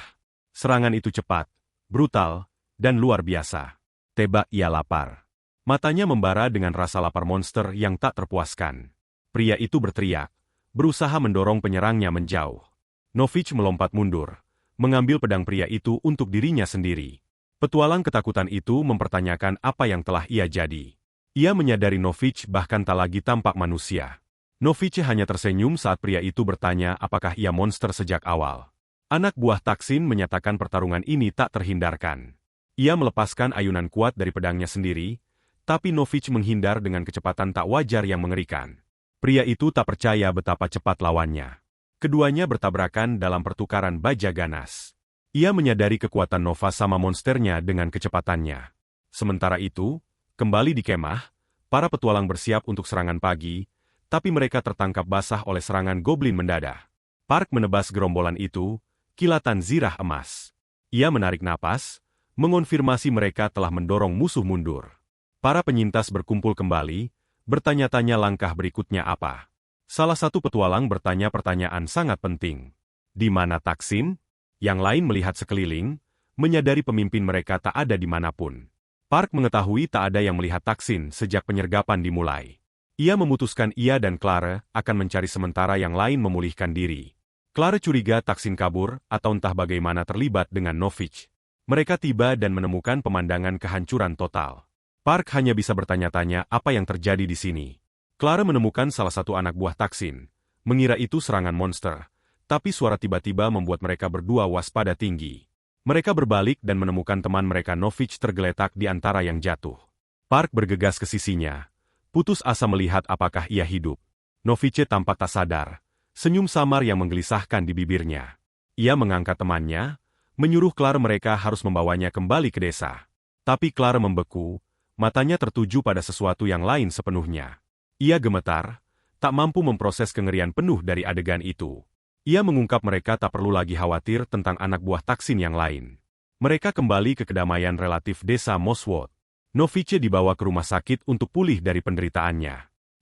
Serangan itu cepat, brutal, dan luar biasa. Tebak ia lapar. Matanya membara dengan rasa lapar monster yang tak terpuaskan. Pria itu berteriak, berusaha mendorong penyerangnya menjauh. Novich melompat mundur, mengambil pedang pria itu untuk dirinya sendiri. Petualang ketakutan itu mempertanyakan apa yang telah ia jadi. Ia menyadari Novich bahkan tak lagi tampak manusia. Novich hanya tersenyum saat pria itu bertanya apakah ia monster sejak awal. Anak buah Taksin menyatakan pertarungan ini tak terhindarkan. Ia melepaskan ayunan kuat dari pedangnya sendiri, tapi Novich menghindar dengan kecepatan tak wajar yang mengerikan. Pria itu tak percaya betapa cepat lawannya. Keduanya bertabrakan dalam pertukaran baja ganas. Ia menyadari kekuatan Nova sama monsternya dengan kecepatannya. Sementara itu, kembali di kemah, para petualang bersiap untuk serangan pagi, tapi mereka tertangkap basah oleh serangan goblin mendadak. Park menebas gerombolan itu, kilatan zirah emas. Ia menarik napas, mengonfirmasi mereka telah mendorong musuh mundur. Para penyintas berkumpul kembali, bertanya-tanya langkah berikutnya apa. Salah satu petualang bertanya pertanyaan sangat penting. Di mana Taksin? Yang lain melihat sekeliling, menyadari pemimpin mereka tak ada di manapun. Park mengetahui tak ada yang melihat Taksin sejak penyergapan dimulai. Ia memutuskan ia dan Clara akan mencari sementara yang lain memulihkan diri. Clara curiga Taksin kabur atau entah bagaimana terlibat dengan Novich. Mereka tiba dan menemukan pemandangan kehancuran total. Park hanya bisa bertanya-tanya apa yang terjadi di sini. Clara menemukan salah satu anak buah Taksin, mengira itu serangan monster, tapi suara tiba-tiba membuat mereka berdua waspada tinggi. Mereka berbalik dan menemukan teman mereka Novich tergeletak di antara yang jatuh. Park bergegas ke sisinya, putus asa melihat apakah ia hidup. Novich tampak tak sadar, senyum samar yang menggelisahkan di bibirnya. Ia mengangkat temannya, menyuruh Clara mereka harus membawanya kembali ke desa. Tapi Clara membeku, matanya tertuju pada sesuatu yang lain sepenuhnya. Ia gemetar, tak mampu memproses kengerian penuh dari adegan itu. Ia mengungkap mereka tak perlu lagi khawatir tentang anak buah Taksin yang lain. Mereka kembali ke kedamaian relatif desa Moswood. Novich dibawa ke rumah sakit untuk pulih dari penderitaannya.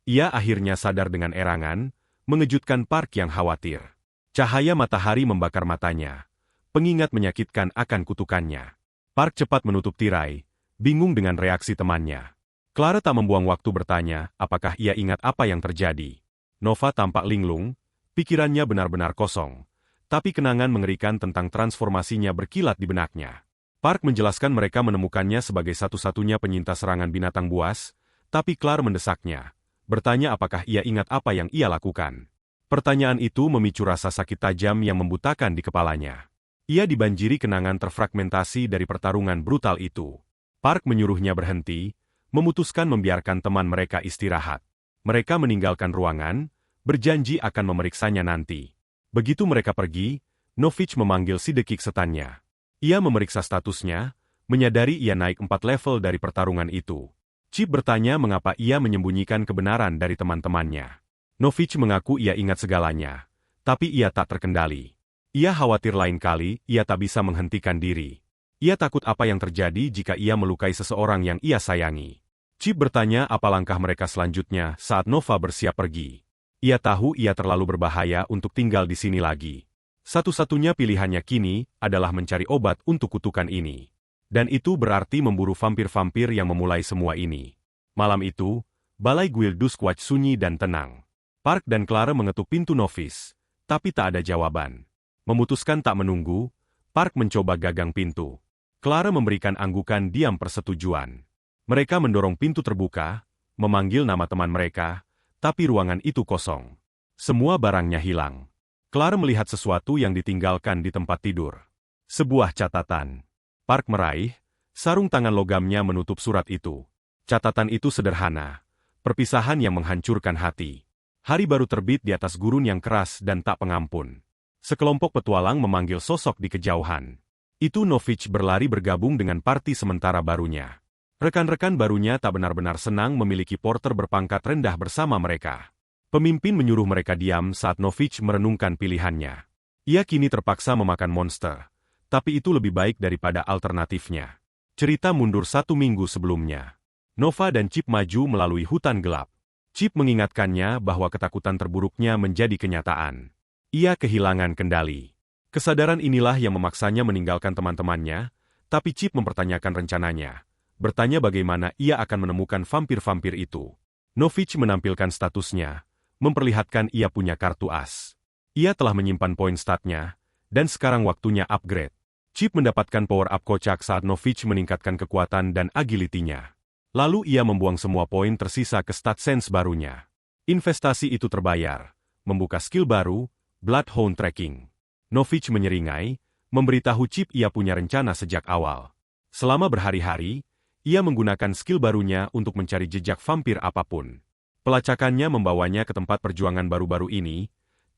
Ia akhirnya sadar dengan erangan, mengejutkan Park yang khawatir. Cahaya matahari membakar matanya. Pengingat menyakitkan akan kutukannya. Park cepat menutup tirai, bingung dengan reaksi temannya. Clara tak membuang waktu bertanya apakah ia ingat apa yang terjadi. Nova tampak linglung, pikirannya benar-benar kosong, tapi kenangan mengerikan tentang transformasinya berkilat di benaknya. Park menjelaskan mereka menemukannya sebagai satu-satunya penyintas serangan binatang buas, tapi Clara mendesaknya, bertanya apakah ia ingat apa yang ia lakukan. Pertanyaan itu memicu rasa sakit tajam yang membutakan di kepalanya. Ia dibanjiri kenangan terfragmentasi dari pertarungan brutal itu. Park menyuruhnya berhenti, memutuskan membiarkan teman mereka istirahat. Mereka meninggalkan ruangan, berjanji akan memeriksanya nanti. Begitu mereka pergi, Novich memanggil si dekik setannya. Ia memeriksa statusnya, menyadari ia naik 4 level dari pertarungan itu. Chip bertanya mengapa ia menyembunyikan kebenaran dari teman-temannya. Novich mengaku ia ingat segalanya, tapi ia tak terkendali. Ia khawatir lain kali ia tak bisa menghentikan diri. Ia takut apa yang terjadi jika ia melukai seseorang yang ia sayangi. Chip bertanya apa langkah mereka selanjutnya saat Nova bersiap pergi. Ia tahu ia terlalu berbahaya untuk tinggal di sini lagi. Satu-satunya pilihannya kini adalah mencari obat untuk kutukan ini. Dan itu berarti memburu vampir-vampir yang memulai semua ini. Malam itu, balai Guild Dusquatch sunyi dan tenang. Park dan Clara mengetuk pintu Novice, tapi tak ada jawaban. Memutuskan tak menunggu, Park mencoba gagang pintu. Clara memberikan anggukan diam persetujuan. Mereka mendorong pintu terbuka, memanggil nama teman mereka, tapi ruangan itu kosong. Semua barangnya hilang. Clara melihat sesuatu yang ditinggalkan di tempat tidur. Sebuah catatan. Park meraih, sarung tangan logamnya menutup surat itu. Catatan itu sederhana. Perpisahan yang menghancurkan hati. Hari baru terbit di atas gurun yang keras dan tak pengampun. Sekelompok petualang memanggil sosok di kejauhan. Itu Novich berlari bergabung dengan parti sementara barunya. Rekan-rekan barunya tak benar-benar senang memiliki porter berpangkat rendah bersama mereka. Pemimpin menyuruh mereka diam saat Novich merenungkan pilihannya. Ia kini terpaksa memakan monster, tapi itu lebih baik daripada alternatifnya. Cerita mundur 1 minggu sebelumnya. Nova dan Chip maju melalui hutan gelap. Chip mengingatkannya bahwa ketakutan terburuknya menjadi kenyataan. Ia kehilangan kendali. Kesadaran inilah yang memaksanya meninggalkan teman-temannya, tapi Chip mempertanyakan rencananya. Bertanya bagaimana ia akan menemukan vampir-vampir itu. Novich menampilkan statusnya, memperlihatkan ia punya kartu as. Ia telah menyimpan poin statnya, dan sekarang waktunya upgrade. Chip mendapatkan power-up kocak saat Novich meningkatkan kekuatan dan agility-nya. Lalu ia membuang semua poin tersisa ke stat sense barunya. Investasi itu terbayar, membuka skill baru, Bloodhound Tracking. Novich menyeringai, memberitahu Chip ia punya rencana sejak awal. Selama berhari-hari, ia menggunakan skill barunya untuk mencari jejak vampir apapun. Pelacakannya membawanya ke tempat perjuangan baru-baru ini,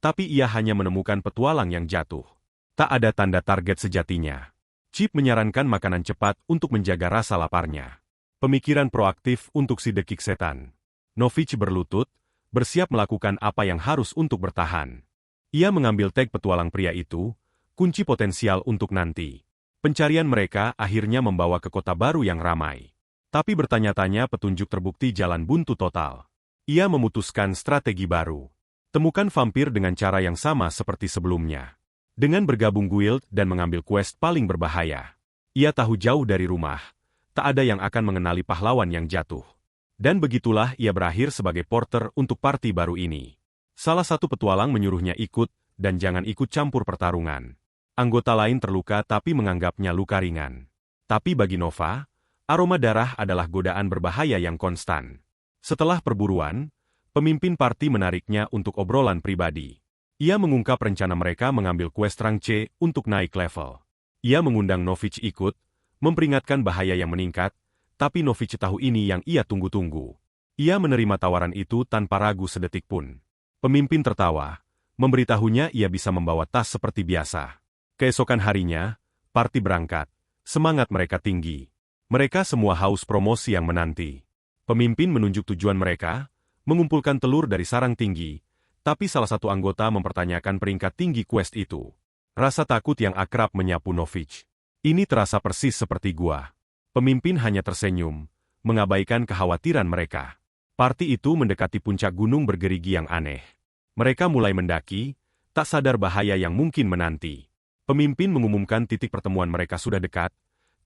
tapi ia hanya menemukan petualang yang jatuh. Tak ada tanda target sejatinya. Chip menyarankan makanan cepat untuk menjaga rasa laparnya. Pemikiran proaktif untuk si dekik setan. Novich berlutut, bersiap melakukan apa yang harus untuk bertahan. Ia mengambil tag petualang pria itu, kunci potensial untuk nanti. Pencarian mereka akhirnya membawa ke kota baru yang ramai. Tapi bertanya-tanya petunjuk terbukti jalan buntu total. Ia memutuskan strategi baru. Temukan vampir dengan cara yang sama seperti sebelumnya. Dengan bergabung guild dan mengambil quest paling berbahaya. Ia tahu jauh dari rumah, tak ada yang akan mengenali pahlawan yang jatuh. Dan begitulah ia berakhir sebagai porter untuk parti baru ini. Salah satu petualang menyuruhnya ikut, dan jangan ikut campur pertarungan. Anggota lain terluka tapi menganggapnya luka ringan. Tapi bagi Nova, aroma darah adalah godaan berbahaya yang konstan. Setelah perburuan, pemimpin parti menariknya untuk obrolan pribadi. Ia mengungkap rencana mereka mengambil quest rang C untuk naik level. Ia mengundang Novich ikut, memperingatkan bahaya yang meningkat, tapi Novich tahu ini yang ia tunggu-tunggu. Ia menerima tawaran itu tanpa ragu sedetik pun. Pemimpin tertawa, memberitahunya ia bisa membawa tas seperti biasa. Keesokan harinya, parti berangkat. Semangat mereka tinggi. Mereka semua haus promosi yang menanti. Pemimpin menunjuk tujuan mereka, mengumpulkan telur dari sarang tinggi, tapi salah satu anggota mempertanyakan peringkat tinggi quest itu. Rasa takut yang akrab menyapu Novich. Ini terasa persis seperti gua. Pemimpin hanya tersenyum, mengabaikan kekhawatiran mereka. Parti itu mendekati puncak gunung bergerigi yang aneh. Mereka mulai mendaki, tak sadar bahaya yang mungkin menanti. Pemimpin mengumumkan titik pertemuan mereka sudah dekat,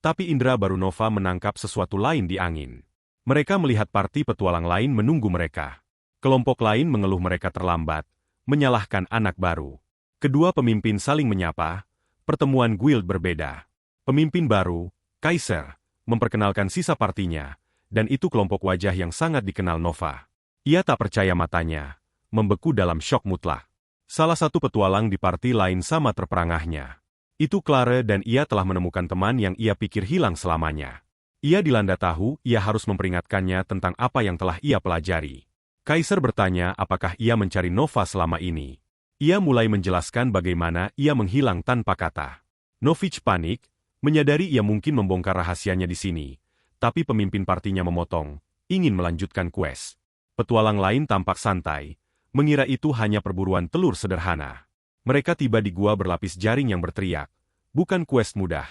tapi indera baru Nova menangkap sesuatu lain di angin. Mereka melihat parti petualang lain menunggu mereka. Kelompok lain mengeluh mereka terlambat, menyalahkan anak baru. Kedua pemimpin saling menyapa, pertemuan guild berbeda. Pemimpin baru, Kaiser, memperkenalkan sisa partinya, dan itu kelompok wajah yang sangat dikenal Nova. Ia tak percaya matanya, membeku dalam syok mutlak. Salah satu petualang di parti lain sama terperangahnya. Itu Clara dan ia telah menemukan teman yang ia pikir hilang selamanya. Ia dilanda tahu, ia harus memperingatkannya tentang apa yang telah ia pelajari. Kaiser bertanya apakah ia mencari Nova selama ini. Ia mulai menjelaskan bagaimana ia menghilang tanpa kata. Novich panik, menyadari ia mungkin membongkar rahasianya di sini, tapi pemimpin partinya memotong, ingin melanjutkan quest. Petualang lain tampak santai, mengira itu hanya perburuan telur sederhana. Mereka tiba di gua berlapis jaring yang berteriak, bukan quest mudah.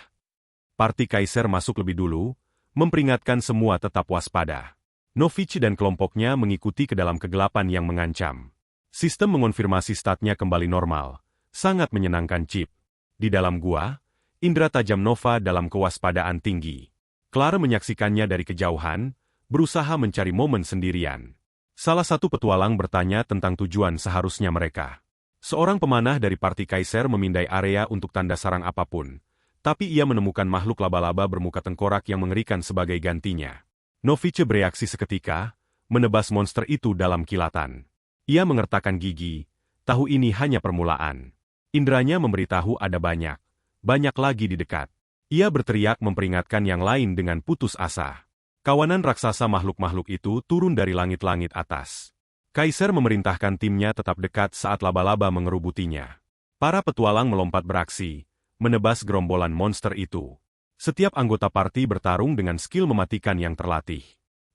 Parti Kaiser masuk lebih dulu, memperingatkan semua tetap waspada. Novich dan kelompoknya mengikuti ke dalam kegelapan yang mengancam. Sistem mengonfirmasi statnya kembali normal, sangat menyenangkan Chip. Di dalam gua, indera tajam Nova dalam kewaspadaan tinggi. Clara menyaksikannya dari kejauhan, berusaha mencari momen sendirian. Salah satu petualang bertanya tentang tujuan seharusnya mereka. Seorang pemanah dari parti Kaiser memindai area untuk tanda sarang apapun. Tapi ia menemukan makhluk laba-laba bermuka tengkorak yang mengerikan sebagai gantinya. Novich bereaksi seketika, menebas monster itu dalam kilatan. Ia mengertakkan gigi, tahu ini hanya permulaan. Indranya memberitahu ada banyak lagi di dekat. Ia berteriak memperingatkan yang lain dengan putus asa. Kawanan raksasa makhluk-makhluk itu turun dari langit-langit atas. Kaiser memerintahkan timnya tetap dekat saat laba-laba mengerubutinya. Para petualang melompat beraksi, menebas gerombolan monster itu. Setiap anggota parti bertarung dengan skill mematikan yang terlatih.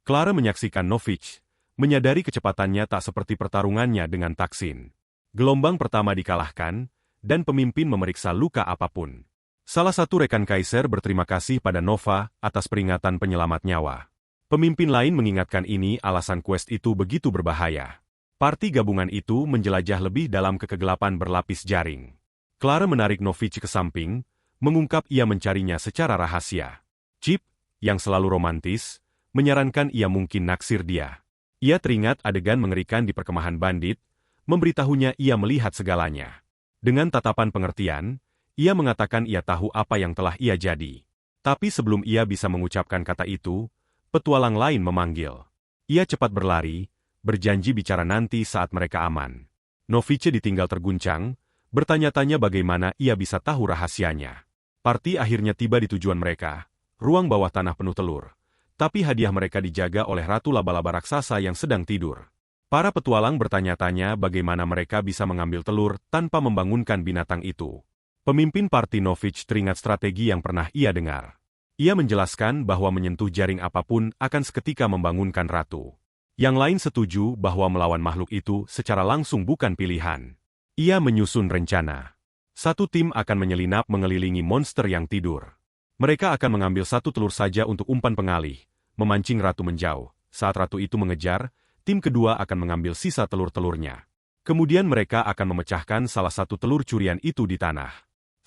Clara menyaksikan Novich, menyadari kecepatannya tak seperti pertarungannya dengan Taksin. Gelombang pertama dikalahkan, dan pemimpin memeriksa luka apapun. Salah satu rekan Kaiser berterima kasih pada Nova atas peringatan penyelamat nyawa. Pemimpin lain mengingatkan ini alasan quest itu begitu berbahaya. Parti gabungan itu menjelajah lebih dalam ke kegelapan berlapis jaring. Clara menarik Novich ke samping, mengungkap ia mencarinya secara rahasia. Chip, yang selalu romantis, menyarankan ia mungkin naksir dia. Ia teringat adegan mengerikan di perkemahan bandit, memberitahunya ia melihat segalanya. Dengan tatapan pengertian, ia mengatakan ia tahu apa yang telah ia jadi. Tapi sebelum ia bisa mengucapkan kata itu, petualang lain memanggil. Ia cepat berlari, berjanji bicara nanti saat mereka aman. Novice ditinggal terguncang, bertanya-tanya bagaimana ia bisa tahu rahasianya. Parti akhirnya tiba di tujuan mereka, ruang bawah tanah penuh telur. Tapi hadiah mereka dijaga oleh Ratu Laba-Laba raksasa yang sedang tidur. Para petualang bertanya-tanya bagaimana mereka bisa mengambil telur tanpa membangunkan binatang itu. Pemimpin parti Novich teringat strategi yang pernah ia dengar. Ia menjelaskan bahwa menyentuh jaring apapun akan seketika membangunkan ratu. Yang lain setuju bahwa melawan makhluk itu secara langsung bukan pilihan. Ia menyusun rencana. Satu tim akan menyelinap mengelilingi monster yang tidur. Mereka akan mengambil satu telur saja untuk umpan pengalih, memancing ratu menjauh. Saat ratu itu mengejar, tim kedua akan mengambil sisa telur-telurnya. Kemudian mereka akan memecahkan salah satu telur curian itu di tanah.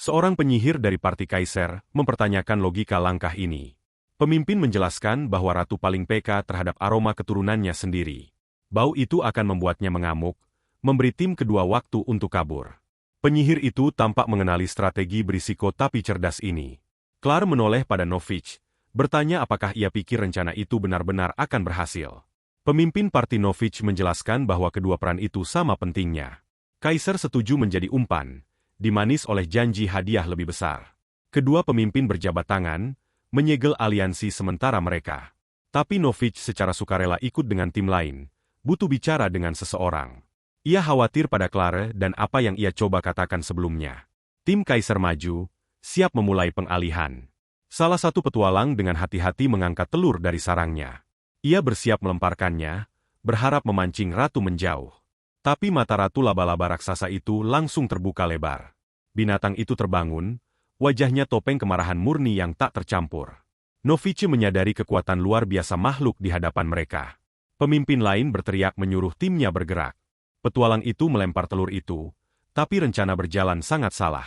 Seorang penyihir dari parti Kaiser mempertanyakan logika langkah ini. Pemimpin menjelaskan bahwa ratu paling peka terhadap aroma keturunannya sendiri. Bau itu akan membuatnya mengamuk, memberi tim kedua waktu untuk kabur. Penyihir itu tampak mengenali strategi berisiko tapi cerdas ini. Clara menoleh pada Novich, bertanya apakah ia pikir rencana itu benar-benar akan berhasil. Pemimpin parti Novich menjelaskan bahwa kedua peran itu sama pentingnya. Kaiser setuju menjadi umpan, dimanis oleh janji hadiah lebih besar. Kedua pemimpin berjabat tangan, menyegel aliansi sementara mereka. Tapi Novich secara sukarela ikut dengan tim lain, butuh bicara dengan seseorang. Ia khawatir pada Clara dan apa yang ia coba katakan sebelumnya. Tim Kaiser maju, siap memulai pengalihan. Salah satu petualang dengan hati-hati mengangkat telur dari sarangnya. Ia bersiap melemparkannya, berharap memancing ratu menjauh. Tapi mata Ratu Laba-Laba raksasa itu langsung terbuka lebar. Binatang itu terbangun, wajahnya topeng kemarahan murni yang tak tercampur. Novice menyadari kekuatan luar biasa makhluk di hadapan mereka. Pemimpin lain berteriak menyuruh timnya bergerak. Petualang itu melempar telur itu, tapi rencana berjalan sangat salah.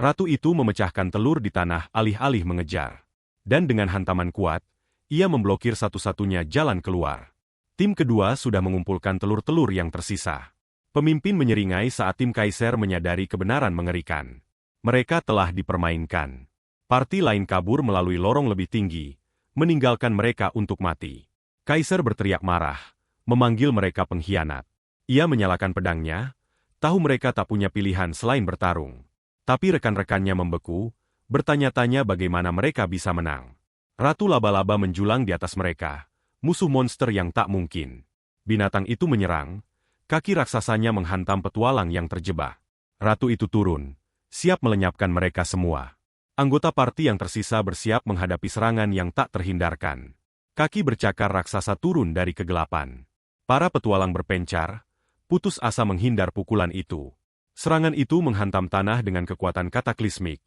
Ratu itu memecahkan telur di tanah alih-alih mengejar. Dan dengan hantaman kuat, ia memblokir satu-satunya jalan keluar. Tim kedua sudah mengumpulkan telur-telur yang tersisa. Pemimpin menyeringai saat tim Kaiser menyadari kebenaran mengerikan. Mereka telah dipermainkan. Parti lain kabur melalui lorong lebih tinggi, meninggalkan mereka untuk mati. Kaiser berteriak marah, memanggil mereka pengkhianat. Ia menyalakan pedangnya, tahu mereka tak punya pilihan selain bertarung. Tapi rekan-rekannya membeku, bertanya-tanya bagaimana mereka bisa menang. Ratu Laba-Laba menjulang di atas mereka. Musuh monster yang tak mungkin. Binatang itu menyerang, kaki raksasanya menghantam petualang yang terjebak. Ratu itu turun, siap melenyapkan mereka semua. Anggota parti yang tersisa bersiap menghadapi serangan yang tak terhindarkan. Kaki bercakar raksasa turun dari kegelapan. Para petualang berpencar, putus asa menghindar pukulan itu. Serangan itu menghantam tanah dengan kekuatan kataklismik.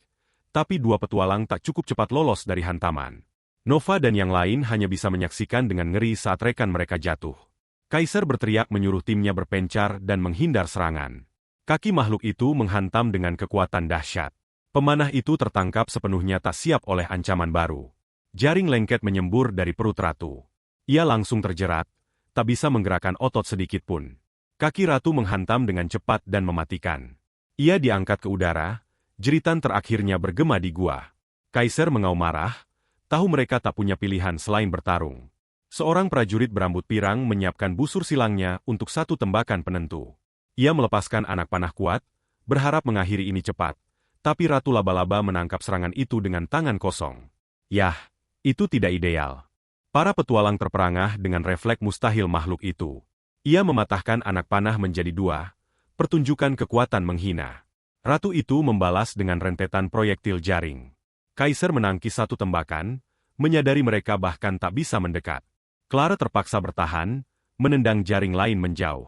Tapi dua petualang tak cukup cepat lolos dari hantaman. Nova dan yang lain hanya bisa menyaksikan dengan ngeri saat rekan mereka jatuh. Kaiser berteriak menyuruh timnya berpencar dan menghindar serangan. Kaki makhluk itu menghantam dengan kekuatan dahsyat. Pemanah itu tertangkap sepenuhnya tak siap oleh ancaman baru. Jaring lengket menyembur dari perut ratu. Ia langsung terjerat, tak bisa menggerakkan otot sedikit pun. Kaki ratu menghantam dengan cepat dan mematikan. Ia diangkat ke udara, jeritan terakhirnya bergema di gua. Kaiser mengaum marah, tahu mereka tak punya pilihan selain bertarung. Seorang prajurit berambut pirang menyiapkan busur silangnya untuk satu tembakan penentu. Ia melepaskan anak panah kuat, berharap mengakhiri ini cepat, tapi Ratu Laba-Laba menangkap serangan itu dengan tangan kosong. Yah, itu tidak ideal. Para petualang terperangah dengan refleks mustahil makhluk itu. Ia mematahkan anak panah menjadi dua, pertunjukan kekuatan menghina. Ratu itu membalas dengan rentetan proyektil jaring. Kaiser menangkis satu tembakan, menyadari mereka bahkan tak bisa mendekat. Clara terpaksa bertahan, menendang jaring lain menjauh.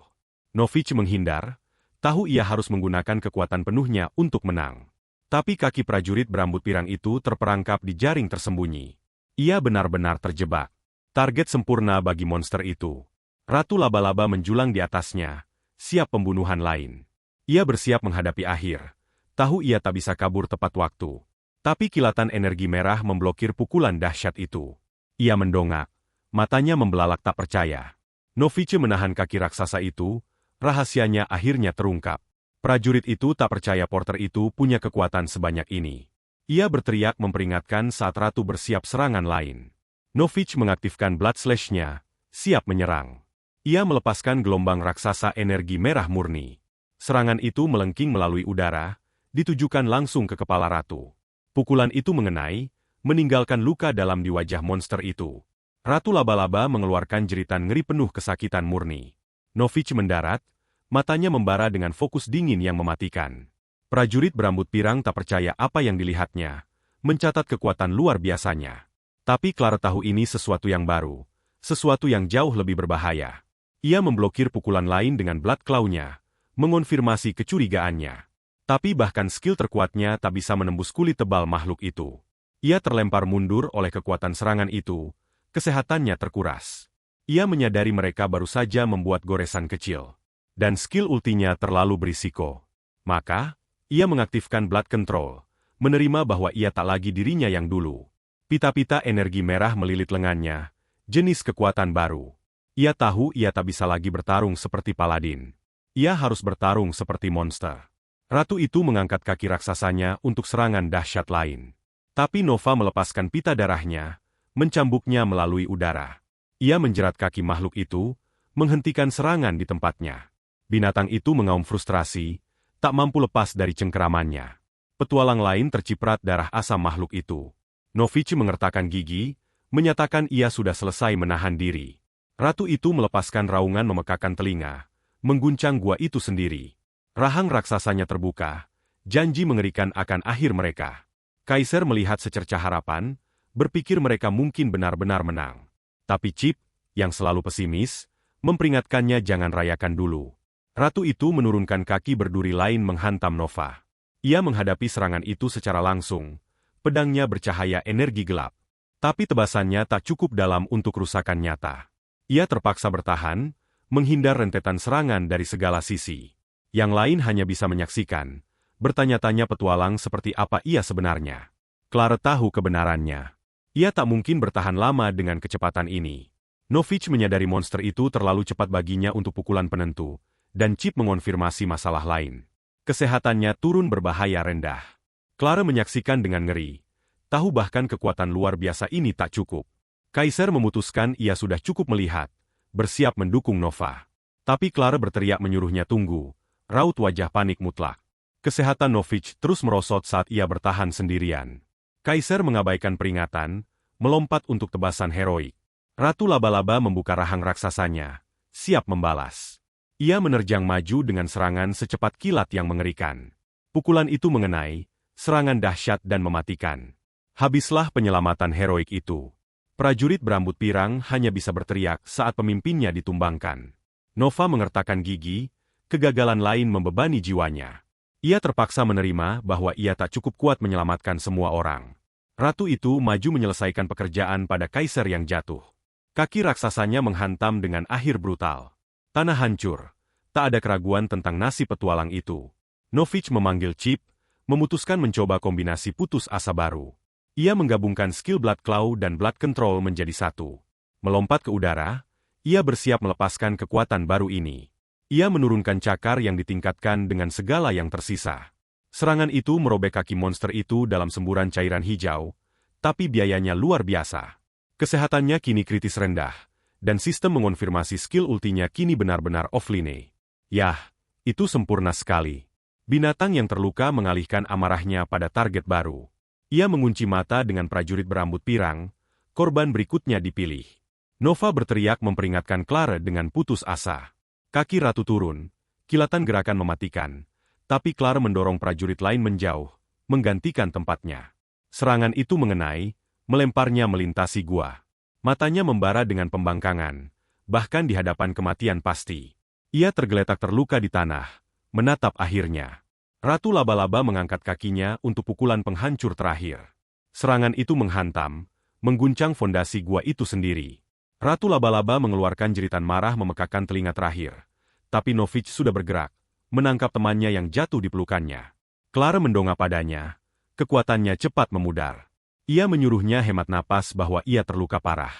Novich menghindar, tahu ia harus menggunakan kekuatan penuhnya untuk menang. Tapi kaki prajurit berambut pirang itu terperangkap di jaring tersembunyi. Ia benar-benar terjebak. Target sempurna bagi monster itu. Ratu laba-laba menjulang di atasnya, siap pembunuhan lain. Ia bersiap menghadapi akhir. Tahu ia tak bisa kabur tepat waktu. Tapi kilatan energi merah memblokir pukulan dahsyat itu. Ia mendongak, matanya membelalak tak percaya. Novich menahan kaki raksasa itu, rahasianya akhirnya terungkap. Prajurit itu tak percaya porter itu punya kekuatan sebanyak ini. Ia berteriak memperingatkan saat ratu bersiap serangan lain. Novich mengaktifkan Blood Slash-nya, siap menyerang. Ia melepaskan gelombang raksasa energi merah murni. Serangan itu melengking melalui udara, ditujukan langsung ke kepala ratu. Pukulan itu mengenai, meninggalkan luka dalam di wajah monster itu. Ratu laba-laba mengeluarkan jeritan ngeri penuh kesakitan murni. Novich mendarat, matanya membara dengan fokus dingin yang mematikan. Prajurit berambut pirang tak percaya apa yang dilihatnya, mencatat kekuatan luar biasanya. Tapi Clara tahu ini sesuatu yang baru, sesuatu yang jauh lebih berbahaya. Ia memblokir pukulan lain dengan Blood Claw-nya, mengonfirmasi kecurigaannya. Tapi bahkan skill terkuatnya tak bisa menembus kulit tebal makhluk itu. Ia terlempar mundur oleh kekuatan serangan itu, kesehatannya terkuras. Ia menyadari mereka baru saja membuat goresan kecil. Dan skill ultinya terlalu berisiko. Maka, ia mengaktifkan Blood Control, menerima bahwa ia tak lagi dirinya yang dulu. Pita-pita energi merah melilit lengannya, jenis kekuatan baru. Ia tahu ia tak bisa lagi bertarung seperti paladin. Ia harus bertarung seperti monster. Ratu itu mengangkat kaki raksasanya untuk serangan dahsyat lain. Tapi Nova melepaskan pita darahnya, mencambuknya melalui udara. Ia menjerat kaki makhluk itu, menghentikan serangan di tempatnya. Binatang itu mengaum frustrasi, tak mampu lepas dari cengkeramannya. Petualang lain terciprat darah asam makhluk itu. Novich mengertakkan gigi, menyatakan ia sudah selesai menahan diri. Ratu itu melepaskan raungan memekakan telinga, mengguncang gua itu sendiri. Rahang raksasanya terbuka, janji mengerikan akan akhir mereka. Kaiser melihat secercah harapan, berpikir mereka mungkin benar-benar menang. Tapi Chip, yang selalu pesimis, memperingatkannya jangan rayakan dulu. Ratu itu menurunkan kaki berduri lain menghantam Nova. Ia menghadapi serangan itu secara langsung, pedangnya bercahaya energi gelap. Tapi tebasannya tak cukup dalam untuk kerusakan nyata. Ia terpaksa bertahan, menghindar rentetan serangan dari segala sisi. Yang lain hanya bisa menyaksikan, bertanya-tanya petualang seperti apa ia sebenarnya. Clara tahu kebenarannya. Ia tak mungkin bertahan lama dengan kecepatan ini. Novich menyadari monster itu terlalu cepat baginya untuk pukulan penentu, dan Chip mengonfirmasi masalah lain. Kesehatannya turun berbahaya rendah. Clara menyaksikan dengan ngeri, tahu bahkan kekuatan luar biasa ini tak cukup. Kaiser memutuskan ia sudah cukup melihat, bersiap mendukung Nova. Tapi Clara berteriak menyuruhnya tunggu. Raut wajah panik mutlak. Kesehatan Novich terus merosot saat ia bertahan sendirian. Kaiser mengabaikan peringatan, melompat untuk tebasan heroik. Ratu laba-laba membuka rahang raksasanya, siap membalas. Ia menerjang maju dengan serangan secepat kilat yang mengerikan. Pukulan itu mengenai, serangan dahsyat dan mematikan. Habislah penyelamatan heroik itu. Prajurit berambut pirang hanya bisa berteriak saat pemimpinnya ditumbangkan. Nova mengertakkan gigi, kegagalan lain membebani jiwanya. Ia terpaksa menerima bahwa ia tak cukup kuat menyelamatkan semua orang. Ratu itu maju menyelesaikan pekerjaan pada Kaiser yang jatuh. Kaki raksasanya menghantam dengan akhir brutal. Tanah hancur. Tak ada keraguan tentang nasib petualang itu. Novich memanggil Chip, memutuskan mencoba kombinasi putus asa baru. Ia menggabungkan skill Blood Claw dan Blood Control menjadi satu. Melompat ke udara, ia bersiap melepaskan kekuatan baru ini. Ia menurunkan cakar yang ditingkatkan dengan segala yang tersisa. Serangan itu merobek kaki monster itu dalam semburan cairan hijau, tapi biayanya luar biasa. Kesehatannya kini kritis rendah, dan sistem mengonfirmasi skill ultinya kini benar-benar offline. Yah, itu sempurna sekali. Binatang yang terluka mengalihkan amarahnya pada target baru. Ia mengunci mata dengan prajurit berambut pirang, korban berikutnya dipilih. Nova berteriak memperingatkan Clara dengan putus asa. Kaki ratu turun, kilatan gerakan mematikan, tapi Clara mendorong prajurit lain menjauh, menggantikan tempatnya. Serangan itu mengenai, melemparnya melintasi gua. Matanya membara dengan pembangkangan, bahkan di hadapan kematian pasti. Ia tergeletak terluka di tanah, menatap akhirnya. Ratu Laba-Laba mengangkat kakinya untuk pukulan penghancur terakhir. Serangan itu menghantam, mengguncang fondasi gua itu sendiri. Ratu Laba-Laba mengeluarkan jeritan marah memekakkan telinga terakhir. Tapi Novich sudah bergerak, menangkap temannya yang jatuh di pelukannya. Clara mendongak padanya. Kekuatannya cepat memudar. Ia menyuruhnya hemat napas bahwa ia terluka parah.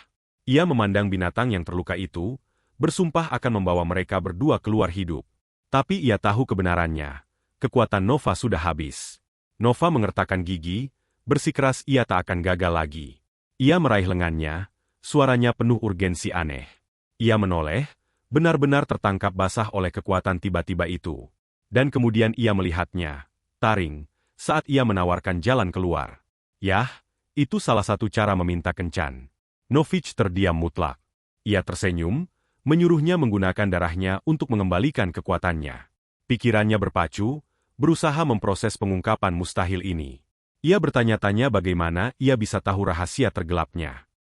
Ia memandang binatang yang terluka itu, bersumpah akan membawa mereka berdua keluar hidup. Tapi ia tahu kebenarannya. Kekuatan Nova sudah habis. Nova mengertakkan gigi, bersikeras ia tak akan gagal lagi. Ia meraih lengannya, suaranya penuh urgensi aneh. Ia menoleh, benar-benar tertangkap basah oleh kekuatan tiba-tiba itu. Dan kemudian ia melihatnya, taring, saat ia menawarkan jalan keluar. Yah, itu salah satu cara meminta kencan. Novich terdiam mutlak. Ia tersenyum, menyuruhnya menggunakan darahnya untuk mengembalikan kekuatannya. Pikirannya berpacu, berusaha memproses pengungkapan mustahil ini. Ia bertanya-tanya bagaimana ia bisa tahu rahasia tergelapnya.